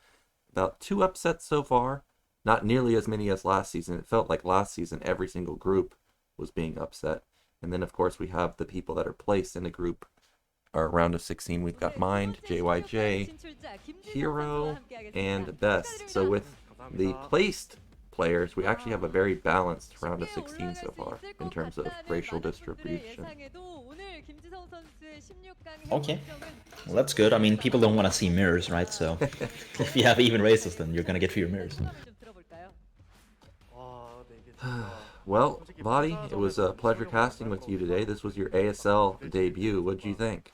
about 2 upsets so far. Not nearly as many as last season. It felt like last season every single group was being upset. And then, of course, we have the people that are placed in the group. Our round of 16, we've got Mind, JYJ, Hero, and Best. So with the placed players, we actually have a very balanced round of 16 so far in terms of racial distribution. Okay, well that's good. I mean, people don't want to see mirrors, right? So if you have even races, then you're gonna get fewer mirrors. Well, Voddy, it was a pleasure casting with you today. This was your ASL debut. What did you think?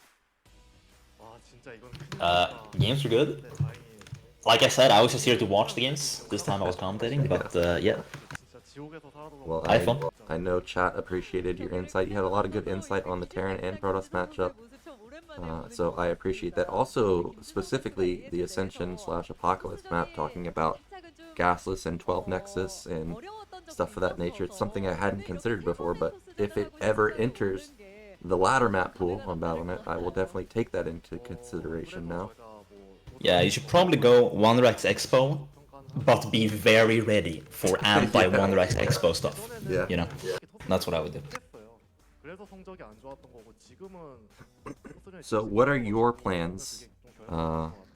Games were good. Like I said, I was just here to watch the games. This time I was commentating, but yeah. Well, I had fun. I know chat appreciated your insight. You had a lot of good insight on the Terran and Protoss matchup. So I appreciate that. Also, specifically, the Ascension/Apocalypse map, talking about Gasless and 12 Nexus and stuff of that nature. It's something I hadn't considered before, but if it ever enters the ladder map pool on Battle.net, I will definitely take that into consideration now. Yeah, you should probably go Wonder-X Expo, but be very ready for anti-Wonder-X Expo stuff. Yeah. You know? That's what I would do. So what are your plans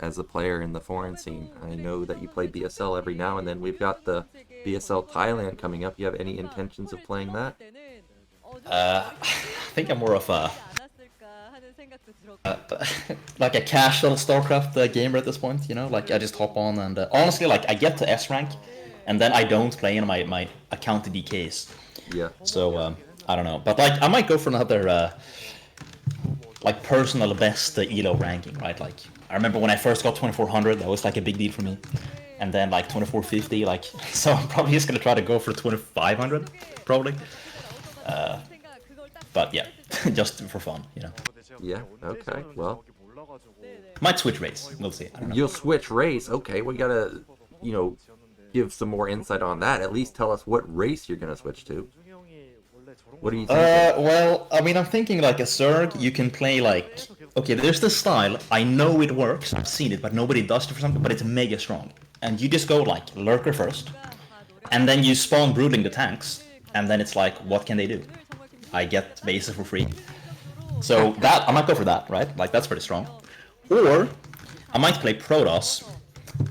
as a player in the foreign scene? I know that you play BSL every now and then. We've got the BSL Thailand coming up. You have any intentions of playing that? I think I'm more of a like a casual StarCraft gamer at this point, you know? Like, I just hop on and... honestly, like, I get to S rank, and then I don't play and my account decays. Yeah. So, I don't know. But, like, I might go for another, like, personal best ELO ranking, right? Like, I remember when I first got 2400, that was, like, a big deal for me. And then, like, 2450, like... So I'm probably just gonna try to go for 2500, probably. But, yeah, just for fun, you know? Yeah, okay, well... Might switch race, we'll see. I don't know. You'll switch race, okay, we gotta, you know, give some more insight on that. At least tell us what race you're gonna switch to. What do you think? Well, I mean, I'm thinking like a Zerg, you can play like... Okay, there's this style, I know it works, I've seen it, but nobody does it for something, but it's mega strong. And you just go like Lurker first, and then you spawn Broodling the tanks, and then it's like, what can they do? I get bases for free. So that, I might go for that, right? Like, that's pretty strong. Or, I might play Protoss,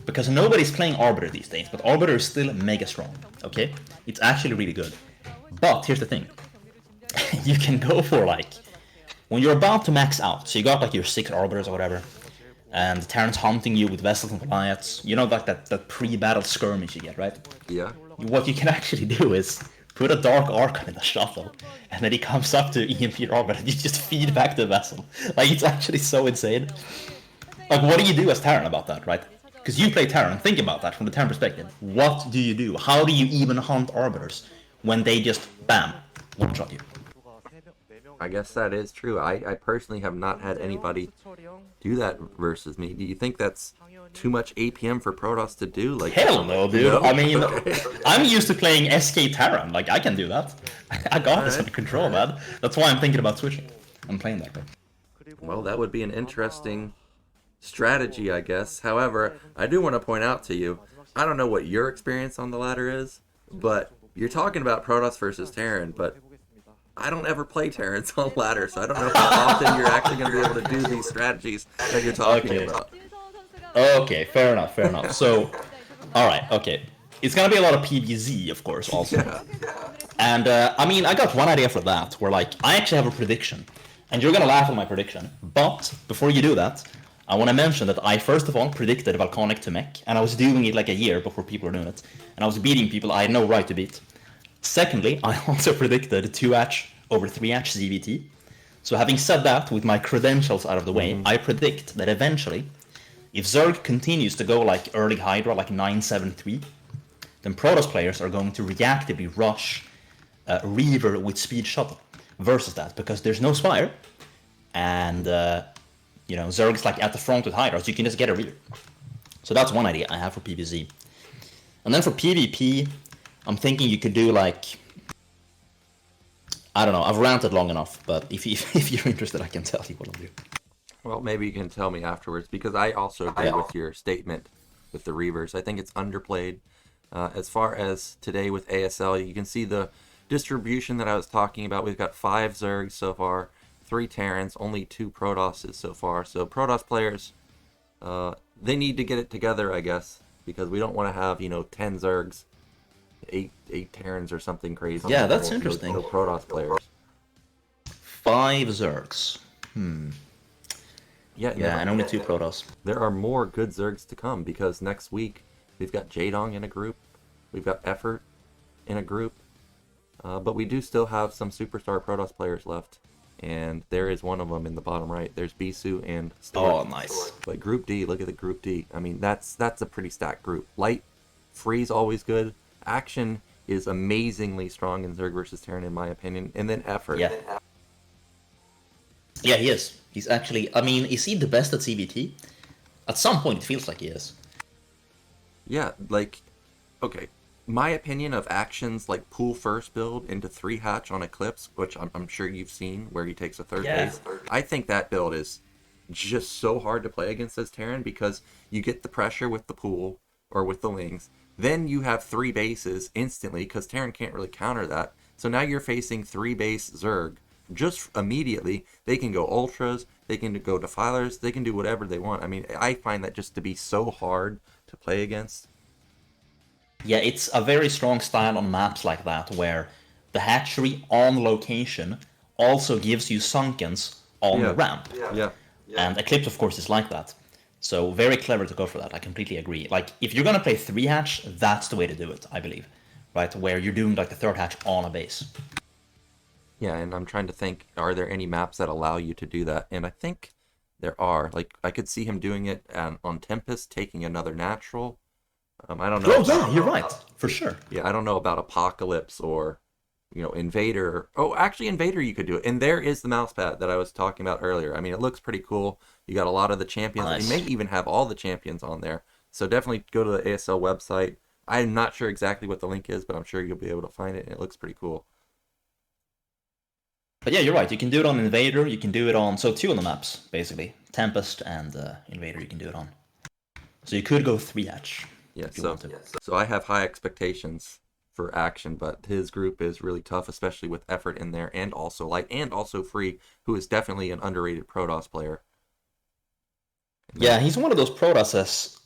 because nobody's playing Arbiter these days, but Arbiter is still mega strong, okay? It's actually really good. But, here's the thing. You can go for, like, when you're about to max out, so you got, like, your 6 Arbiters or whatever, and the Terran's hunting you with Vessels and Goliaths, you know, like that pre-battle skirmish you get, right? Yeah. What you can actually do is put a Dark Archon in the Shuttle, and then he comes up to EMP Arbiter, and you just feed back the Vessel. Like, it's actually so insane. Like, what do you do as Terran about that, right? Because you play Terran, think about that from the Terran perspective. What do you do? How do you even hunt Arbiters when they just, bam, one-shot you? I guess that is true. I personally have not had anybody do that versus me. Do you think that's too much APM for Protoss to do? Like, Hell no, dude. No? I mean, Okay. I'm used to playing SK Terran. Like, I can do that. I got this under control, man. That's why I'm thinking about switching. I'm playing that, right? Well, that would be an interesting strategy, I guess. However, I do want to point out to you, I don't know what your experience on the ladder is, but you're talking about Protoss versus Terran, but I don't ever play Terrans on ladder, so I don't know how often you're actually going to be able to do these strategies that you're talking about. Okay, fair enough, fair enough. So, alright, okay. It's gonna be a lot of PvZ, of course, also. Yeah. And, I mean, I got one idea for that, where, like, I actually have a prediction. And you're gonna laugh at my prediction. But, before you do that, I want to mention that I, first of all, predicted Volcanic to mech, and I was doing it like a year before people were doing it. And I was beating people I had no right to beat. Secondly, I also predicted 2-hatch over 3-hatch ZVT. So having said that, with my credentials out of the way, I predict that eventually, if Zerg continues to go like early Hydra, like 973, then Protoss players are going to reactively rush Reaver with Speed Shuttle versus that, because there's no Spire, and you know, Zerg's like at the front with Hydra, so you can just get a Reaver. So that's one idea I have for PvZ. And then for PvP, I'm thinking you could do like... I don't know, I've ranted long enough, but if you're interested, I can tell you what I'll do. Well, maybe you can tell me afterwards, because I also agree with your statement with the Reavers. I think it's underplayed. As far as today with ASL, you can see the distribution that I was talking about. We've got 5 Zergs so far, 3 Terrans, only 2 Protosses so far. So Protoss players, they need to get it together, I guess, because we don't want to have, you know, 10 Zergs, 8 Terrans or something crazy. Yeah, that's interesting. No Protoss players. 5 Zergs. Yeah, and only 2 Protoss. There are more good Zergs to come, because next week we've got Jadong in a group, we've got Effort in a group, but we do still have some superstar Protoss players left, and there is one of them in the bottom right. There's Bisu and Stork. Oh, nice. But Group D, look at the Group D. I mean, that's a pretty stacked group. Light, Free's always good. Action is amazingly strong in Zerg versus Terran, in my opinion, and then Effort. Yeah, he is. He's actually, I mean, is he the best at CVT? At some point, it feels like he is. Yeah, like, okay, My opinion of actions like pool first build into 3-hatch on Eclipse, which I'm sure you've seen, where he takes a third base. I think that build is just so hard to play against as Terran because you get the pressure with the pool or with the Lings. Then you have 3 bases instantly because Terran can't really counter that. So now you're facing 3 base Zerg. Just immediately, they can go Ultras, they can go Defilers, they can do whatever they want. I mean, I find that just to be so hard to play against. Yeah, it's a very strong style on maps like that, where the hatchery on location also gives you Sunkens on the ramp. Yeah. And Eclipse, of course, is like that. So very clever to go for that. I completely agree. Like, if you're gonna play 3-hatch, that's the way to do it, I believe. Right, where you're doing like the 3rd hatch on a base. Yeah, and I'm trying to think, are there any maps that allow you to do that? And I think there are. Like, I could see him doing it on Tempest, taking another natural. I don't know. Oh, yeah, you're right. For sure. Yeah, I don't know about Apocalypse or, Invader. Oh, actually, Invader you could do it. And there is the mouse pad that I was talking about earlier. I mean, it looks pretty cool. You got a lot of the champions. Nice. You may even have all the champions on there. So definitely go to the ASL website. I'm not sure exactly what the link is, but I'm sure you'll be able to find it, and it looks pretty cool. But yeah, you're right. You can do it on Invader. You can do it on... So 2 on the maps, basically. Tempest and Invader you can do it on. So you could go 3-hatch. Yeah, so I have high expectations for action, but his group is really tough, especially with effort in there, and also light, and also free, who is definitely an underrated Protoss player. Yeah, he's one of those Protosses,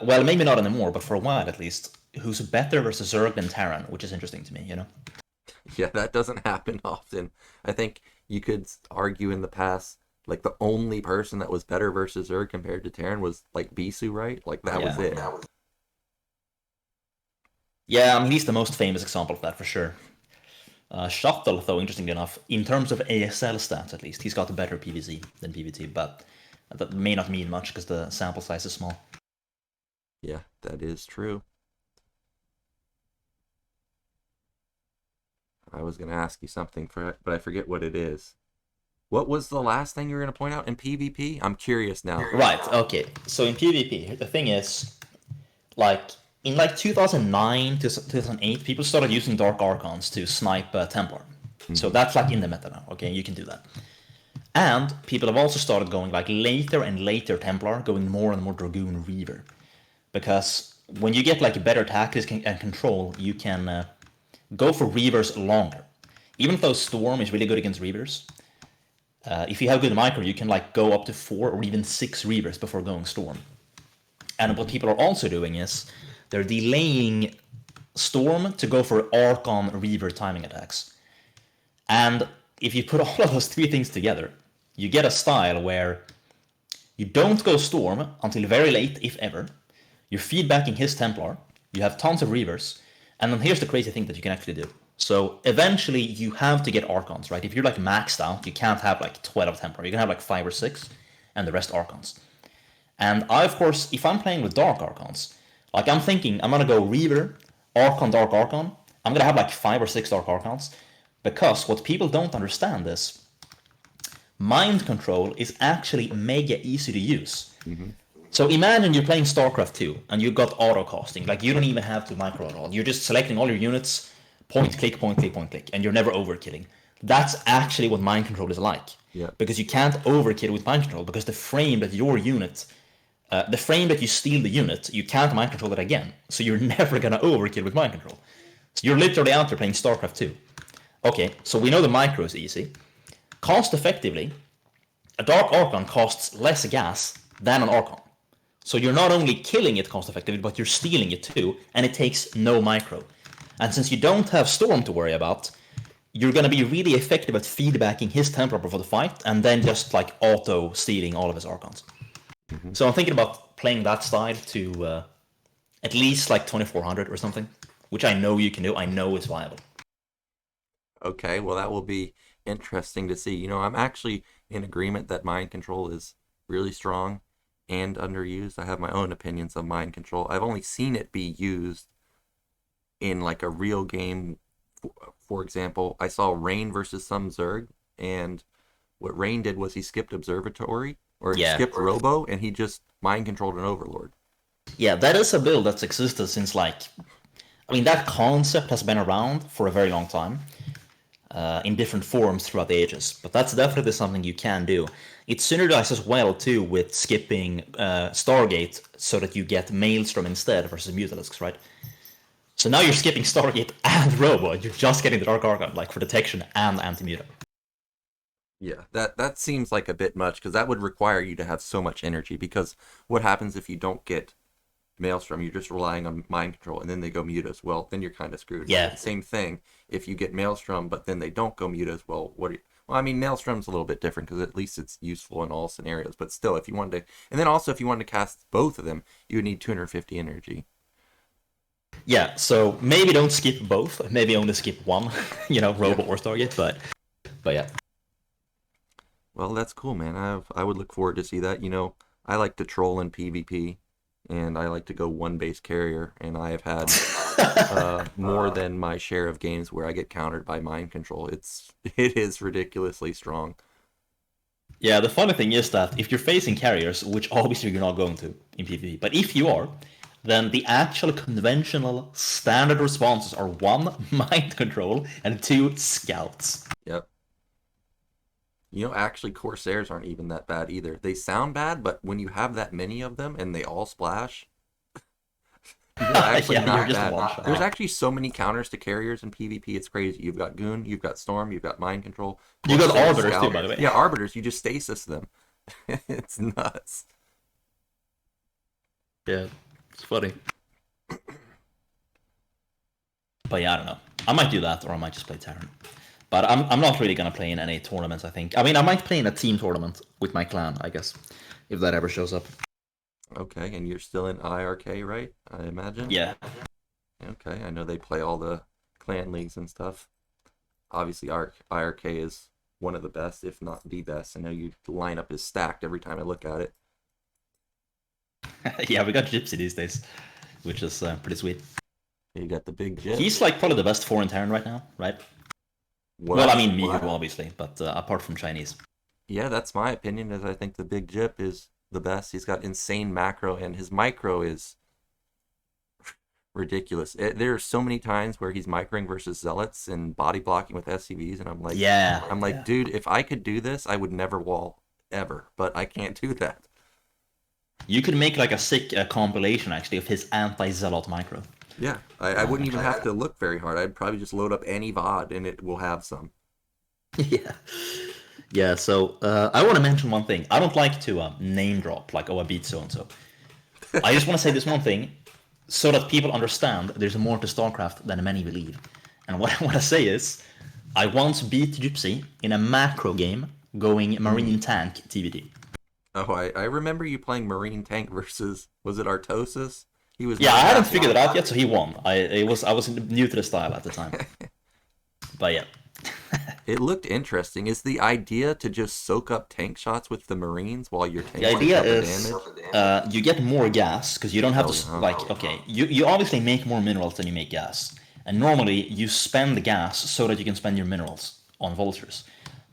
well, maybe not anymore, but for a while at least, who's better versus Zerg than Terran, which is interesting to me, you know? Yeah, that doesn't happen often. I think you could argue in the past, like, the only person that was better versus Zerg compared to Terran was, like, Bisu, right? Like, that was it. Yeah, I mean, he's the most famous example of that, for sure. Shuttle, though, interestingly enough, in terms of ASL stats, at least, he's got a better PVZ than PVT, but that may not mean much because the sample size is small. Yeah, that is true. I was going to ask you something, but I forget what it is. What was the last thing you were going to point out in PvP? I'm curious now. Right, okay. So in PvP, the thing is, like, in like 2009 to 2008, people started using Dark Archons to snipe Templar. So that's like in the meta now, okay? You can do that. And people have also started going like later and later Templar, going more and more Dragoon Reaver. Because when you get like better tactics and control, you can go for Reavers longer. Even though Storm is really good against Reavers, if you have good micro, you can like go up to 4 or even 6 Reavers before going Storm. And what people are also doing is they're delaying Storm to go for Archon Reaver timing attacks. And if you put all of those 3 things together, you get a style where you don't go Storm until very late, if ever. You're feedbacking his Templar, you have tons of Reavers, and then here's the crazy thing that you can actually do. So eventually you have to get Archons, right? If you're like maxed out, you can't have like 12 Templar. You can have like 5 or 6, and the rest Archons. And I, of course, if I'm playing with Dark Archons, like I'm thinking I'm gonna go Reaver, Archon, Dark Archon. I'm gonna have like 5 or 6 Dark Archons, because what people don't understand is mind control is actually mega easy to use. So imagine you're playing StarCraft 2 and you've got auto casting. Like you don't even have to micro at all. You're just selecting all your units, point click, point click, point click, and you're never overkilling. That's actually what mind control is like. Yeah. Because you can't overkill with mind control, because the frame that your unit, the frame that you steal the unit, you can't mind control it again. So you're never gonna overkill with mind control. So you're literally out there playing StarCraft 2. Okay, so we know the micro is easy. Cost effectively, a Dark Archon costs less gas than an Archon. So you're not only killing it cost effectively, but you're stealing it too, and it takes no micro. And since you don't have Storm to worry about, you're going to be really effective at feedbacking his Templar before the fight, and then just like auto stealing all of his Archons. So I'm thinking about playing that style to at least like 2400 or something, which I know you can do. I know it's viable. Okay, well that will be interesting to see. You know, I'm actually in agreement that mind control is really strong and underused. I have my own opinions of mind control. I've only seen it be used in like a real game. For example, I saw Rain versus some Zerg, and what Rain did was he skipped Observatory, or he skipped Robo, and he just mind controlled an Overlord. Yeah, that is a build that's existed since like I mean, that concept has been around for a very long time, in different forms throughout the ages, but that's definitely something you can do. It synergizes well, too, with skipping Stargate so that you get Maelstrom instead versus Mutalisks, right? So now you're skipping Stargate and Robo, you're just getting the Dark Archon, like, for detection and anti-muto. Yeah, that seems like a bit much, because that would require you to have so much energy, because what happens if you don't get Maelstrom? You're just relying on mind control, and then they go mutas. Well, then you're kind of screwed. Yeah. Right? Same thing. If you get Maelstrom, but then they don't go mutas, well, what are you... Well, I mean, Maelstrom's a little bit different, because at least it's useful in all scenarios. But still, if you wanted to... And then also, if you wanted to cast both of them, you would need 250 energy. Yeah, so maybe don't skip both. Maybe only skip one, Robo or Stargate, but yeah. Well, that's cool, man. I would look forward to see that. I like to troll in PvP, and I like to go one base carrier, and I have had more than my share of games where I get countered by mind control. It is ridiculously strong. Yeah, the funny thing is that if you're facing carriers, which obviously you're not going to in PvP, but if you are, then the actual conventional standard responses are 1, mind control, and 2, scouts. Yep. Actually, Corsairs aren't even that bad either. They sound bad, but when you have that many of them and they all splash, they're actually not bad. There's actually so many counters to carriers in PvP, it's crazy. You've got Goon, you've got Storm, you've got Mind Control. You got Arbiters too, by the way. Yeah, Arbiters, you just stasis them. It's nuts. Yeah, it's funny. But yeah, I don't know. I might do that, or I might just play Terran. But I'm not really going to play in any tournaments, I think. I mean, I might play in a team tournament with my clan, I guess, if that ever shows up. Okay, and you're still in IRK, right? I imagine? Yeah. Okay, I know they play all the clan leagues and stuff. Obviously, IRK is one of the best, if not the best. I know your lineup is stacked every time I look at it. Yeah, we got Gypsy these days, which is pretty sweet. You got the big Gyp. He's like probably the best foreign Terran right now, right? What? Well, I mean, Meadow, obviously, but apart from Chinese. Yeah, that's my opinion, is I think the big Gyp is the best. He's got insane macro, and his micro is ridiculous. There are so many times where he's microing versus Zealots and body blocking with SCVs, and I'm like, dude, if I could do this, I would never wall, ever, but I can't do that. You could make like a sick compilation, actually, of his anti-Zealot micro. Yeah, I wouldn't even have to look very hard. I'd probably just load up any VOD and it will have some. Yeah. Yeah, so I want to mention one thing. I don't like to name drop, like, oh, I beat so-and-so. I just want to say this one thing, so that people understand there's more to StarCraft than many believe. And what I want to say is, I once beat Gypsy in a macro game going Marine Tank TBD. Oh, I remember you playing Marine Tank versus, was it Artosis? Yeah, I hadn't figured it out yet, so he won. I was new to the style at the time. But yeah. It looked interesting. Is the idea to just soak up tank shots with the Marines while you're tanking? The idea is you get more gas, because you don't have to, okay, you obviously make more minerals than you make gas. And normally you spend the gas so that you can spend your minerals on vultures.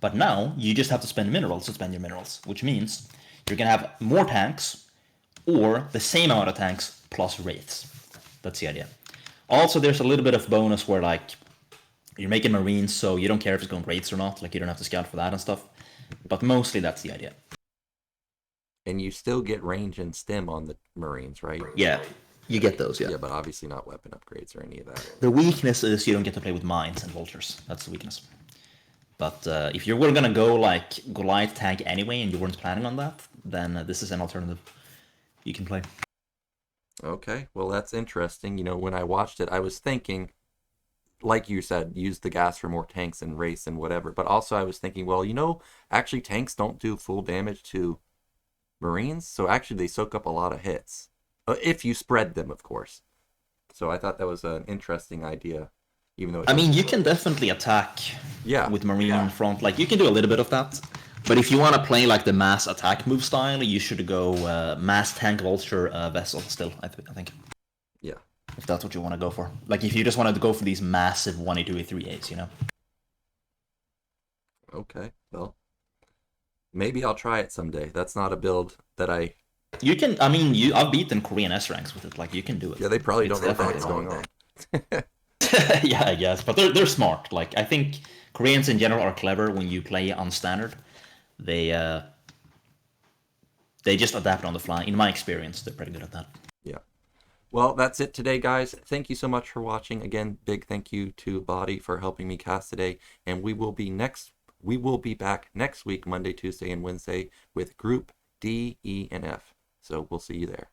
But now you just have to spend minerals to spend your minerals, which means you're going to have more tanks, or the same amount of tanks plus wraiths. That's the idea. Also, there's a little bit of bonus where, like, you're making Marines, so you don't care if it's going wraiths or not. Like, you don't have to scout for that and stuff. But mostly that's the idea. And you still get range and stem on the Marines, right? Yeah, you get those, yeah. Yeah, but obviously not weapon upgrades or any of that. The weakness is you don't get to play with mines and vultures. That's the weakness. But if you were going to go, like, Goliath tank anyway, and you weren't planning on that, then this is an alternative you can play. Okay, well, that's interesting. When I watched it, I was thinking, like you said, use the gas for more tanks and race and whatever. But also I was thinking, well, actually tanks don't do full damage to Marines. So actually they soak up a lot of hits. If you spread them, of course. So I thought that was an interesting idea. Even though you can definitely attack with Marine in front. Like, you can do a little bit of that. But if you want to play like the mass attack move style, you should go mass tank vulture vessel still, I think. Yeah. If that's what you want to go for. Like, if you just wanted to go for these massive 1A, 2A, 3As, Okay, well, maybe I'll try it someday. That's not a build that I... You can, I've beaten Korean S ranks with it. Like, you can do it. Yeah, they probably don't know what's going on. Yeah, I guess, but they're smart. Like I think Koreans in general are clever when you play on standard. They uh, they just adapt on the fly. In my experience, they're pretty good at that. Yeah. Well, that's it today, guys. Thank you so much for watching. Again, big thank you to Voddy for helping me cast today. And we will be back next week, Monday, Tuesday, and Wednesday with Group D, E, and F. So we'll see you there.